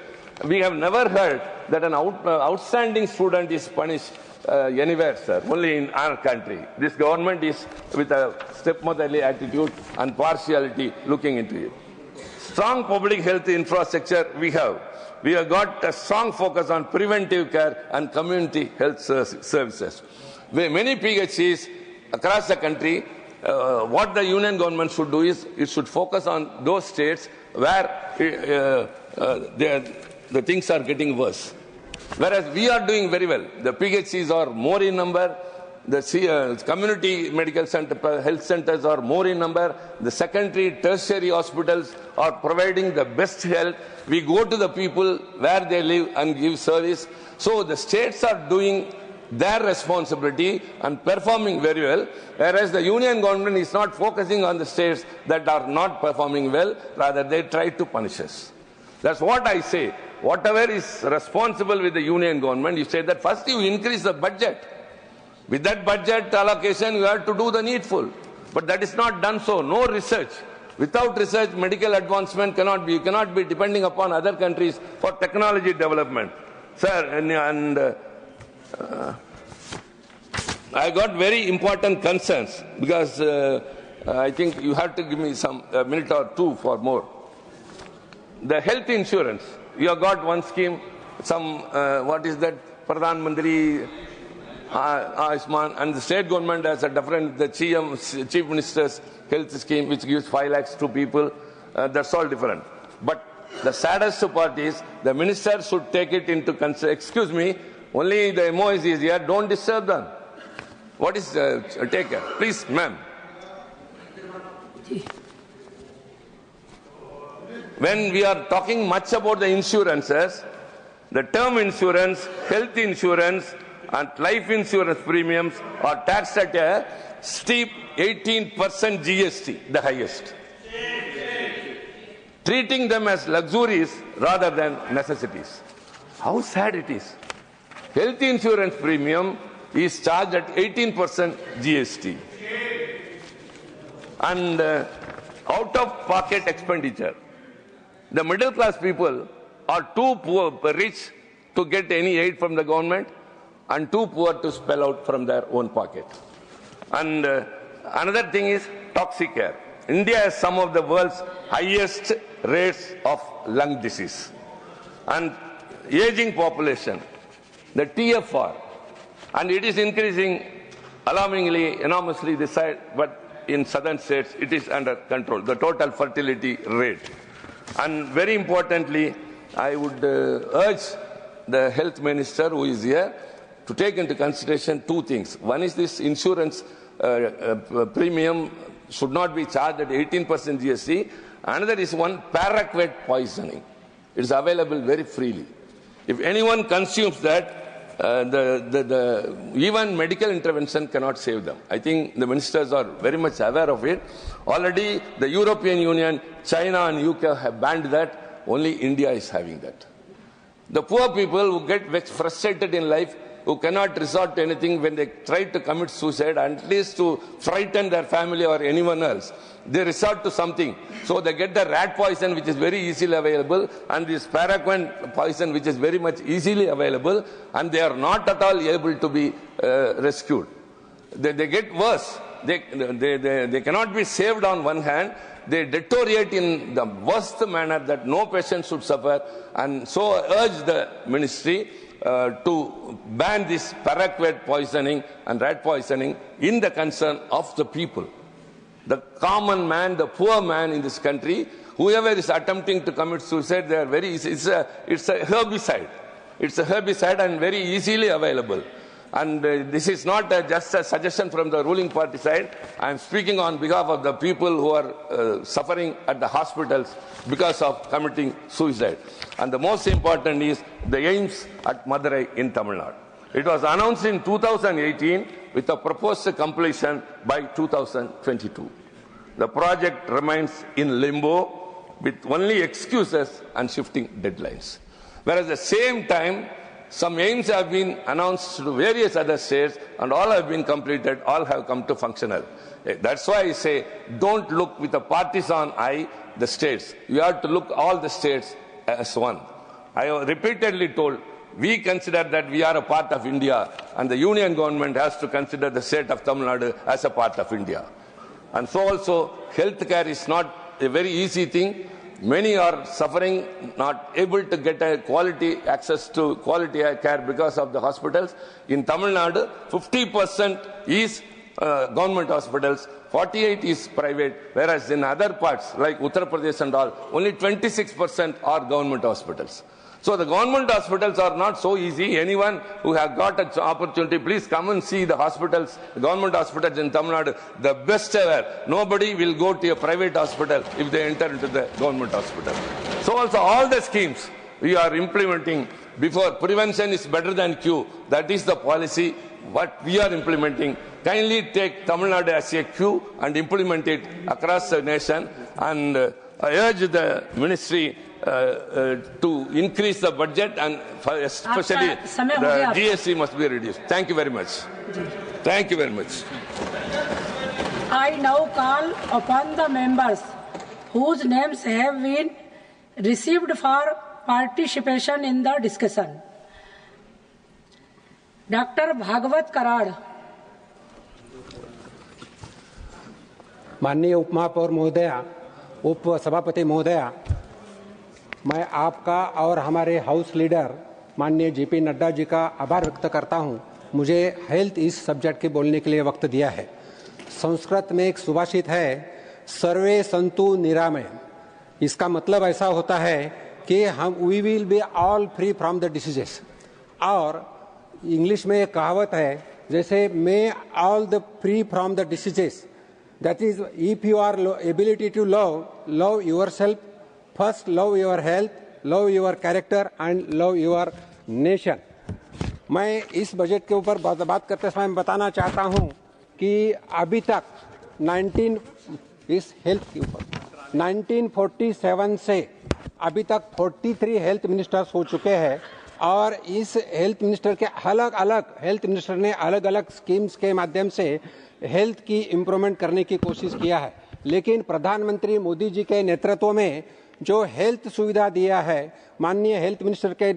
We have never heard that an outstanding student is punished anywhere, sir, only in our country. This government is with a stepmotherly attitude and partiality looking into it. Strong public health infrastructure we have. We have got a strong focus on preventive care and community health services. Many PHCs across the country, what the union government should do is it should focus on those states where the things are getting worse. Whereas we are doing very well. The PHCs are more in number. The community medical center, health centers are more in number. The secondary, tertiary hospitals are providing the best health. We go to the people where they live and give service. So the states are doing their responsibility and performing very well, whereas the union government is not focusing on the states that are not performing well, rather they try to punish us. That's what I say. Whatever is responsible with the union government, you say that first you increase the budget. With that budget allocation, you have to do the needful. But that is not done so. No research. Without research, medical advancement cannot be. You cannot be depending upon other countries for technology development. Sir, I got very important concerns because I think you have to give me a minute or two for more. The health insurance. You have got one scheme, what is that? Pradhan Mantri Ayushman, and the state government has a different, the Chief Minister's health scheme, which gives 5 lakhs to people. That's all different. But the saddest part is the minister should take it into consideration. Excuse me, only the MOs is here, don't disturb them. What is take care? Please, ma'am. When we are talking much about the insurances, the term insurance, health insurance, and life insurance premiums are taxed at a steep 18% GST, the highest. Treating them as luxuries rather than necessities. How sad it is. Health insurance premium is charged at 18% GST. And out-of-pocket expenditure. The middle class people are too rich to get any aid from the government and too poor to spell out from their own pocket. And another thing is toxic air. India has some of the world's highest rates of lung disease. And aging population, the TFR, and it is increasing alarmingly, enormously this side, but in southern states it is under control, the total fertility rate. And very importantly, I would urge the health minister who is here to take into consideration 2 things. One is this insurance premium should not be charged at 18% GST. Another is one paraquat poisoning. It is available very freely. If anyone consumes that, even medical intervention cannot save them. I think the ministers are very much aware of it. Already the European Union, China and UK have banned that. Only India is having that. The poor people who get frustrated in life who cannot resort to anything when they try to commit suicide, at least to frighten their family or anyone else. They resort to something. So they get the rat poison, which is very easily available, and this paraquat poison, which is very much easily available, and they are not at all able to be rescued. They get worse. They cannot be saved on one hand. They deteriorate in the worst manner that no patient should suffer, and so urge the ministry to ban this paraquat poisoning and rat poisoning in the concern of the people. The common man, the poor man in this country, whoever is attempting to commit suicide, they are very easy. It's a herbicide. It's a herbicide and very easily available. And this is not just a suggestion from the ruling party side. I am speaking on behalf of the people who are suffering at the hospitals because of committing suicide. And the most important is the AIIMS at Madurai in Tamil Nadu. It was announced in 2018 with a proposed completion by 2022. The project remains in limbo with only excuses and shifting deadlines. Whereas at the same time, some aims have been announced to various other states and all have been completed, all have come to functional. That's why I say don't look with a partisan eye the states. You have to look all the states as one. I have repeatedly told we consider that we are a part of India and the union government has to consider the state of Tamil Nadu as a part of India. And so also healthcare is not a very easy thing. Many are suffering, not able to get a quality access to quality care because of the hospitals. In Tamil Nadu, 50% is government hospitals, 48% is private, whereas in other parts like Uttar Pradesh and all, only 26% are government hospitals. So the government hospitals are not so easy. Anyone who has got an opportunity, please come and see the hospitals, the government hospitals in Tamil Nadu, the best ever. Nobody will go to a private hospital if they enter into the government hospital. So also all the schemes we are implementing before prevention is better than cure. That is the policy what we are implementing. Kindly take Tamil Nadu as a cue and implement it across the nation. And I urge the ministry to increase the budget and especially the GST must be reduced. Thank you very much. Thank you very much. I now call upon the members whose names have been received for participation in the discussion. Dr. Bhagavat Karad. माननीय उपमहापौर महोदया, उप सभापति महोदया, मैं आपका और हमारे हाउस लीडर माननीय जेपी नड्डा जी का आभार व्यक्त करता हूं। मुझे हेल्थ इस सब्जेक्ट के बोलने के लिए वक्त दिया है। संस्कृत में एक सुभाषित है, सर्वे संतु निरामय। इसका मतलब ऐसा होता है कि हम we will be all free from the diseases. और इंग्लिश में एक कहावत है, जैसे may all the free from the diseases, that is if you are ability to love yourself, first love your health, love your character and love your nation. मैं इस budget के ऊपर बात करते समय बताना चाहता हूं कि अभी तक 1947 से अभी तक 43 हेल्थ मिनिस्टर्स हो चुके हैं और इस हेल्थ मिनिस्टर के हेल्थ मिनिस्टर ने अलग अलग स्कीम्स के माध्यम से हेल्थ की इम्प्रूवमेंट करने की कोशिश किया है। लेकिन प्रधानमंत्री मोदी जी के नेतृत्व में जो हेल्थ सुविधा दिया है, माननीय हेल्थ मिनिस्टर के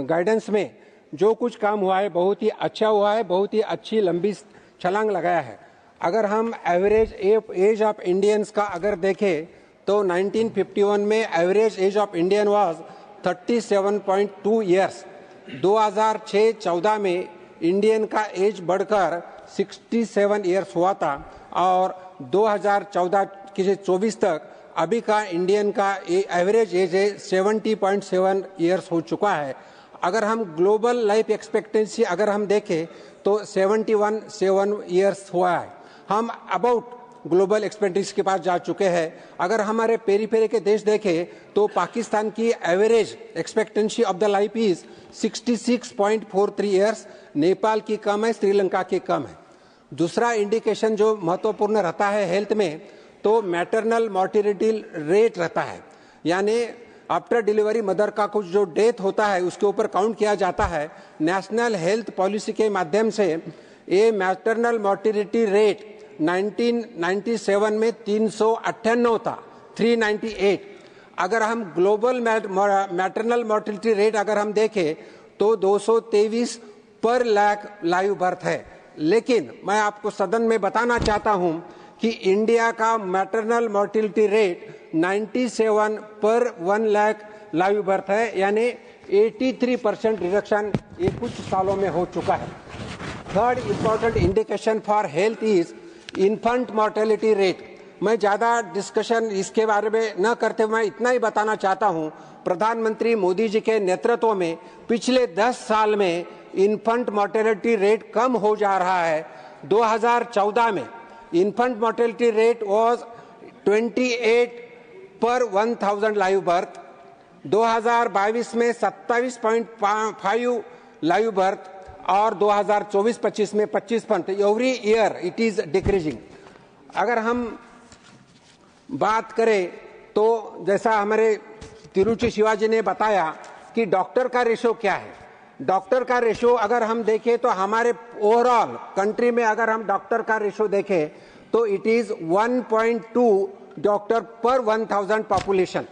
गाइडेंस में जो कुछ काम हुआ है बहुत ही अच्छा हुआ है, बहुत ही अच्छी लंबी छलांग लगाया है। अगर हम एवरेज एज ऑफ इंडियंस का अगर देखें तो 1951 में average age of Indian was 37.2 years. 2006-14 में इंडियन का एज बढ़कर 67 ईयर्स हुआ था और 2014 तक अभी का इंडियन का एवरेज एज 70.7 ईयर्स हो चुका है। अगर हम ग्लोबल लाइफ एक्सपेक्टेंसी अगर हम देखें तो 71 ईयर्स हुआ है। हम अबाउट ग्लोबल एक्सपेक्टेंसी के पास जा चुके हैं। अगर हमारे पेरीफेरी के देश देखें तो पाकिस्तान की average expectancy of the life is 66.43 years, Nepal की कम है, श्रीलंका की कम है। दूसरा इंडिकेशन जो महत्वपूर्ण रहता है हेल्थ में तो मैटरनल मॉर्टिलिटी रेट रहता है, यानी आफ्टर डिलीवरी मदर का कुछ जो डेथ होता है उसके ऊपर काउंट किया जाता है। नेशनल हेल्थ पॉलिसी के माध्यम से ये मैटरनल मोर्टिलिटी रेट 1997 में 398 था, 398। अगर हम ग्लोबल मैटरनल मोर्टिलिटी रेट अगर हम देखें तो 223 पर लाख लाइव बर्थ है। लेकिन मैं आपको सदन में बताना चाहता हूं कि इंडिया का मैटरनल मोर्टिलिटी रेट 97 पर 1 लाख लाइव बर्थ है, यानी 83% रिडक्शन ये कुछ सालों में हो चुका है। Third important indication for health is infant mortality rate. मैं ज़्यादा डिस्कशन इसके बारे में न करते हुए मैं इतना ही बताना चाहता हूं, प्रधानमंत्री मोदी जी के नेतृत्व में पिछले 10 साल में इन्फेंट मोर्टेलिटी रेट कम हो जा रहा है। 2014 में इन्फेंट मोर्टेलिटी रेट वाज 28 पर 1000 लाइव बर्थ, 2022 में 27.5 लाइव बर्थ और 2024-25 में 25%। Every year it is decreasing. अगर हम बात करें तो जैसा हमारे तिरुचि शिवाजी ने बताया कि डॉक्टर का रेशो क्या है। डॉक्टर का रेशो अगर हम देखें तो हमारे ओवरऑल कंट्री में अगर हम डॉक्टर का रेशो देखें तो इट इज 1.2 डॉक्टर पर 1000 पॉपुलेशन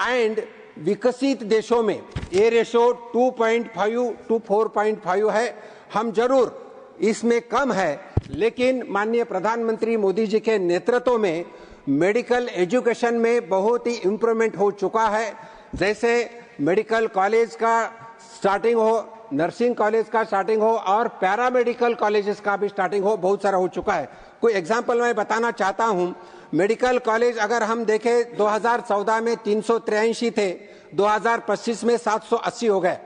एंड विकसित देशों में ये रेशो 2.5 to 4.5 है। हम जरूर इसमें कम है, लेकिन माननीय प्रधानमंत्री मोदी जी के नेतृत्व में मेडिकल एजुकेशन में बहुत ही इम्प्रूवमेंट हो चुका है। जैसे मेडिकल कॉलेज का स्टार्टिंग हो, नर्सिंग कॉलेज का स्टार्टिंग हो और पैरामेडिकल कॉलेजेस का भी स्टार्टिंग हो, बहुत सारा हो चुका है। कोई एग्जांपल मैं बताना चाहता हूं। मेडिकल कॉलेज अगर हम देखें 2014 में 383 थे, 2025 में 780 हो गए।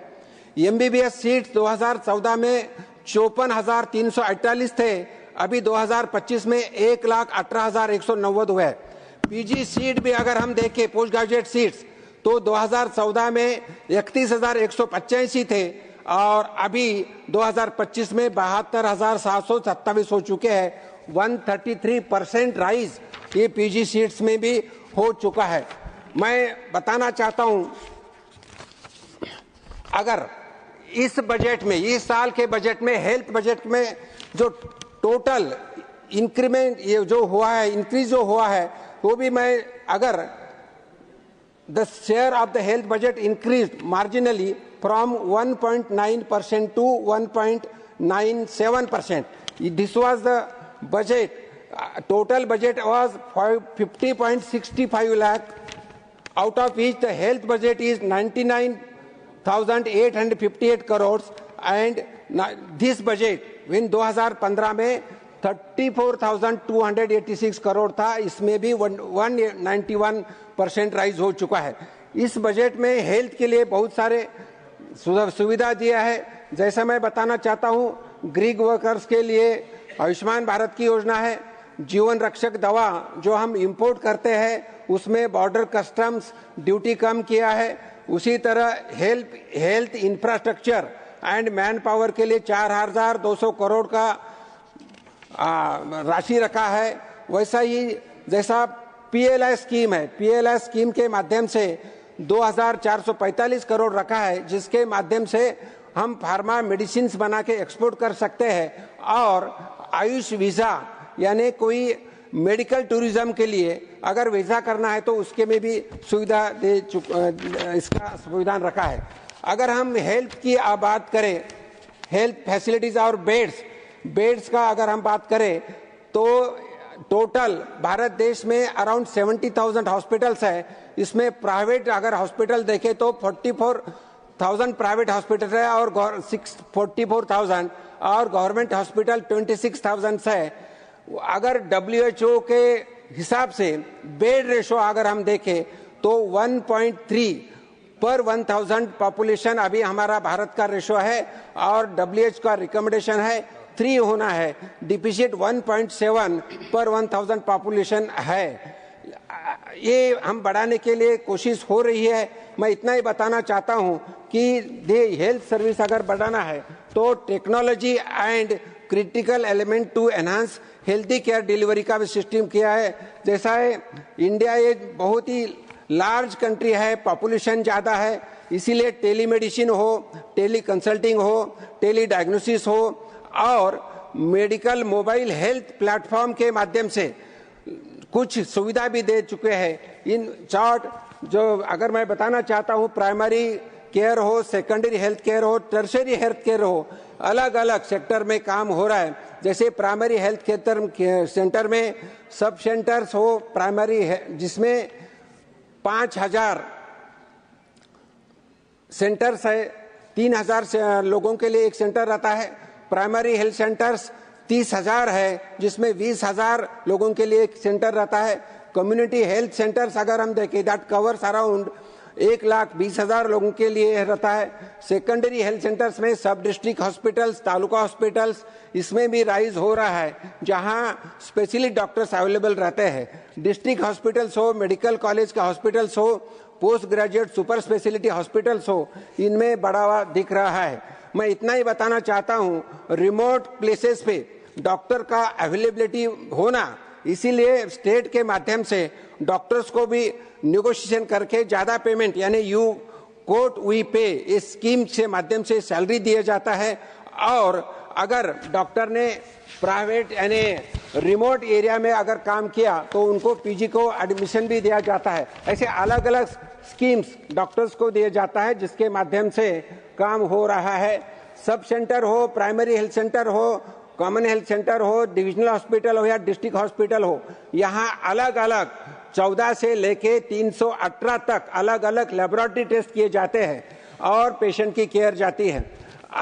एमबीबीएस सीट 2014 में 54,348 थे, अभी 2025 में 1,18,190 हुए। पीजी सीट भी अगर हम देखें पोस्ट ग्रेजुएट सीट्स तो 2014 में 31,185 थे और अभी 2025 में 72,727 हो चुके हैं। 133% राइज ये पीजी सीट्स में भी हो चुका है। मैं बताना चाहता हूं, अगर इस बजट में, इस साल के बजट में, हेल्थ बजट में जो टोटल इंक्रीमेंट ये जो हुआ है, इंक्रीज जो हुआ है, वो भी मैं अगर the share of the health budget increased marginally from 1.9% to 1.97%. This was the budget. Total budget was 50.65 lakh, out of which the health budget is 99,858 crores, and this budget in 2015 में 34,286 करोड़ था, इसमें भी 191% राइज हो चुका है। इस budget में health के लिए बहुत सारे सुविधा दिया है। जैसा मैं बताना चाहता हूं, गिग वर्कर्स के लिए आयुष्मान भारत की योजना है। जीवन रक्षक दवा जो हम इंपोर्ट करते हैं उसमें बॉर्डर कस्टम्स ड्यूटी कम किया है। उसी तरह health infrastructure and man power के लिए 4,200 करोड़ का राशि रखा है। वैसा ही जैसा पीएलआई स्कीम है, पीएलआई स्कीम के माध्यम से 2,445 करोड़ रखा है, जिसके माध्यम से हम फार्मा मेडिसिन बना के एक्सपोर्ट कर सकते हैं। और आयुष वीजा यानी कोई मेडिकल टूरिज्म के लिए अगर वीजा करना है तो उसके में भी सुविधा इसका संविधान रखा है। अगर हम हेल्थ की बात करें, हेल्थ फैसिलिटीज और बेड्स का अगर हम बात करें तो टोटल भारत देश में अराउंड 70,000 हॉस्पिटल्स है। इसमें प्राइवेट अगर हॉस्पिटल देखें तो 44,000 प्राइवेट हॉस्पिटल है और 44,000 और गवर्नमेंट हॉस्पिटल 26,000 है। अगर WHO के हिसाब से बेड रेशो अगर हम देखें तो 1.3 पर 1000 पॉपुलेशन अभी हमारा भारत का रेशो है और WHO का रिकमेंडेशन है 3 होना है। डिफिसिट 1.7 पर 1000 पॉपुलेशन है। ये हम बढ़ाने के लिए कोशिश हो रही है। मैं इतना ही बताना चाहता हूं कि हेल्थ सर्विस अगर बढ़ाना है तो technology and critical element to enhance healthy care delivery का भी सिस्टम किया है। जैसा है इंडिया ये बहुत ही लार्ज कंट्री है, पॉपुलेशन ज़्यादा है, इसीलिए टेलीमेडिसिन हो, टेली कंसल्टिंग हो, टेली डायग्नोसिस हो और मेडिकल मोबाइल हेल्थ प्लेटफॉर्म के माध्यम से कुछ सुविधा भी दे चुके हैं। इन शॉर्ट जो अगर मैं बताना चाहता हूँ, प्राइमरी केयर हो, सेकेंडरी हेल्थ केयर हो, टर्शरी हेल्थ केयर हो, अलग अलग सेक्टर में काम हो रहा है। जैसे प्राइमरी हेल्थ केयर सेंटर में सब सेंटर्स हो प्राइमरी जिसमें 5000 सेंटर्स है, 3000 लोगों के लिए एक सेंटर रहता है। प्राइमरी हेल्थ सेंटर्स 30,000 है जिसमें 20,000 लोगों के लिए एक सेंटर रहता है। कम्युनिटी हेल्थ सेंटर्स अगर हम देखें दैट कवर्स अराउंड 1,20,000 लोगों के लिए रहता है। सेकेंडरी हेल्थ सेंटर्स में सब डिस्ट्रिक्ट हॉस्पिटल्स, तालुका हॉस्पिटल्स, इसमें भी राइज हो रहा है जहां स्पेशलिस्ट डॉक्टर्स अवेलेबल रहते हैं। डिस्ट्रिक्ट हॉस्पिटल्स हो, मेडिकल कॉलेज का हॉस्पिटल्स हो, post graduate super speciality hospitals हो, इनमें बढ़ावा दिख रहा है। मैं इतना ही बताना चाहता हूं, रिमोट प्लेसेस पे डॉक्टर का अवेलेबिलिटी होना, इसीलिए स्टेट के माध्यम से डॉक्टर्स को भी नेगोशिएशन करके ज्यादा पेमेंट यानी यू कोट वी पे इस स्कीम से माध्यम से सैलरी दिया जाता है। और अगर डॉक्टर ने प्राइवेट यानी रिमोट एरिया में अगर काम किया तो उनको पीजी को एडमिशन भी दिया जाता है। ऐसे अलग अलग स्कीम्स डॉक्टर्स को दिया जाता है जिसके माध्यम से काम हो रहा है। सब सेंटर हो, प्राइमरी हेल्थ सेंटर हो, कॉमन हेल्थ सेंटर हो, डिविजनल हॉस्पिटल हो या डिस्ट्रिक्ट हॉस्पिटल हो, यहाँ अलग अलग 14 से लेके 318 तक अलग अलग लेबोरेटरी टेस्ट किए जाते हैं और पेशेंट की केयर जाती है।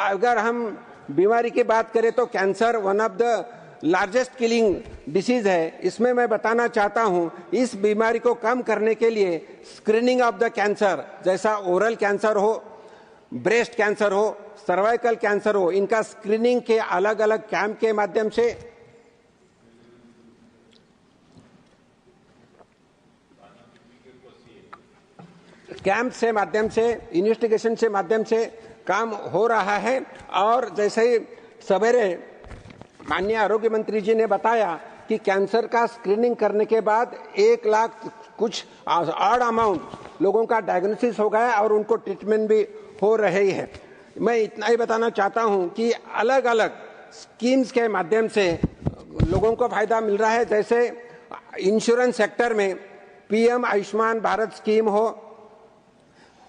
अगर हम बीमारी की बात करें तो cancer one of the largest killing disease है। इसमें मैं बताना चाहता हूं, इस बीमारी को कम करने के लिए स्क्रीनिंग ऑफ द कैंसर, जैसा ओरल कैंसर हो, ब्रेस्ट कैंसर हो, सर्वाइकल कैंसर हो, इनका स्क्रीनिंग के अलग अलग कैंप के माध्यम से माध्यम से इन्वेस्टिगेशन से माध्यम से काम हो रहा है। और जैसे ही सवेरे माननीय आरोग्य मंत्री जी ने बताया कि कैंसर का स्क्रीनिंग करने के बाद 1 लाख कुछ ऑड अमाउंट लोगों का डायग्नोसिस हो गया और उनको ट्रीटमेंट भी हो रही है। मैं इतना ही बताना चाहता हूं कि अलग अलग स्कीम्स के माध्यम से लोगों को फायदा मिल रहा है। जैसे इंश्योरेंस सेक्टर में पीएम आयुष्मान भारत स्कीम हो,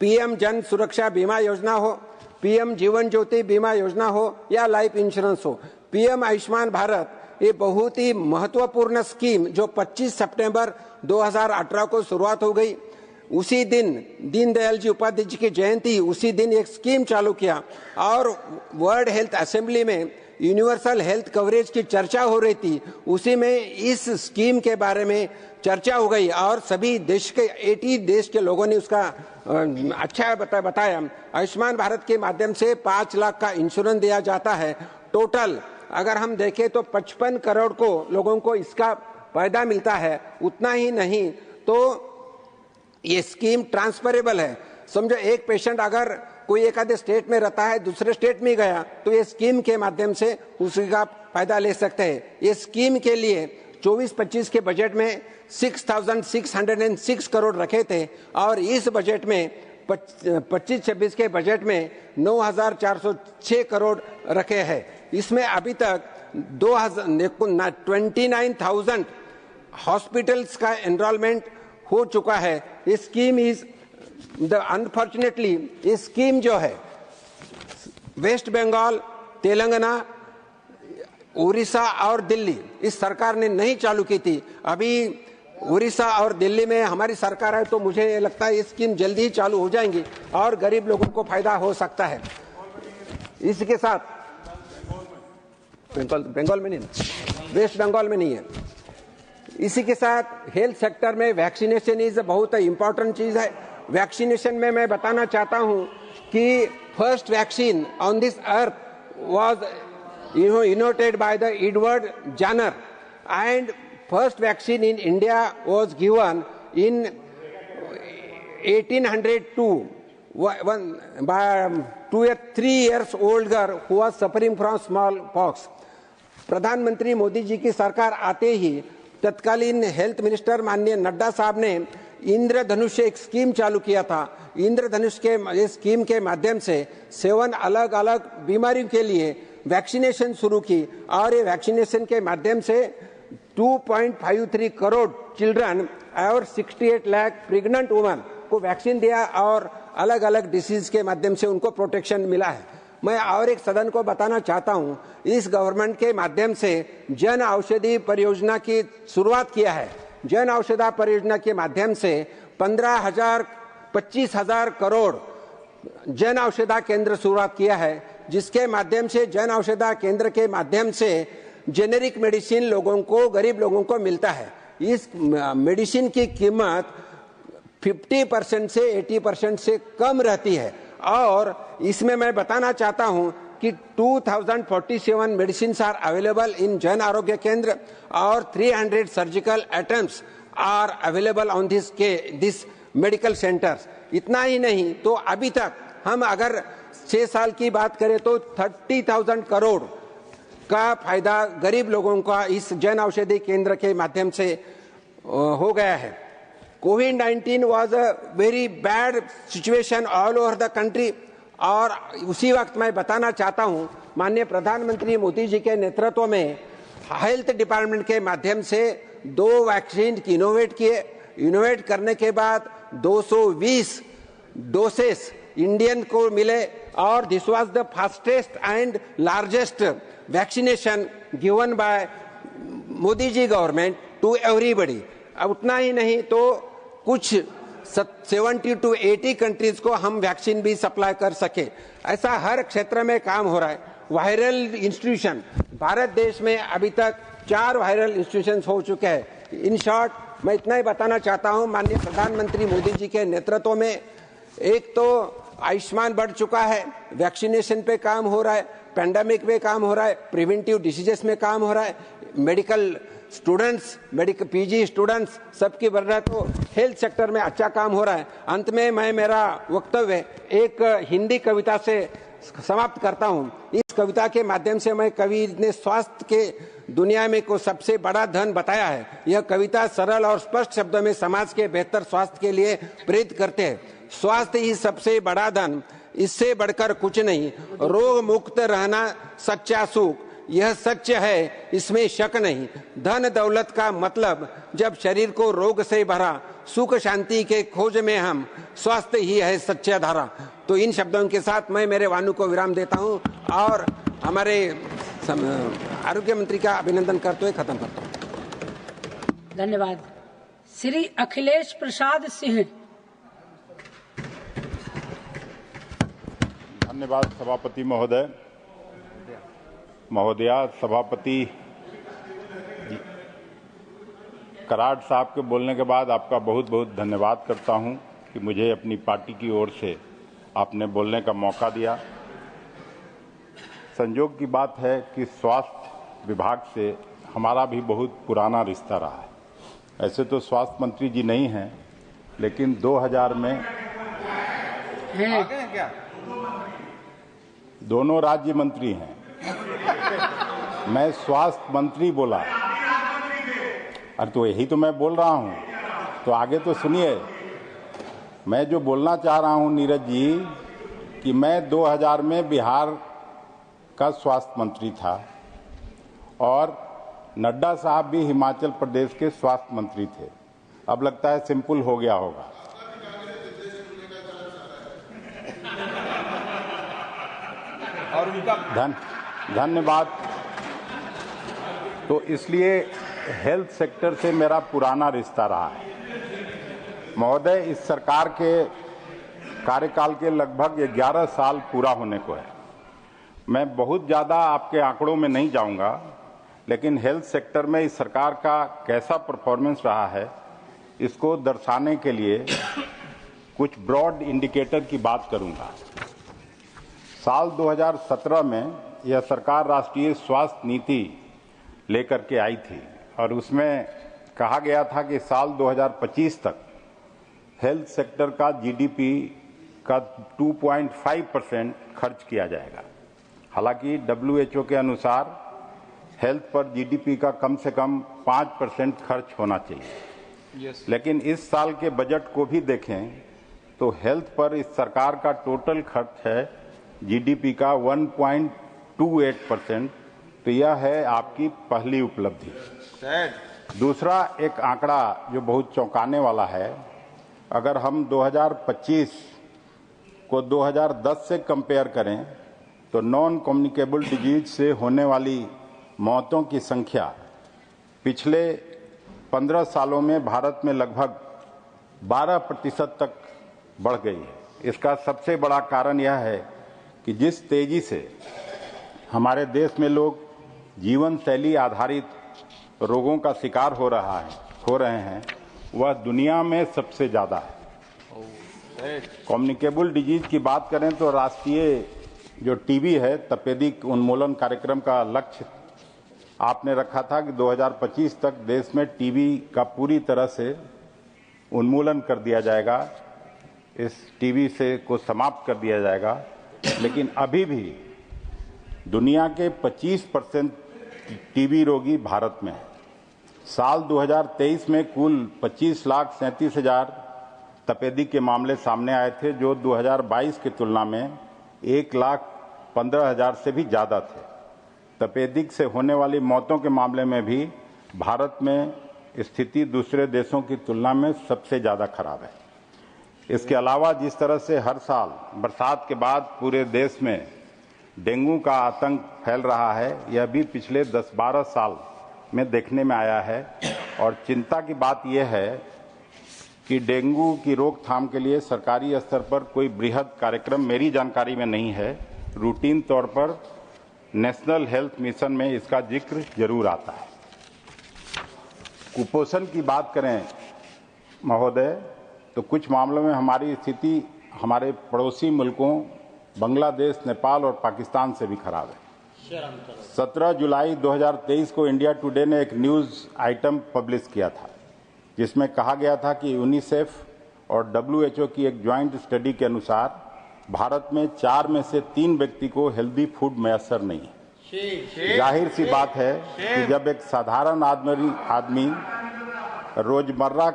पीएम जन सुरक्षा बीमा योजना हो, पीएम जीवन ज्योति बीमा योजना हो या लाइफ इंश्योरेंस हो। पीएम आयुष्मान भारत ये बहुत ही महत्वपूर्ण स्कीम जो 25 सितंबर 2018 को शुरुआत हो गई। उसी दिन दीनदयाल जी उपाध्याय जी की जयंती, उसी दिन एक स्कीम चालू किया और वर्ल्ड हेल्थ असेंबली में यूनिवर्सल हेल्थ कवरेज की चर्चा हो रही थी। उसी में इस स्कीम के बारे में चर्चा हो गई और सभी देश के 80 देश के लोगों ने उसका अच्छा बताया। आयुष्मान भारत के माध्यम से 5 लाख का इंश्योरेंस दिया जाता है। टोटल अगर हम देखें तो 55 करोड़ को लोगों को इसका फायदा मिलता है। उतना ही नहीं तो ये स्कीम ट्रांसफरेबल है। समझो एक पेशेंट अगर कोई एक आधे स्टेट में रहता है, दूसरे स्टेट में गया तो ये स्कीम के माध्यम से उसका फायदा ले सकते हैं। ये स्कीम के लिए 24-25 के बजट में 6,606 करोड़ रखे थे और इस बजट में 25-26 के बजट में 9,406 करोड़ रखे हैं। इसमें अभी तक 29,000 हॉस्पिटल्स का एनरोलमेंट हो चुका है। इस स्कीम इज अनफॉर्चुनेटली ये स्कीम जो है वेस्ट बंगाल, तेलंगाना, उड़ीसा और दिल्ली इस सरकार ने नहीं चालू की थी। अभी उड़ीसा और दिल्ली में हमारी सरकार है तो मुझे लगता है ये स्कीम जल्दी ही चालू हो जाएंगी और गरीब लोगों को फायदा हो सकता है। इसके साथ बंगाल में नहीं, वेस्ट बंगाल में नहीं है। इसी के साथ हेल्थ सेक्टर में वैक्सीनेशन इज बहुत इंपॉर्टेंट चीज है। वैक्सीनेशन में मैं बताना चाहता हूं कि first vaccine on this earth was innovated by the Edward Jenner and first vaccine in India was given in 1802 by a 3 years old girl who was suffering from smallpox. प्रधानमंत्री मोदी जी की सरकार आते ही तत्कालीन हेल्थ मिनिस्टर माननीय नड्डा साहब ने इंद्रधनुष एक scheme चालू किया था। इंद्रधनुष के स्कीम के माध्यम से 7 अलग अलग बीमारियों के लिए वैक्सीनेशन शुरू की और ये वैक्सीनेशन के माध्यम से 2.53 करोड़ चिल्ड्रन और 68 लाख प्रेग्नेंट वुमन को वैक्सीन दिया और अलग अलग डिसीज के माध्यम से उनको प्रोटेक्शन मिला है। मैं और एक सदन को बताना चाहता हूं, इस गवर्नमेंट के माध्यम से जन औषधि परियोजना की शुरुआत किया है। जन औषधि परियोजना के माध्यम से 25,000 करोड़ जन औषधि केंद्र शुरुआत किया है, जिसके माध्यम से जन औषधि केंद्र के माध्यम से जेनेरिक मेडिसिन लोगों को, गरीब लोगों को मिलता है। इस मेडिसिन की कीमत 50% से 80% से कम रहती है और इसमें मैं बताना चाहता हूं कि 2047 medicine are available in Jan Arogya Kendra और 300 surgical items are available on this medical centers. इतना ही नहीं तो अभी तक हम अगर 6 साल की बात करें तो 30,000 करोड़ का फायदा गरीब लोगों का इस जन औषधि केंद्र के माध्यम से हो गया है। कोविड-19 was a very bad situation all over the country और उसी वक्त मैं बताना चाहता हूं, माननीय प्रधानमंत्री मोदी जी के नेतृत्व में हेल्थ डिपार्टमेंट के माध्यम से 2 वैक्सीन इनोवेट किए। इनोवेट करने के बाद 220 डोसेस इंडियन को मिले और this was the fastest and largest vaccination given by Modi ji government to everybody. अब उतना ही नहीं तो कुछ 70 to 80 कंट्रीज को हम वैक्सीन भी सप्लाई कर सके। ऐसा हर क्षेत्र में काम हो रहा है। वायरल इंस्टीट्यूशन भारत देश में अभी तक 4 वायरल इंस्टीट्यूशन हो चुके हैं। इन शॉर्ट मैं इतना ही बताना चाहता हूं, माननीय प्रधानमंत्री मोदी जी के नेतृत्व में एक तो आयुष्मान बढ़ चुका है, वैक्सीनेशन पे काम हो रहा है, पेंडेमिक पे काम हो रहा है, प्रिवेंटिव डिसीजेस में काम हो रहा है, medical students, medical PG students सबकी बढ़ रहा है, तो हेल्थ सेक्टर में अच्छा काम हो रहा है। अंत में मैं मेरा वक्तव्य एक हिंदी कविता से समाप्त करता हूं। इस कविता के माध्यम से मैं कवि ने स्वास्थ्य के दुनिया में को सबसे बड़ा धन बताया है। यह कविता सरल और स्पष्ट शब्दों में समाज के बेहतर स्वास्थ्य के लिए प्रेरित करते हैं। स्वास्थ्य ही सबसे बड़ा धन, इससे बढ़कर कुछ नहीं। रोग मुक्त रहना सच्चा सुख, यह सच है, इसमें शक नहीं। धन दौलत का मतलब जब शरीर को रोग से भरा, सुख शांति के खोज में हम, स्वास्थ्य ही है सच्चा धारा। तो इन शब्दों के साथ मैं मेरे वाणु को विराम देता हूं और हमारे आरोग्य मंत्री का अभिनंदन करते हुए खत्म करता हूं। धन्यवाद। श्री अखिलेश प्रसाद सिंह। धन्यवाद सभापति महोदय। महोदया, सभापति कराड़ साहब के बोलने के बाद आपका बहुत बहुत धन्यवाद करता हूं कि मुझे अपनी पार्टी की ओर से आपने बोलने का मौका दिया। संयोग की बात है कि स्वास्थ्य विभाग से हमारा भी बहुत पुराना रिश्ता रहा है। ऐसे तो स्वास्थ्य मंत्री जी नहीं हैं, लेकिन 2000 में दोनों राज्य मंत्री हैं। मैं स्वास्थ्य मंत्री बोला, अरे तो यही तो मैं बोल रहा हूं, तो आगे तो सुनिए। मैं जो बोलना चाह रहा हूं नीरज जी, कि मैं 2000 में बिहार का स्वास्थ्य मंत्री था और नड्डा साहब भी हिमाचल प्रदेश के स्वास्थ्य मंत्री थे। अब लगता है सिंपल हो गया होगा। और उनका धन्यवाद। तो इसलिए हेल्थ सेक्टर से मेरा पुराना रिश्ता रहा है। महोदय, इस सरकार के कार्यकाल के लगभग 11 साल पूरा होने को है। मैं बहुत ज़्यादा आपके आंकड़ों में नहीं जाऊंगा, लेकिन हेल्थ सेक्टर में इस सरकार का कैसा परफॉर्मेंस रहा है, इसको दर्शाने के लिए कुछ ब्रॉड इंडिकेटर की बात करूंगा। साल 2017 में यह सरकार राष्ट्रीय स्वास्थ्य नीति लेकर के आई थी और उसमें कहा गया था कि साल 2025 तक हेल्थ सेक्टर का जीडीपी का 2.5% खर्च किया जाएगा। हालांकि WHO के अनुसार हेल्थ पर जीडीपी का कम से कम 5% खर्च होना चाहिए। लेकिन इस साल के बजट को भी देखें तो हेल्थ पर इस सरकार का टोटल खर्च है जीडीपी का 1.28%। तो यह है आपकी पहली उपलब्धि। दूसरा एक आंकड़ा जो बहुत चौंकाने वाला है, अगर हम 2025 को 2010 से कंपेयर करें तो नॉन कम्युनिकेबल डिजीज से होने वाली मौतों की संख्या पिछले 15 सालों में भारत में लगभग 12% तक बढ़ गई है। इसका सबसे बड़ा कारण यह है कि जिस तेजी से हमारे देश में लोग जीवन शैली आधारित रोगों का शिकार हो रहे हैं, वह दुनिया में सबसे ज्यादा है। कम्युनिकेबल डिजीज की बात करें तो राष्ट्रीय जो टीबी है, तपेदिक उन्मूलन कार्यक्रम का लक्ष्य आपने रखा था कि 2025 तक देश में टीबी का पूरी तरह से उन्मूलन कर दिया जाएगा, इस टीबी से को समाप्त कर दिया जाएगा। लेकिन अभी भी दुनिया के 25% टीबी रोगी भारत में है। साल 2023 में कुल 25,37,000 तपेदिक के मामले सामने आए थे, जो 2022 की तुलना में 1,15,000 से भी ज्यादा थे। तपेदिक से होने वाली मौतों के मामले में भी भारत में स्थिति दूसरे देशों की तुलना में सबसे ज्यादा खराब है। इसके अलावा जिस तरह से हर साल बरसात के बाद पूरे देश में डेंगू का आतंक फैल रहा है, यह भी पिछले 10-12 साल में देखने में आया है। और चिंता की बात यह है कि डेंगू की रोकथाम के लिए सरकारी स्तर पर कोई बृहद कार्यक्रम मेरी जानकारी में नहीं है। रूटीन तौर पर नेशनल हेल्थ मिशन में इसका जिक्र जरूर आता है। कुपोषण की बात करें महोदय, तो कुछ मामलों में हमारी स्थिति हमारे पड़ोसी मुल्कों बांग्लादेश, नेपाल और पाकिस्तान से भी खराब है। 17 जुलाई 2023 को इंडिया टुडे ने एक न्यूज आइटम पब्लिश किया था, जिसमें कहा गया था कि यूनिसेफ और WHO की एक ज्वाइंट स्टडी के अनुसार भारत में 4 में से 3 व्यक्ति को हेल्दी फूड मैसर नहीं है। जाहिर सी बात है कि जब एक साधारण आदमी रोजमर्रा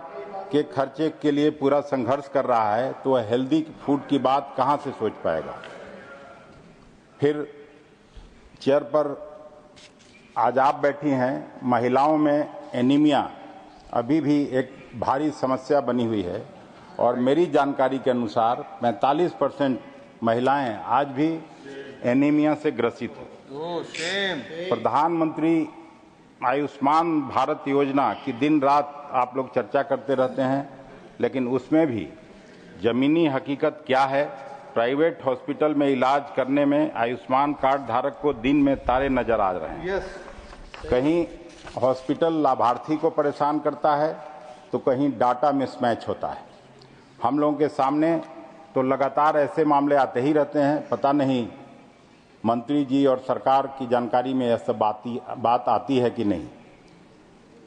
के खर्चे के लिए पूरा संघर्ष कर रहा है, तो वह हेल्दी फूड की बात कहां से सोच पाएगा। फिर चेयर पर आज आप बैठी हैं, महिलाओं में एनीमिया अभी भी एक भारी समस्या बनी हुई है और मेरी जानकारी के अनुसार 45% महिलाएं आज भी एनीमिया से ग्रसित हैं। प्रधानमंत्री आयुष्मान भारत योजना की दिन रात आप लोग चर्चा करते रहते हैं, लेकिन उसमें भी जमीनी हकीकत क्या है। प्राइवेट हॉस्पिटल में इलाज करने में आयुष्मान कार्ड धारक को दिन में तारे नजर आ रहे हैं। कहीं हॉस्पिटल लाभार्थी को परेशान करता है तो कहीं डाटा मिसमैच होता है। हम लोगों के सामने तो लगातार ऐसे मामले आते ही रहते हैं। पता नहीं मंत्री जी और सरकार की जानकारी में यह सब बात आती है कि नहीं।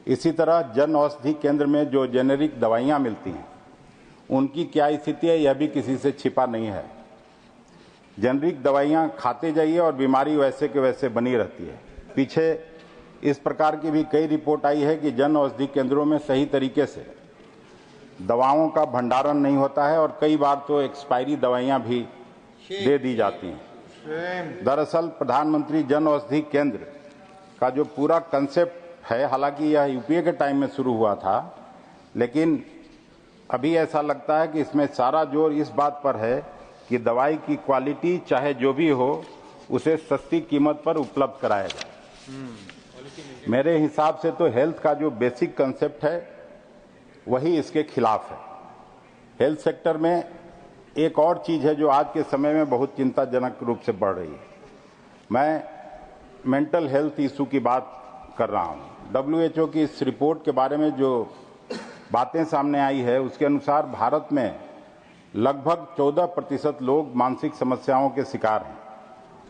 इसी तरह जन औषधि केंद्र में जो जेनेरिक दवाइयां मिलती हैं, उनकी क्या स्थिति है, यह भी किसी से छिपा नहीं है। जेनेरिक दवाइयां खाते जाइए और बीमारी वैसे के वैसे बनी रहती है। पीछे इस प्रकार की भी कई रिपोर्ट आई है कि जन औषधि केंद्रों में सही तरीके से दवाओं का भंडारण नहीं होता है और कई बार तो एक्सपायरी दवाइयां भी दे दी जाती हैं। दरअसल प्रधानमंत्री जन औषधि केंद्र का जो पूरा कंसेप्ट है, हालांकि यह यूपीए के टाइम में शुरू हुआ था, लेकिन अभी ऐसा लगता है कि इसमें सारा जोर इस बात पर है कि दवाई की क्वालिटी चाहे जो भी हो, उसे सस्ती कीमत पर उपलब्ध कराया जाए। मेरे हिसाब से तो हेल्थ का जो बेसिक कंसेप्ट है वही इसके खिलाफ है। हेल्थ सेक्टर में एक और चीज है जो आज के समय में बहुत चिंताजनक रूप से बढ़ रही है। मैं मेंटल हेल्थ इशू की बात कर रहा हूं। WHO की इस रिपोर्ट के बारे में जो बातें सामने आई है, उसके अनुसार भारत में लगभग 14% लोग मानसिक समस्याओं के शिकार हैं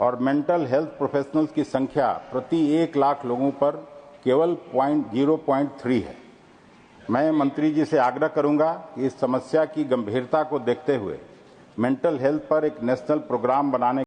और मेंटल हेल्थ प्रोफेशनल्स की संख्या प्रति 1 लाख लोगों पर केवल 0.3 है। मैं मंत्री जी से आग्रह करूंगा कि इस समस्या की गंभीरता को देखते हुए मेंटल हेल्थ पर एक नेशनल प्रोग्राम बनाने